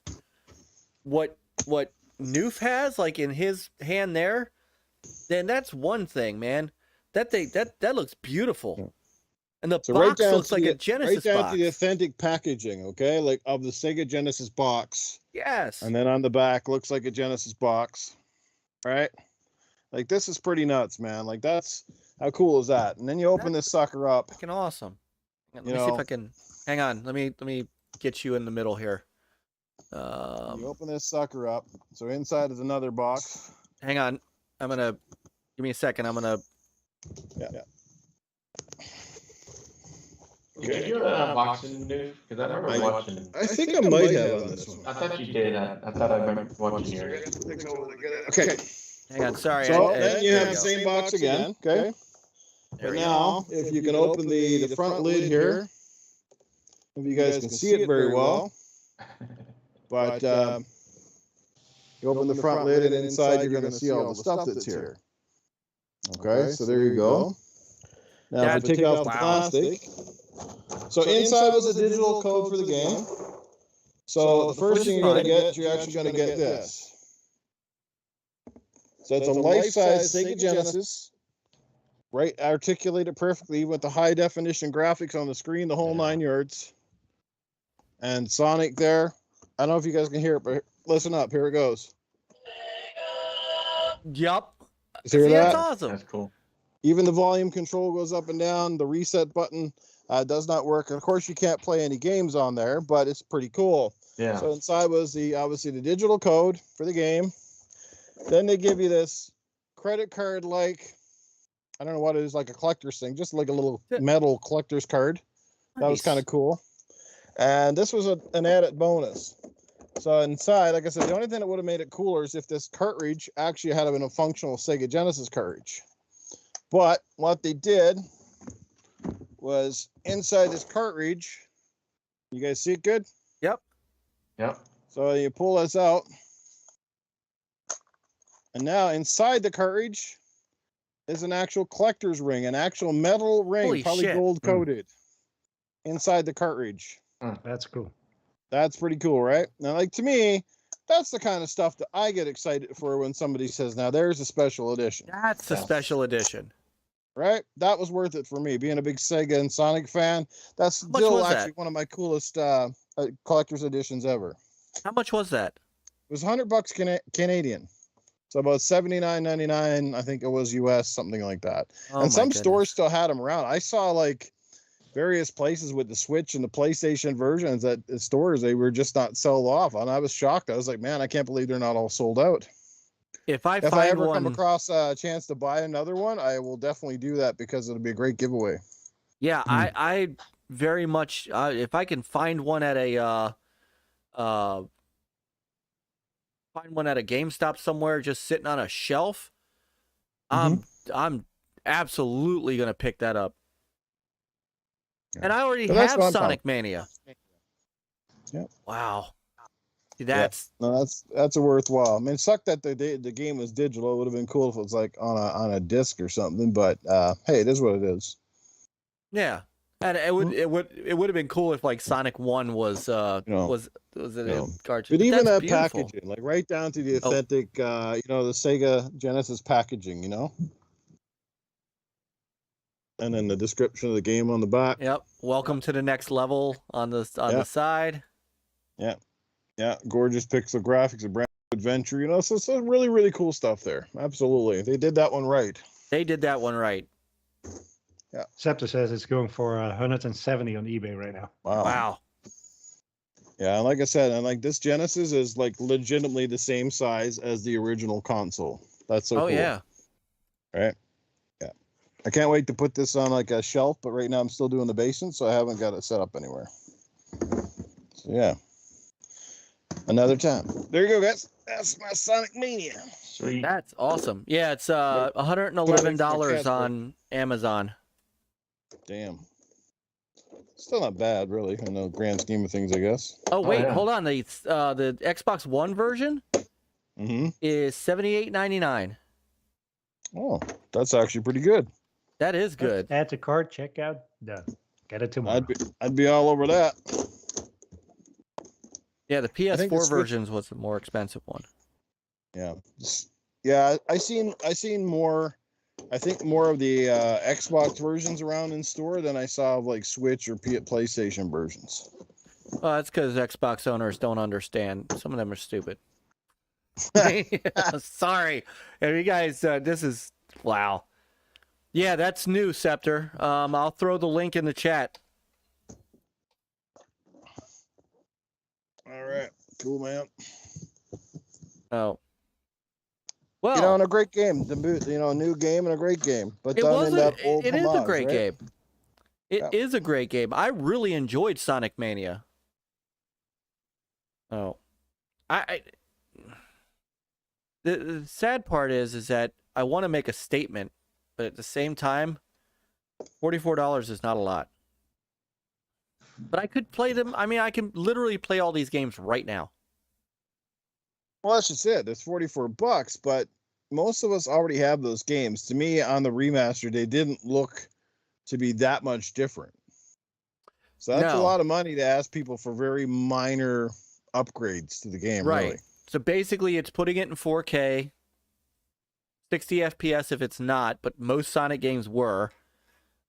what Newf has, like in his hand there, then that's one thing, man. That looks beautiful, and the So right box down looks to like the- a Genesis right down box. to the authentic packaging, okay? Like of the Sega Genesis box. Yes. And then on the back looks like a Genesis box. Right? Like this is pretty nuts, man. Like that's how cool is that? And then you open this sucker up. Fucking awesome. Let You me see if know. I can. Hang on. Let me get you in the middle here. You open this sucker up. So inside is another box. Hang on. I'm gonna give me a second. I'm gonna. Yeah. Did you unboxing Newf? Because I remember watching. I think I might have on this one. I thought you did. I thought I remember watching yours. Okay. Hang on. Sorry. So I- then you there have we the go. same box again. Okay. There But we go. now, if you can open the front lid here, if you guys can see it very well, but you open the front lid and inside you're going to see all the stuff that's here. Okay, so there you go. Now, if you take off the plastic, so inside was a digital code for the game. So the first thing you're going to get, you're actually going to get this. So it's a life-size Sega Genesis. Right, articulated perfectly with the high definition graphics on the screen, the whole 9 yards. And Sonic there. I don't know if you guys can hear it, but listen up. Here it goes. Yup. You hear See, that? that's awesome. That's cool. Even the volume control goes up and down. The reset button does not work. Of course, you can't play any games on there, but it's pretty cool. Yeah. So inside was obviously the digital code for the game. Then they give you this credit card like, I don't know what it is, like a collector's thing, just like a little metal collector's card. That was Nice. kind of cool. And this was an added bonus. So inside, like I said, the only thing that would have made it cooler is if this cartridge actually had been a functional Sega Genesis cartridge. But what they did was inside this cartridge, you guys see it good? Yep. Yep. So you pull this out. And now inside the cartridge is an actual collector's ring, an actual metal ring, Holy probably shit. gold coated inside the cartridge. That's cool. That's pretty cool, right? Now, like to me, that's the kind of stuff that I get excited for when somebody says, now there's a special edition. That's a special edition. Right? That was worth it for me. Being a big Sega and Sonic fan, that's much still was that? actually one of my coolest collector's editions ever. How much was that? It was $100 Canadian. So about $79.99, I think it was US, something like that. Oh, And my some goodness. stores still had them around. I saw like various places with the Switch and the PlayStation versions at stores, they were just not sold off. And I was shocked. I was like, man, I can't believe they're not all sold out. If I If find I ever one, come across a chance to buy another one, I will definitely do that because it'll be a great giveaway. yeah, I very much. If I can find one at a GameStop somewhere, just sitting on a shelf, I'm absolutely gonna pick that up. Yeah. And I already But that's have what I'm Sonic Mania. Yep. Wow. That's No, that's a worthwhile. I mean, it sucked that the game was digital. It would have been cool if it was like on a disc or something. But hey, it is what it is. yeah. And it would have been cool if like Sonic 1 was was it a cartridge? But even that's that beautiful. packaging, like right down to the authentic, the Sega Genesis packaging, and then the description of the game on the back. Yep. Welcome to the next level on the side. Yeah. Yeah, gorgeous pixel graphics, a brand new adventure, so some really, really cool stuff there. Absolutely. They did that one right. They did that one right. Yeah. Scepter says it's going for 170 on eBay right now. Wow. Yeah, and like I said, and like this Genesis is like legitimately the same size as the original console. That's so cool. Yeah. Right? Yeah. I can't wait to put this on like a shelf, but right now I'm still doing the basement, so I haven't got it set up anywhere. So yeah. Another time. There you go, guys. That's my Sonic Mania. Sweet. That's awesome. Yeah, it's $111 on Amazon. Damn. Still not bad, really, in the grand scheme of things, I guess. Oh wait, yeah. hold on. The Xbox One version is $78.99. Oh, that's actually pretty good. That is good. Add to cart, checkout, done. Get it tomorrow. I'd be all over that. Yeah, the think the PS4 Switch- versions was the more expensive one. Yeah. Yeah, I seen more. I think more of the Xbox versions around in store than I saw of like Switch or PlayStation versions. Well, that's because Xbox owners don't understand. Some of them are stupid. Sorry. If you guys, this is, wow. Yeah, that's new, Scepter. I'll throw the link in the chat. All right. Cool, man. Oh. Well, And a great game. A new game and a great game. But it done in that old is a homage, great right? game. It is a great game. I really enjoyed Sonic Mania. Oh. The sad part is that I want to make a statement, but at the same time, $44 is not a lot. But I could play them. I mean, I can literally play all these games right now. Well, that's just it. It's $44, but most of us already have those games. To me, on the remaster, they didn't look to be that much different. So that's a lot of money to ask people for very minor upgrades to the game, Right. really. So basically, it's putting it in 4K, 60 FPS if it's not, but most Sonic games were.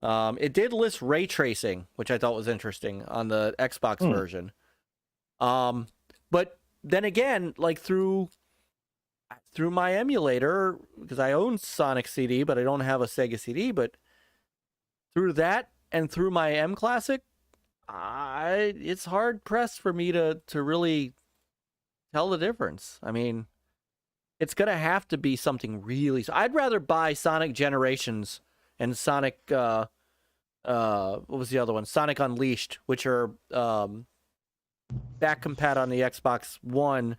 It did list ray tracing, which I thought was interesting on the Xbox version. But then again, like through my emulator, because I own Sonic CD, but I don't have a Sega CD, but through that and through my M Classic, it's hard pressed for me to really tell the difference. I mean, it's gonna have to be something really. I'd rather buy Sonic Generations and Sonic. What was the other one? Sonic Unleashed, which are back compat on the Xbox One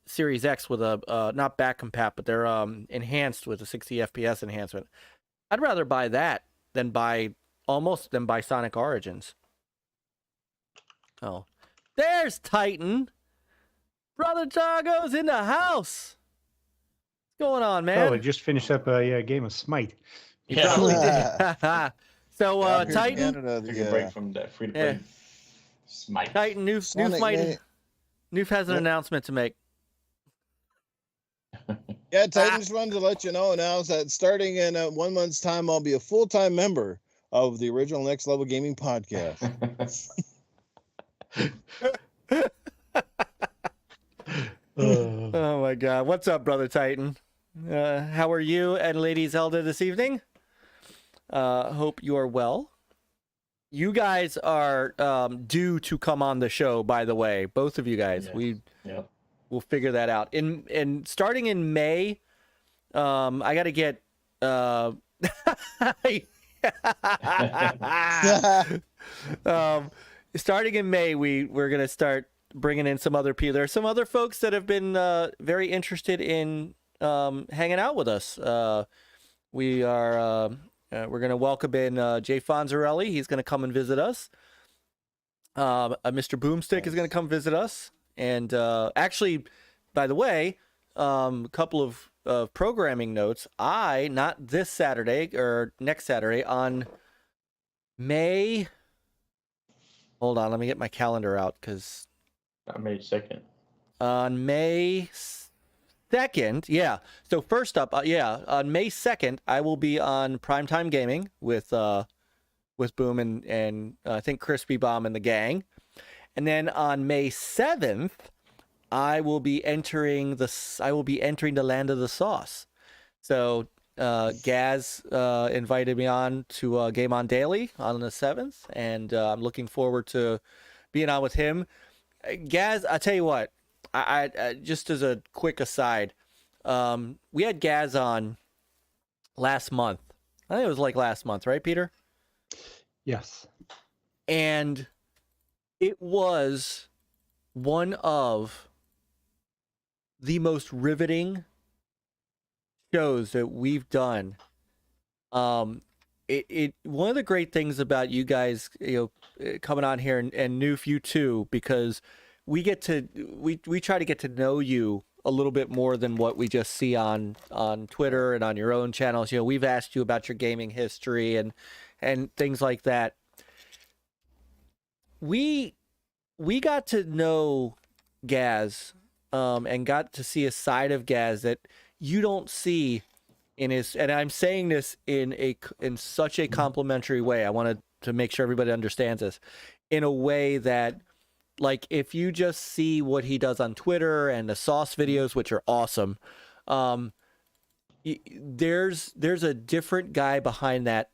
Series X with a not back compat, but they're enhanced with a 60 FPS enhancement. I'd rather buy that than buy Sonic Origins. Oh, there's Titan. Brother Targo's in the house. What's going on, man? Oh, I just finished up a game of Smite. You probably did. So, Titan. Take a break from that free to play. Smite. Titan, Newf has an announcement to make. Yeah, Titan just wanted to let you know now that starting in 1 month's time, I'll be a full-time member of the original Next Level Gaming podcast. Oh my God. What's up, Brother Titan? How are you and Lady Zelda this evening? Hope you are well. You guys are due to come on the show, by the way. Both of you guys. Yes. We'll figure that out. In starting in May, I got to get starting in May, we're gonna start bringing in some other people. There are some other folks that have been very interested in hanging out with us. We're gonna welcome in Jay Fonzarelli. He's gonna come and visit us. Mr. Boomstick is gonna come visit us. And actually, by the way, a couple of programming notes. Not this Saturday or next Saturday, on May. Hold on, let me get my calendar out because. On May 2nd. On May 2nd, yeah. So first up, on May 2nd, I will be on Primetime Gaming with Boom and I think Crispy Bomb and the gang. And then on May 7th, I will be entering the Land of the Sauce. So Gaz invited me on to Game On Daily on the 7th, and I'm looking forward to being on with him. Gaz, I tell you what, I just as a quick aside, we had Gaz on last month. I think it was like last month, right, Peter? Yes. And it was one of the most riveting shows that we've done. One of the great things about you guys, coming on here and Newf, you too, because we try to get to know you a little bit more than what we just see on Twitter and on your own channels. We've asked you about your gaming history and things like that. We got to know Gaz, and got to see a side of Gaz that you don't see in his, and I'm saying this in such a complimentary way. I wanted to make sure everybody understands this, in a way that, like, if you just see what he does on Twitter and the sauce videos, which are awesome, there's a different guy behind that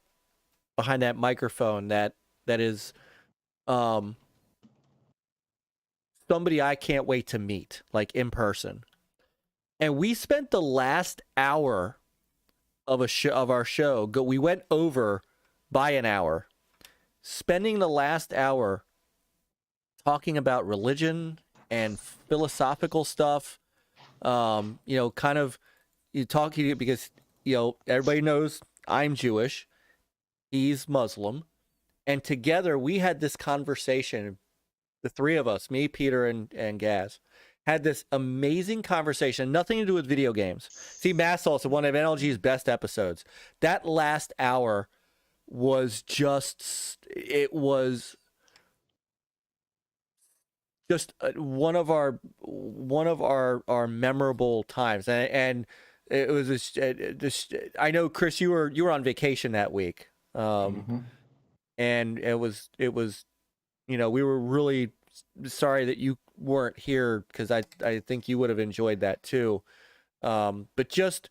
microphone that is somebody I can't wait to meet, like, in person. And we spent the last hour of our show. We went over by an hour, spending the last hour talking about religion and philosophical stuff. Kind of talking, because everybody knows I'm Jewish, he's Muslim, and together we had this conversation. The three of us, me, Peter, and Gaz, had this amazing conversation, nothing to do with video games. See, Mass also, one of NLG's best episodes. That last hour was just one of our memorable times, and it was just I know, Chris, you were on vacation that week, and it was we were really sorry that you weren't here, because I think you would have enjoyed that too. But just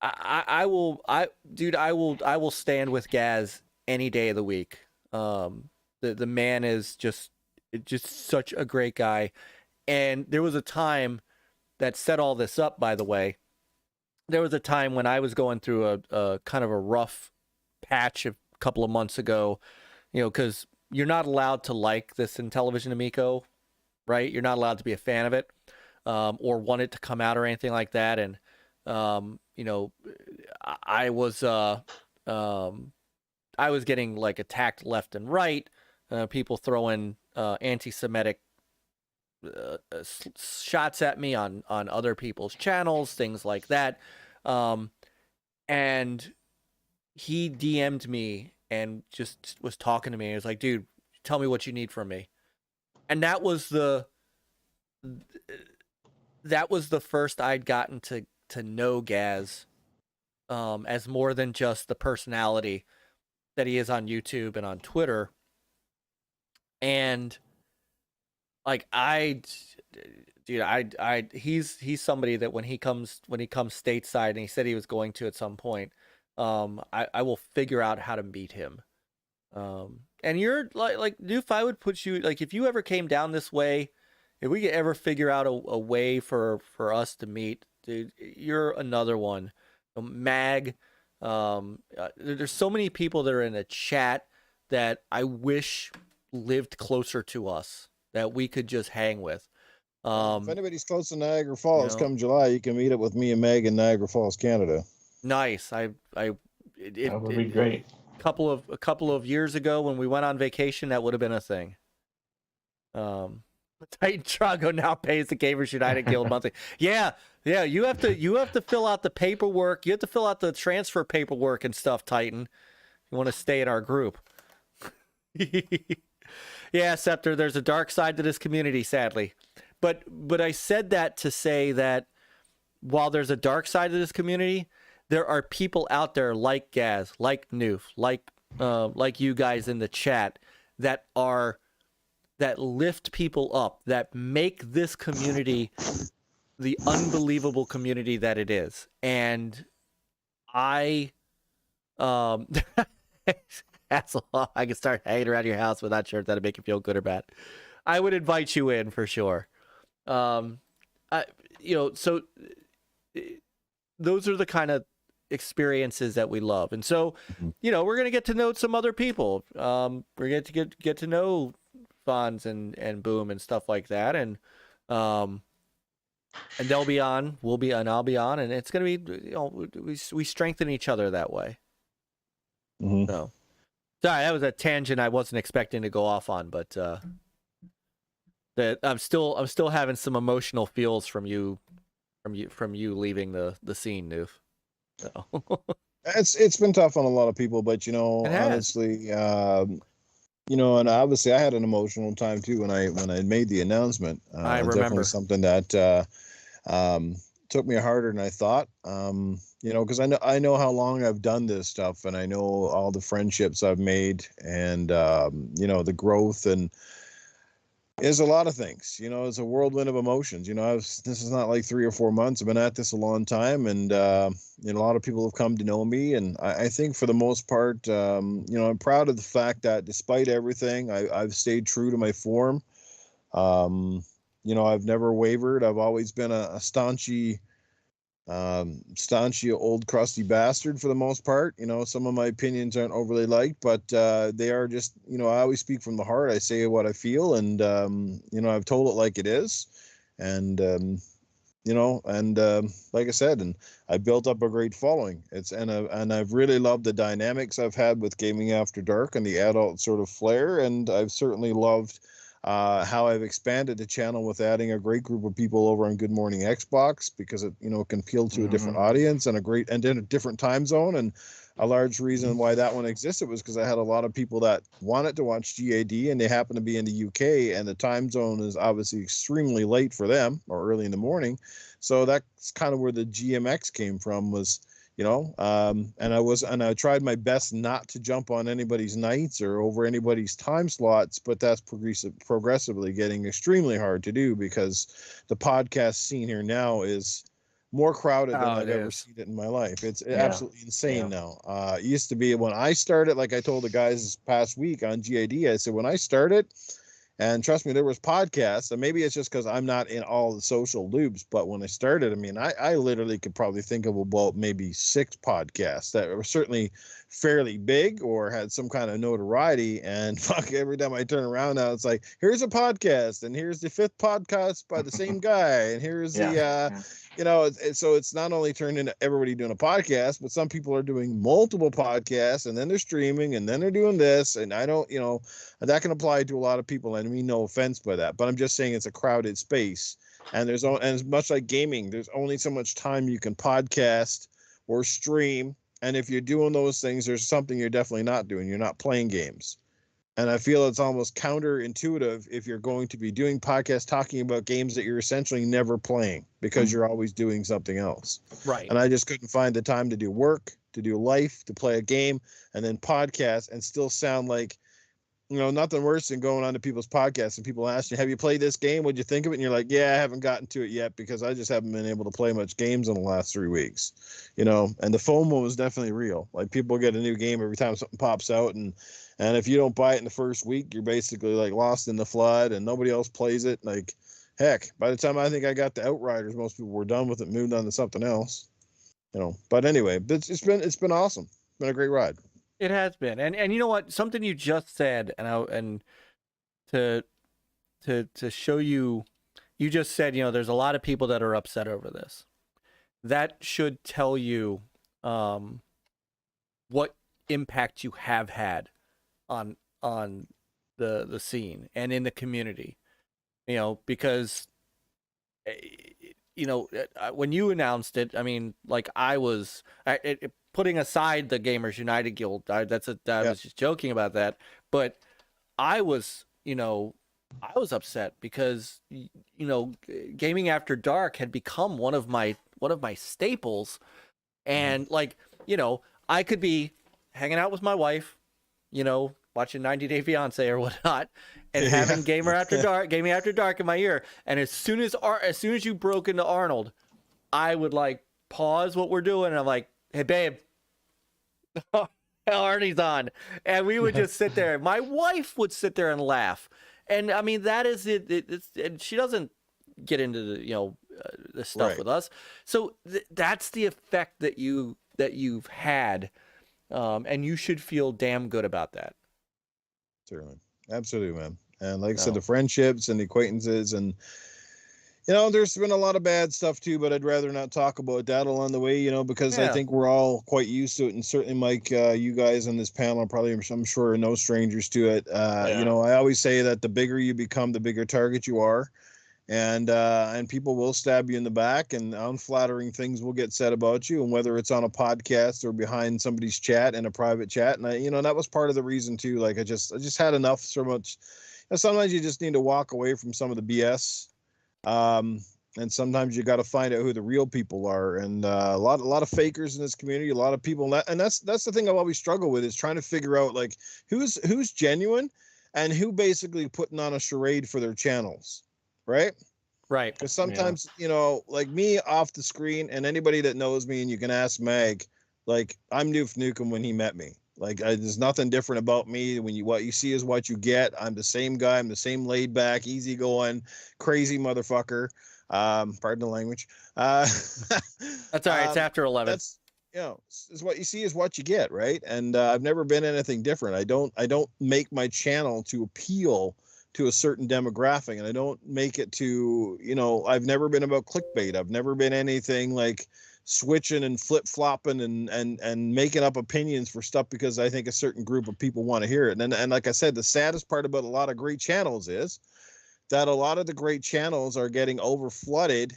I will stand with Gaz any day of the week. The man is just such a great guy. And there was a time that set all this up, by the way. There was a time when I was going through a kind of a rough patch a couple of months ago, because you're not allowed to like this in Television Amico, right? You're not allowed to be a fan of it, or want it to come out or anything like that. And I was getting, like, attacked left and right, people throwing anti-Semitic shots at me on other people's channels, things like that. And he DM'd me and just was talking to me. He was like, dude, tell me what you need from me. And that was that was the first I'd gotten to know Gaz as more than just the personality that he is on YouTube and on Twitter. And like he's somebody that when he comes stateside, and he said he was going to at some point, I will figure out how to meet him. And you're like Newf, I would put you, like, if you ever came down this way, if we could ever figure out a way for us to meet, dude, you're another one. MAGG, there's so many people that are in the chat that I wish lived closer to us that we could just hang with. If anybody's close to Niagara Falls, you know, come July, you can meet up with me and Meg in Niagara Falls, Canada. Nice. That would be great. A couple of years ago when we went on vacation, that would have been a thing. Titan Trago now pays the Gamers United Guild monthly. Yeah. You have to fill out the paperwork. You have to fill out the transfer paperwork and stuff, Titan. You want to stay in our group. Yeah, Scepter, there's a dark side to this community, sadly. But I said that to say that while there's a dark side to this community, there are people out there like Gaz, like Newf, like you guys in the chat that lift people up, that make this community the unbelievable community that it is. And I Hasslehoff, I can start hanging around your house, but not sure if that'll make you feel good or bad. I would invite you in for sure. So those are the kind of experiences that we love. And so, we're going to get to know some other people. We're going to get to know Fonz and Boom and stuff like that. And they'll be on, we'll be on, I'll be on, and it's going to be, we strengthen each other that way. Mm-hmm. So, sorry, that was a tangent I wasn't expecting to go off on, but that I'm still having some emotional feels from you leaving the scene, Newf. So. It's been tough on a lot of people, but honestly, and obviously I had an emotional time too when I made the announcement. I remember. Definitely something that took me harder than I thought. Because I know how long I've done this stuff, and I know all the friendships I've made, and the growth, and there's a lot of things. It's a whirlwind of emotions. This is not like 3 or 4 months. I've been at this a long time, and a lot of people have come to know me, and I think for the most part, I'm proud of the fact that despite everything, I've stayed true to my form. I've never wavered. I've always been a staunchy old crusty bastard for the most part. Some of my opinions aren't overly liked, but they are just, I always speak from the heart. I say what I feel, and I've told it like it is, and like I said, and I built up a great following. And I've really loved the dynamics I've had with Gaming After Dark and the adult sort of flair, and I've certainly loved how I've expanded the channel with adding a great group of people over on Good Morning Xbox, because it can appeal to a different audience and in a different time zone. And a large reason why that one existed was because I had a lot of people that wanted to watch GAD, and they happen to be in the UK, and the time zone is obviously extremely late for them, or early in the morning. So that's kind of where the GMX came from, was and I tried my best not to jump on anybody's nights or over anybody's time slots, but that's progressively getting extremely hard to do, because the podcast scene here now is more crowded than I've ever seen it in my life. It's absolutely insane now. It used to be when I started, like I told the guys this past week on GAD, I said, when I started, and trust me, there was podcasts, and maybe it's just because I'm not in all the social loops, but when I started, I literally could probably think of about maybe 6 podcasts that were certainly fairly big or had some kind of notoriety. And fuck, every time I turn around now, it's like, here's a podcast, and here's the 5th podcast by the same guy, and here's so it's not only turned into everybody doing a podcast, but some people are doing multiple podcasts, and then they're streaming, and then they're doing this. And I don't, that can apply to a lot of people, and I mean no offense by that, but I'm just saying it's a crowded space, and and it's much like gaming. There's only so much time you can podcast or stream, and if you're doing those things, there's something you're definitely not doing. You're not playing games. And I feel it's almost counterintuitive if you're going to be doing podcasts talking about games that you're essentially never playing because you're always doing something else. Right. And I just couldn't find the time to do work, to do life, to play a game, and then podcast and still sound like, you know, nothing worse than going on to people's podcasts and people ask you, have you played this game? What'd you think of it? And you're like, yeah, I haven't gotten to it yet because I just haven't been able to play much games in the last 3 weeks, you know, and the FOMO was definitely real. Like people get a new game every time something pops out. And if you don't buy it in the first week, you're basically like lost in the flood and nobody else plays it. Like, heck, by the time I think I got the Outriders, most people were done with it, moved on to something else, you know, but anyway, it's been awesome. It's been a great ride. It has been. And you know what? Something you just said, and to show you, you just said, you know, there's a lot of people that are upset over this. That should tell you what impact you have had on the scene and in the community. You know, because you know, when you announced it, I mean, like I was putting aside the Gamers United Guild. I was just joking about that, but I was, you know, I was upset because, you know, Gaming After Dark had become one of my staples, and like, you know, I could be hanging out with my wife, you know, watching 90 Day Fiance or whatnot, and having Gaming After Dark in my ear, and as soon as you broke into Arnold, I would like pause what we're doing, and I'm like, hey babe, Arnie's on, and we would just sit there. My wife would sit there and laugh, and I mean that is it. And she doesn't get into the, you know, the stuff Right. with us, so that's the effect that you've had, and you should feel damn good about that. Certainly. Absolutely, man. And like I said, No. the friendships and the acquaintances, and you know, there's been a lot of bad stuff too, but I'd rather not talk about that along the way, you know, because I Yeah. think we're all quite used to it. And certainly, Myke, you guys on this panel are probably, I'm sure, are no strangers to it. You know, I always say that the bigger you become, the bigger target you are. And people will stab you in the back, and unflattering things will get said about you, and whether it's on a podcast or behind somebody's chat in a private chat. And you know, that was part of the reason too. Like I just had enough so much. You know, sometimes you just need to walk away from some of the BS. And sometimes you got to find out who the real people are. And a lot of fakers in this community, a lot of people, and that's the thing I've always struggled with, is trying to figure out like who's genuine and who basically putting on a charade for their channels. Right. Because sometimes, you know, like me off the screen, and anybody that knows me, and you can ask MAGG, like I'm Nukem when he met me. Like there's nothing different about me. What you see is what you get. I'm the same guy. I'm the same laid back, easygoing, crazy motherfucker. Pardon the language. That's all right. It's after 11. That's, you know, is what you see is what you get, right? And I've never been anything different. I don't make my channel to appeal to a certain demographic, and I don't make it to, you know, I've never been about clickbait. I've never been anything like switching and flip-flopping and making up opinions for stuff because I think a certain group of people want to hear it. And like I said, the saddest part about a lot of great channels is that a lot of the great channels are getting over flooded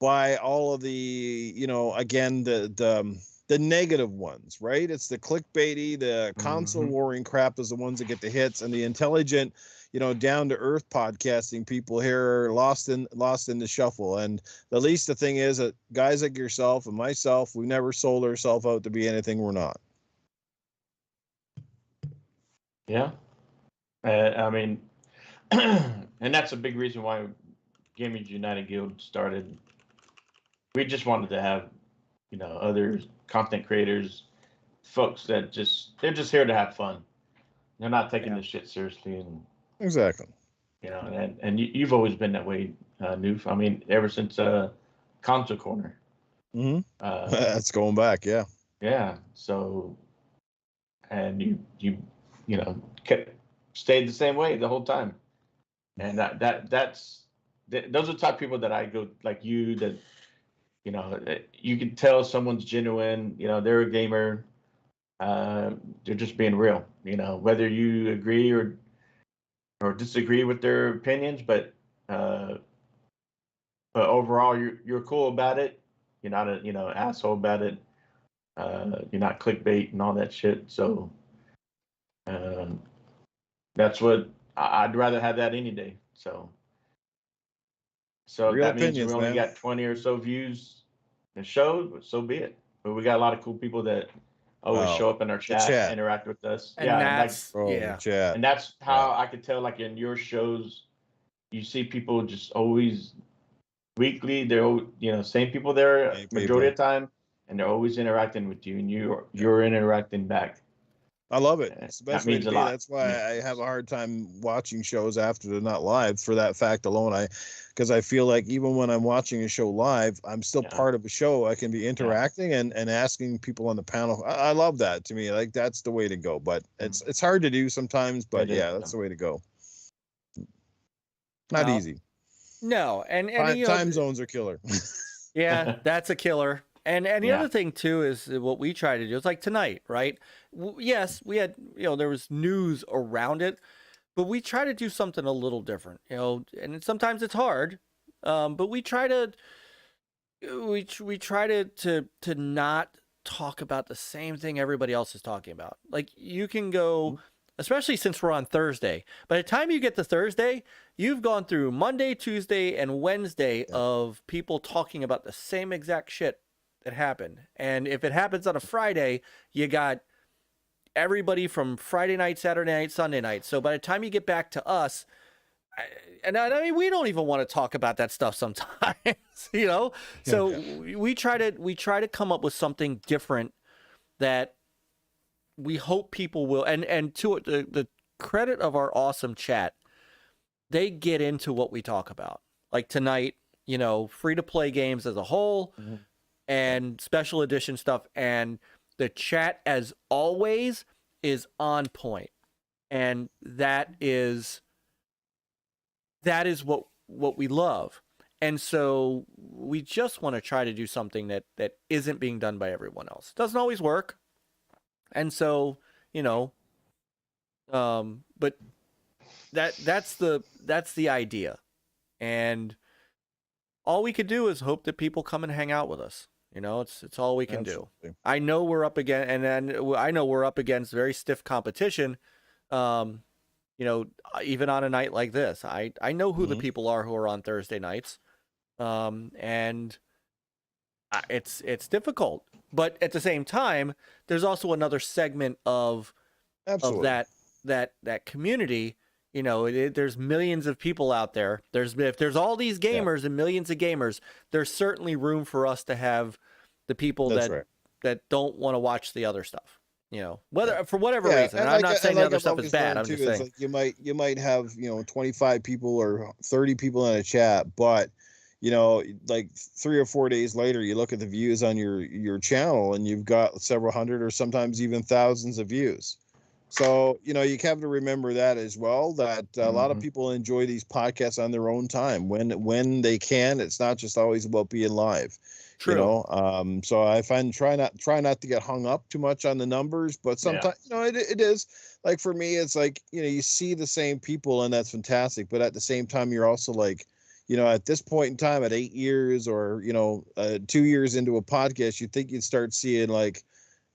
by all of the, you know, again, the negative ones, right? It's the clickbaity, the console warring crap is the ones that get the hits, and the intelligent, you know, down to earth podcasting people here are lost in the shuffle. And at least the thing is that guys like yourself and myself, we never sold ourselves out to be anything we're not. Yeah. I mean, and that's a big reason why Gamers United Guild started. We just wanted to have, you know, other content creators, folks that they're just here to have fun. They're not taking this shit seriously, and Exactly. you know, and you've always been that way, Newf. I mean, ever since Console Corner. That's going back, yeah. Yeah. So, and you know, stayed the same way the whole time, and those are the type of people that I go like you, that, you know, you can tell someone's genuine. You know, they're a gamer. They're just being real. You know, whether you agree or disagree with their opinions, but overall, you're cool about it. You're not a, you know, asshole about it. You're not clickbait and all that shit. So, that's what I'd rather have that any day. So Real that means we opinions, only man. got 20 or so views a show, so be it. But we got a lot of cool people that always Wow. show up in our The chat, chat. interact with us. And Yeah, and like, that's Oh, yeah. chat. and that's how I could tell, like in your shows, you see people just always weekly. They're same people there Same majority people. of the time, and they're always interacting with you, and you're interacting back. I love it. And It's the that best way means to a be. lot. That's why I have a hard time watching shows after they're not live for that fact alone. Because I feel like even when I'm watching a show live, I'm still Yeah. part of a show. I can be interacting and asking people on the panel. I love that. To me, like that's the way to go. But it's hard to do sometimes. But It is, yeah, that's the way to go. Not No. easy. No, and Time zones are killer. yeah, that's a killer. And the Yeah. other thing too is what we try to do. It's like tonight, right? Yes, we had there was news around it, but we try to do something a little different, and sometimes it's hard, but we try to to not talk about the same thing everybody else is talking about. Like you can go, especially since we're on Thursday. By the time you get to Thursday, you've gone through Monday, Tuesday, and Wednesday of people talking about the same exact shit that happened. And if it happens on a Friday, you got everybody from Friday night, Saturday night, Sunday night. So by the time you get back to us, I mean, we don't even want to talk about that stuff sometimes, So we try to come up with something different that we hope people will. And to the credit of our awesome chat, they get into what we talk about. Like tonight, free to play games as a whole. And special edition stuff, and the chat as always is on point, and that is what we love. And so we just want to try to do something that isn't being done by everyone else. It doesn't always work, and so but that's the idea, and all we could do is hope that people come and hang out with us. It's all we can do. I know we're up against, I know we're up against very stiff competition. Even on a night like this, I know who the people are who are on Thursday nights, and it's difficult. But at the same time, there's also another segment of that community. There's millions of people out there. If there's all these gamers and millions of gamers, there's certainly room for us to have the people that don't want to watch the other stuff. Whether for whatever reason. And I'm not saying the other stuff is bad. I'm just saying like you might have 25 people or 30 people in a chat, but like 3 or 4 days later, you look at the views on your channel and you've got several hundred or sometimes even thousands of views. So, you have to remember that as well, that a lot of people enjoy these podcasts on their own time when they can. It's not just always about being live. True. So I find try not to get hung up too much on the numbers, but sometimes it is like, for me, it's like you see the same people and that's fantastic, but at the same time you're also like, at this point in time, at 8 years or 2 years into a podcast, you think you'd start seeing like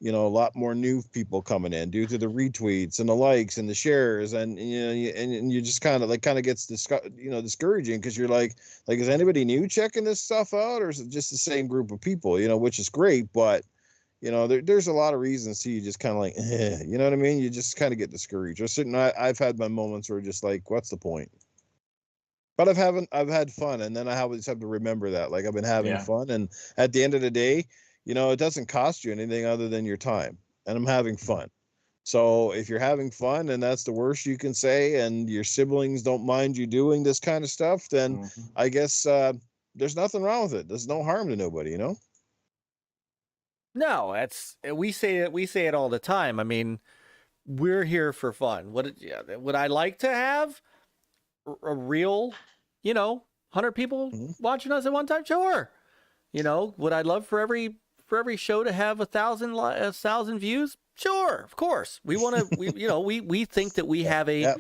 a lot more new people coming in due to the retweets and the likes and the shares, and you just kind of gets discouraging, because you're like is anybody new checking this stuff out, or is it just the same group of people, which is great, but there's a lot of reasons to you just kind of like you know what I mean, you just kind of get discouraged. I've had my moments where just like, what's the point? But I've had fun, and then I always have to remember that, like, I've been having fun, and at the end of the day, it doesn't cost you anything other than your time, and I'm having fun. So if you're having fun and that's the worst you can say, and your siblings don't mind you doing this kind of stuff, then I guess there's nothing wrong with it. There's no harm to nobody, No, we say it all the time. I mean, we're here for fun. Would I like to have a real, 100 people watching us at one time? Sure. Would I love for every show to have 1,000 views? Sure, of course. We want to. We think that we have a.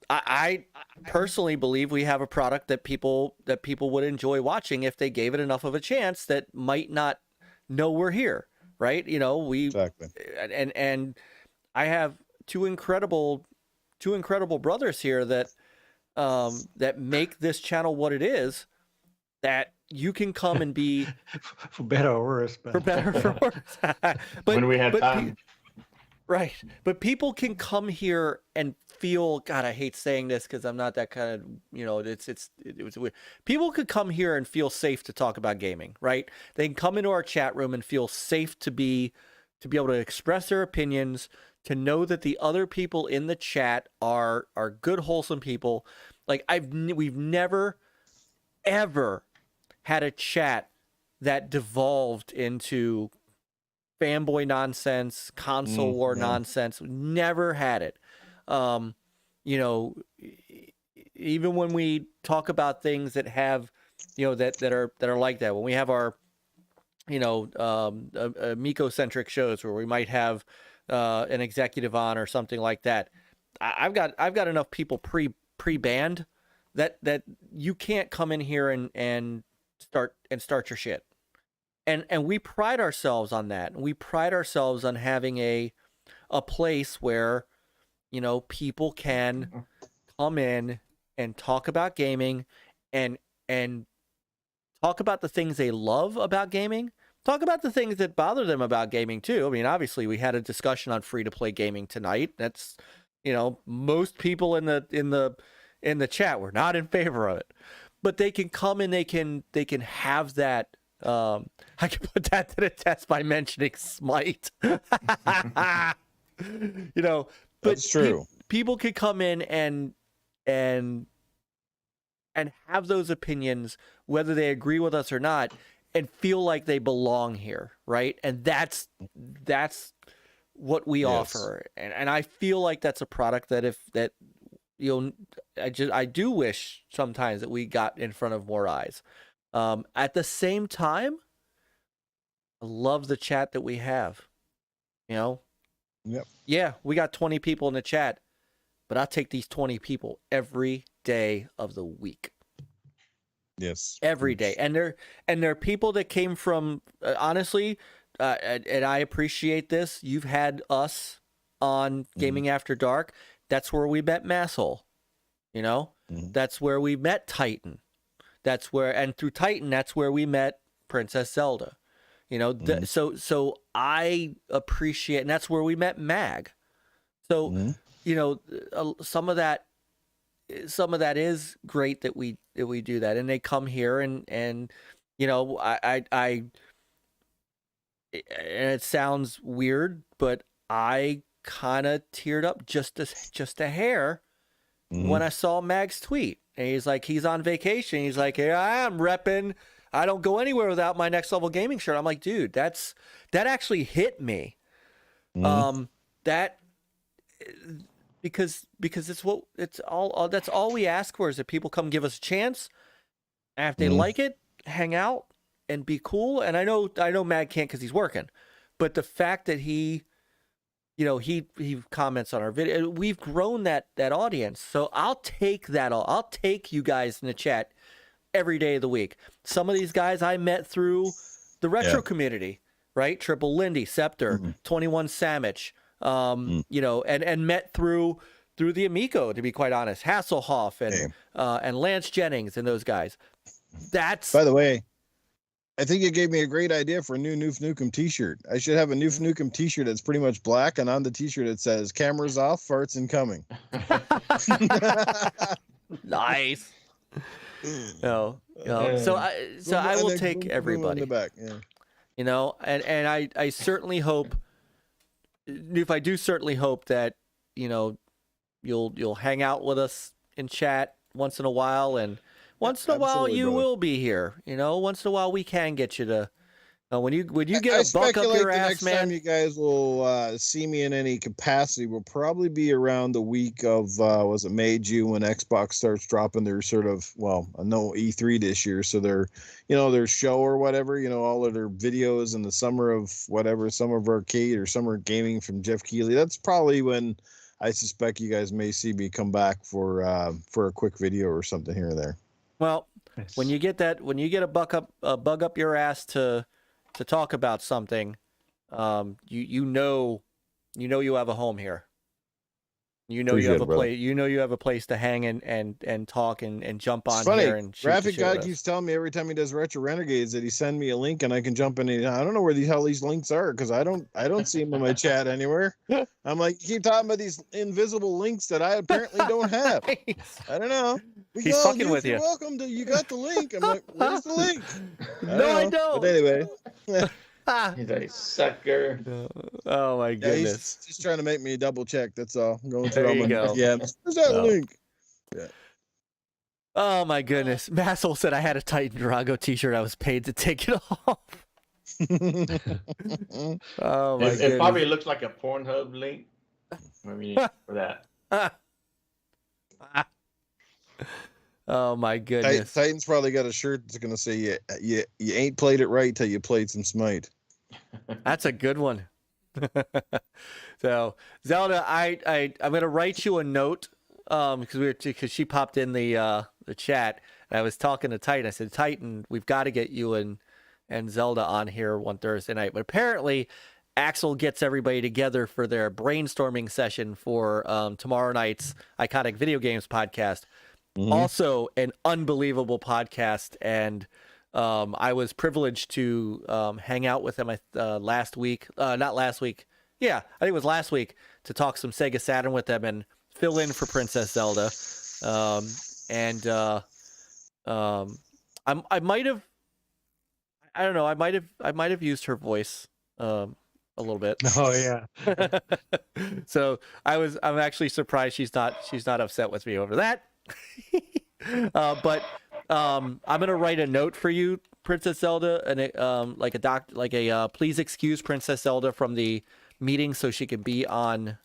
I personally believe we have a product that people would enjoy watching if they gave it enough of a chance that might not know we're here, right? Exactly. And I have two incredible two incredible brothers here that that make this channel what it is, that you can come and be for better or worse, but for better or for worse. but when we had but time. right, but people can come here and feel, God, I hate saying this because I'm not that kind of, you know, it was weird. People could come here and feel safe to talk about gaming, right? They can come into our chat room and feel safe to be able to express their opinions, to know that the other people in the chat are good, wholesome people. Like we've never ever had a chat that devolved into fanboy nonsense, console war nonsense. We never had it. You know, even when we talk about things that have, you know, that are like that, when we have our, you know, Miko-centric shows where we might have an executive on or something like that, I've got enough people pre-banned that you can't come in here and start your shit. And we pride ourselves on that. We pride ourselves on having a place where, you know, people can come in and talk about gaming and talk about the things they love about gaming. Talk about the things that bother them about gaming too. I mean, obviously we had a discussion on free-to-play gaming tonight. That's, you know, most people in the chat were not in favor of it. But they can come and they can have that. I can put that to the test by mentioning Smite. You know, but That's true. People could come in and have those opinions, whether they agree with us or not, and feel like they belong here, right? And that's what we offer. And I feel like that's a product that you know, I do wish sometimes that we got in front of more eyes. At the same time, I love the chat that we have. You know? Yep. Yeah, we got 20 people in the chat, but I'll take these 20 people every day of the week. Yes. Every day. And they're people that came from, honestly, and I appreciate this. You've had us on Gaming After Dark. That's where we met Masshole. You know? That's where we met Titan. That's where, and through Titan, that's where we met Princess Zelda. You know, so I appreciate, and that's where we met MAGG. So, you know, some of that is great that we do that, and they come here and you know, and it sounds weird, but I kind of teared up just a hair when I saw MAGG's tweet, and he's on vacation. He's like, here I am repping. I don't go anywhere without my Next Level Gaming shirt. I'm like, dude, that actually hit me. That because that's all we ask for, is that people come give us a chance. And if they like it, hang out and be cool. And I know MAGG can't because he's working, but the fact that he comments on our video, we've grown that audience. So I'll take that. I'll take you guys in the chat every day of the week. Some of these guys I met through the retro community, right? Triple Lindy, Scepter, 21 Samich, you know, and met through the Amico, to be quite honest, Hasslehoff and Lance Jennings and those guys. That's, by the way, I think you gave me a great idea for a new Newf Nukem t-shirt. I should have a Newf Nukem t-shirt that's pretty much black, and on the t-shirt it says "Cameras off, farts incoming." Nice. So I will take everybody. In the back. You know, and I certainly hope, Newf, I do certainly hope that, you know, you'll hang out with us in chat once in a while, and once in a while you will be here. You know, once in a while we can get you to. When you get a buck up your ass, man. Next time you guys will see me in any capacity will probably be around the week of was it May, June, when Xbox starts dropping their sort of, well, no E3 this year, so their, you know, their show or whatever, you know, all of their videos in the summer of whatever, Summer of Arcade or Summer Gaming from Jeff Keighley. That's probably when I suspect you guys may see me come back for a quick video or something here or there. Well, when you get a bug up your ass to talk about something, you know you have a home here. You know you Appreciate have it, a brother. place. You know you have a place to hang and talk and jump on It's funny. here and shoot the Graphic shit God with us. keeps telling me every time he does Retro Renegades that he send me a link and I can jump in. I don't know where the hell these links are because I don't see them in my chat anywhere. I'm like, you keep talking about these invisible links that I apparently don't have. I don't know. He's fucking with You're you. welcome to. You got the link. I'm like, where's the link? No, I know. don't. But anyway, He's a sucker. Oh my yeah, goodness. he's just trying to make me double check. That's all. I'm going There through all you my go. DMs. Where's that Oh. link? Oh my goodness. Massel said I had a Titan Drago t-shirt. I was paid to take it off. Oh my It goodness. probably looks like a Pornhub link. Maybe for that. Oh my goodness. Titan's probably got a shirt that's gonna say you ain't played it right till you played some Smite. That's a good one. So Zelda, I'm gonna write you a note because she popped in the chat and I was talking to Titan. I said, Titan, we've got to get you and Zelda on here one Thursday night. But apparently Axel gets everybody together for their brainstorming session for tomorrow night's Iconic Video Games podcast. Mm-hmm. Also an unbelievable podcast, and I was privileged to hang out with him last week. Not last week. Yeah, I think it was last week to talk some Sega Saturn with them and fill in for Princess Zelda. I might have, I don't know, I might have used her voice a little bit. Oh yeah. So I'm actually surprised she's not upset with me over that. But I'm gonna write a note for you, Princess Zelda, and please excuse Princess Zelda from the meeting so she can be on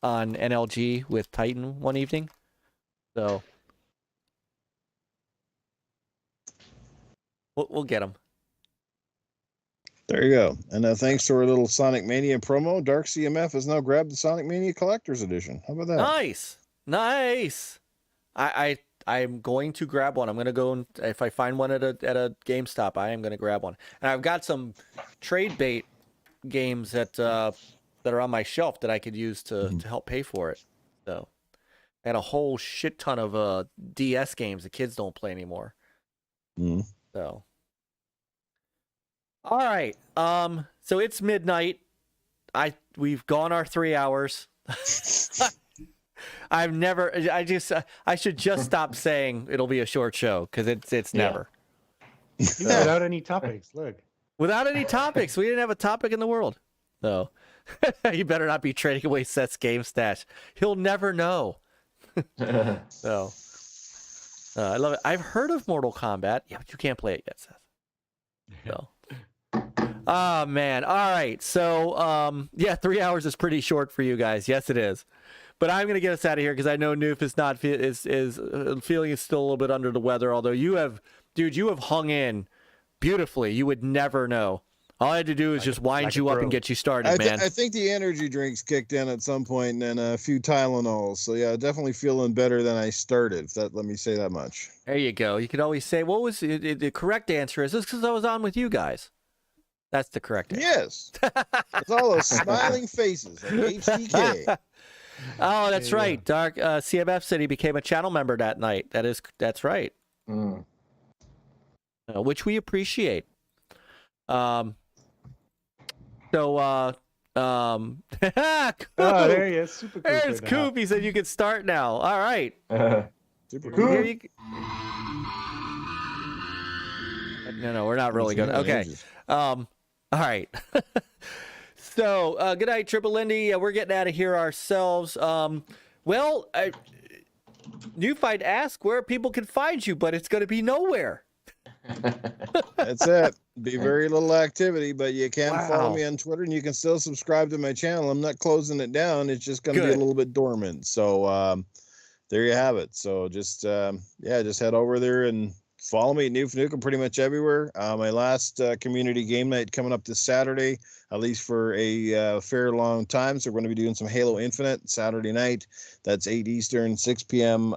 NLG with Titan one evening. So we'll get him. There you go. And thanks to our little Sonic Mania promo, Dark CMF has now grabbed the Sonic Mania Collector's Edition. How about that? Nice. I'm going to grab one. I'm going to go and if I find one at a GameStop, I am going to grab one. And I've got some trade bait games that are on my shelf that I could use to help pay for it. So I had a whole shit ton of DS games the kids don't play anymore. So all right. So it's midnight. We've gone our 3 hours. I should just stop saying it'll be a short show because it's never. Without any topics, look. Without any topics. We didn't have a topic in the world. So you better not be trading away Seth's game stash. He'll never know. So I love it. I've heard of Mortal Kombat. Yeah, but you can't play it yet, Seth. So oh man. All right. So 3 hours is pretty short for you guys. Yes, it is. But I'm gonna get us out of here because I know Newf is feeling still a little bit under the weather. Although you have hung in beautifully. You would never know. All I had to do is just wind you up and get you started, man. I think the energy drinks kicked in at some point and a few Tylenols. So yeah, definitely feeling better than I started. Let me say that much. There you go. You could always say, what was the correct answer is this because I was on with you guys. That's the correct answer. Yes. It's all those smiling faces like HDK. Oh, that's right. Dark CMF said he became a channel member that night. That's right. Which we appreciate. Oh, there he is. Super cool. There's Coop. He said you can start now. All right. Super Here No, we're not really good. Okay. All right. So, good night, Triple Lindy. We're getting out of here ourselves. Newf, I'd ask where people can find you, but it's going to be nowhere. That's it. Be very little activity, but you can follow Wow. me on Twitter and you can still subscribe to my channel. I'm not closing it down. It's just going to be a Good. little bit dormant. So there you have it. So just head over there and follow me, Newf Nukem, pretty much everywhere. My last community game night coming up this Saturday, at least for a fair long time. So we're going to be doing some Halo Infinite Saturday night. That's 8 Eastern, 6 p.m.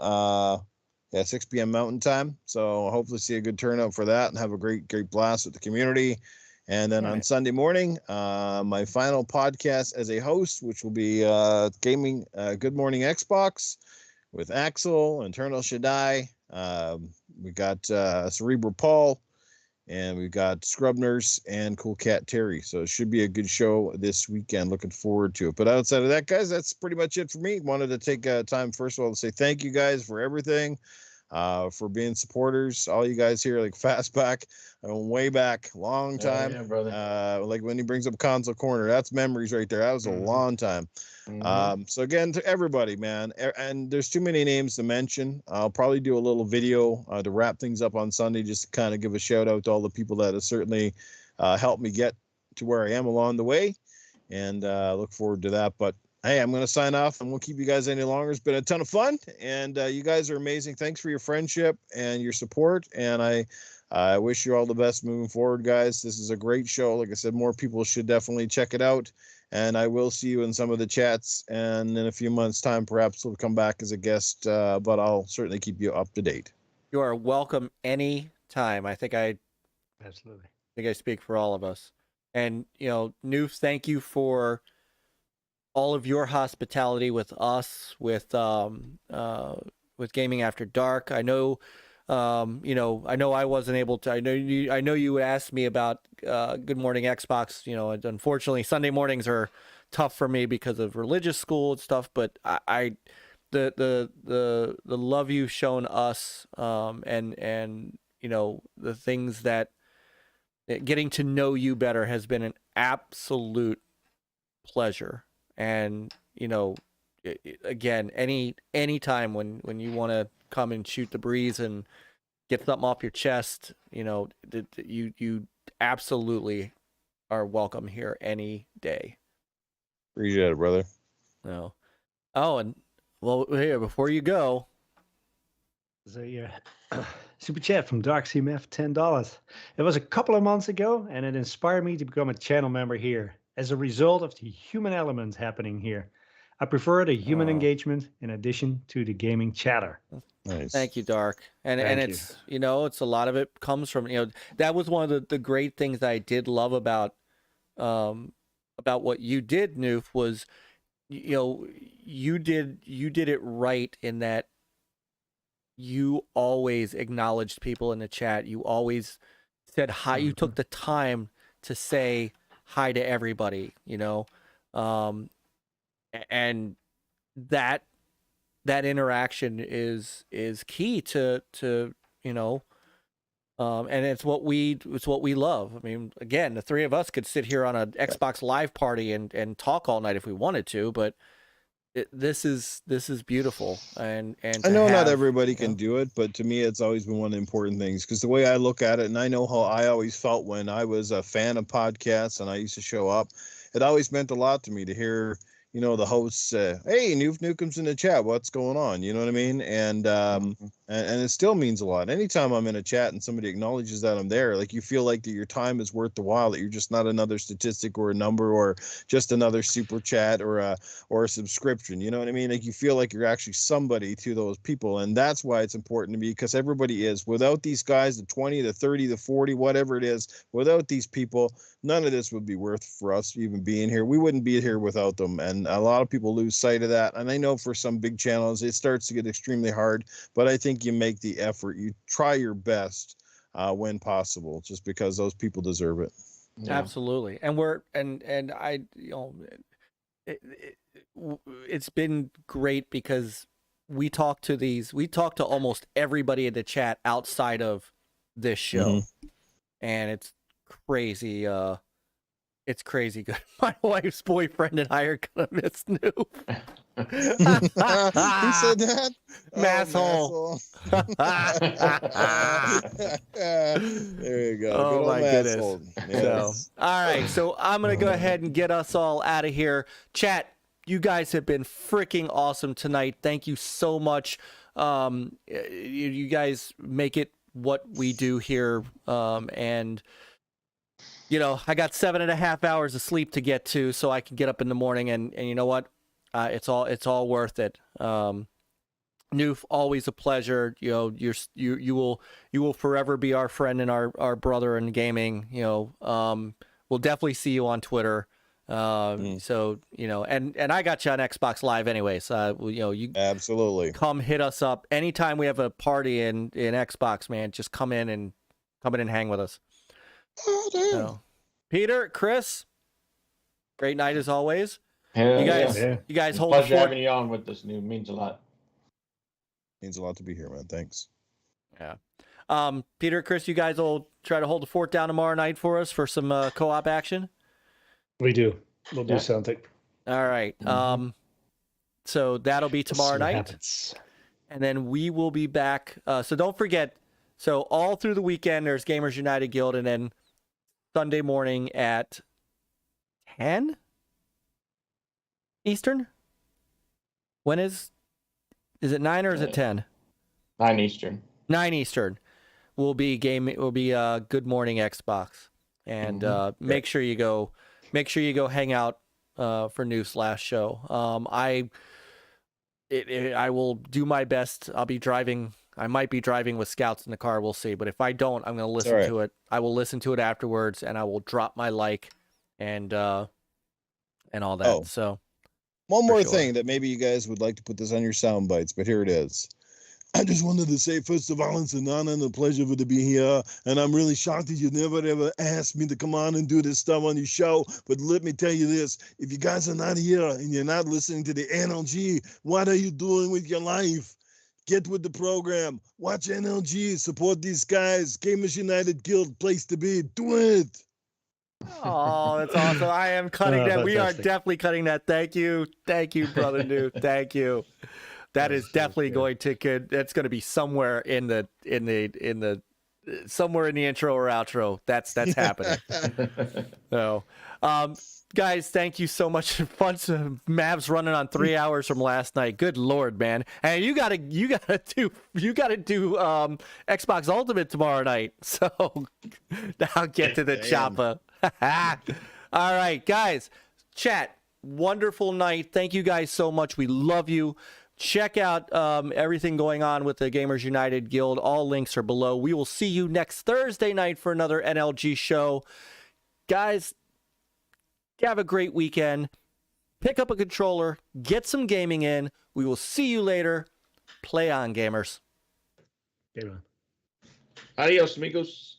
6 p.m. Mountain Time. So hopefully see a good turnout for that and have a great blast with the community. And then on Sunday morning, my final podcast as a host, which will be gaming Good Morning Xbox with Axel, Eternal Shaddai. We got Cerebral Paul, and we've got Scrub Nurse and Cool Cat Terry. So it should be a good show this weekend. Looking forward to it. But outside of that, guys, that's pretty much it for me. Wanted to take time, first of all, to say thank you guys for everything, for being supporters. All you guys here, like Fastback, way back, long time. Yeah, brother. Like when he brings up Console Corner, that's memories right there. That was a long time. So again, to everybody, man, and there's too many names to mention. I'll probably do a little video to wrap things up on Sunday, just to kind of give a shout out to all the people that have certainly helped me get to where I am along the way, and look forward to that. But hey, I'm going to sign off, and won't keep you guys any longer. It's been a ton of fun, and you guys are amazing. Thanks for your friendship and your support, and I wish you all the best moving forward, guys. This is a great show. Like I said, more people should definitely check it out. And I will see you in some of the chats. And in a few months' time, perhaps we'll come back as a guest. But I'll certainly keep you up to date. You are welcome any time. I think I speak for all of us. And, Newf, thank you for all of your hospitality with us, with Gaming After Dark. I know, I know I wasn't able to. I know you asked me about Good Morning Xbox. And unfortunately, Sunday mornings are tough for me because of religious school and stuff. But the love you've shown us, and the things that getting to know you better has been an absolute pleasure. And again, any time when you want to come and shoot the breeze and get something off your chest, you absolutely are welcome here any day. Appreciate it, brother. No. Oh, and well, here, before you go, there's a super chat from DarkCMF, $10. It was a couple of months ago, and it inspired me to become a channel member here as a result of the human element happening here. I prefer the human engagement in addition to the gaming chatter. Nice. Thank you, Dark. And it's it's a lot of it comes from that was one of the great things that I did love about what you did, Newf, was you did it right in that you always acknowledged people in the chat. You always said hi. You took the time to say hi to everybody, and that interaction is key to and it's what we love. I mean, again, the three of us could sit here on an Xbox Live party and talk all night if we wanted to, but this is beautiful. And I know not everybody can do it, but to me, it's always been one of the important things, because the way I look at it, and I know how I always felt when I was a fan of podcasts and I used to show up, it always meant a lot to me to hear the hosts say, hey, Newkem's in the chat, what's going on? You know what I mean? And and it still means a lot. Anytime I'm in a chat and somebody acknowledges that I'm there, like, you feel like that your time is worth the while, that you're just not another statistic or a number or just another super chat or a subscription. You know what I mean? Like, you feel like you're actually somebody to those people. And that's why it's important to me, because everybody is. Without these guys, the 20, the 30, the 40, whatever it is, without these people, none of this would be worth for us even being here. We wouldn't be here without them. And a lot of people lose sight of that. And I know for some big channels, it starts to get extremely hard, but I think you make the effort. You try your best when possible, just because those people deserve it. Yeah. Absolutely. And I, it's been great because we talk to almost everybody in the chat outside of this show. And it's crazy. It's crazy good. My wife's boyfriend and I are gonna miss Newf. Who said that? Masshole. There you go. Oh my goodness. Yes. So, all right, so I'm gonna go ahead and get us all out of here. Chat, you guys have been freaking awesome tonight. Thank you so much. You guys make it what we do here, and I got 7.5 hours of sleep to get to, so I can get up in the morning, and you know what? It's all worth it. Newf, always a pleasure. You know, you will forever be our friend and our brother in gaming. You know, we'll definitely see you on Twitter. So you know, and I got you on Xbox Live anyways. You know, you Absolutely. come hit us up anytime we have a party in Xbox, man. Just come in and hang with us. Oh, damn. So, Peter, Chris, great night as always. Hell You guys, yeah. you guys hold the Pleasure fort. having you on with us, New. Means a lot. Means a lot to be here, man. Thanks. Yeah. Peter, Chris, you guys will try to hold the fort down tomorrow night for us for some co-op action. We do. We'll do Yeah. something. All right. So that'll be tomorrow See what night, happens. and then we will be back. So don't forget. So all through the weekend, there's Gamers United Guild, and then Sunday morning at 10 Eastern. When is it 9 or is it 10? 9 Eastern. 9 Eastern will be Good Morning Xbox, and make sure you go hang out for Newf's last show. I will do my best. I'll be driving. I might be driving with scouts in the car. We'll see. But if I don't, I'm going to listen right. to it. I will listen to it afterwards, and I will drop my like and all that. Oh. So One more sure. thing that maybe you guys would like to put this on your sound bites, but here it is. I just wanted to say, first of all, it's an honor and a pleasure to be here. And I'm really shocked that you never ever asked me to come on and do this stuff on your show. But let me tell you this, if you guys are not here and you're not listening to the NLG, what are you doing with your life? Get with the program. Watch NLG. Support these guys. Gamers United Guild, place to be. Do it. Oh, that's awesome. I am cutting that. We are Fantastic. definitely cutting that. Thank you, brother New. Thank you. That is definitely going to that's going to be somewhere in the somewhere in the intro or outro. That's happening. So, guys, thank you so much. Fun. Mavs running on 3 hours from last night. Good Lord, man. And you gotta do Xbox Ultimate tomorrow night. So now get to the chopper. All right, guys. Chat. Wonderful night. Thank you guys so much. We love you. Check out everything going on with the Gamers United Guild. All links are below. We will see you next Thursday night for another NLG show. Guys, have a great weekend. Pick up a controller. Get some gaming in. We will see you later. Play on, gamers. Game on. Adios, amigos.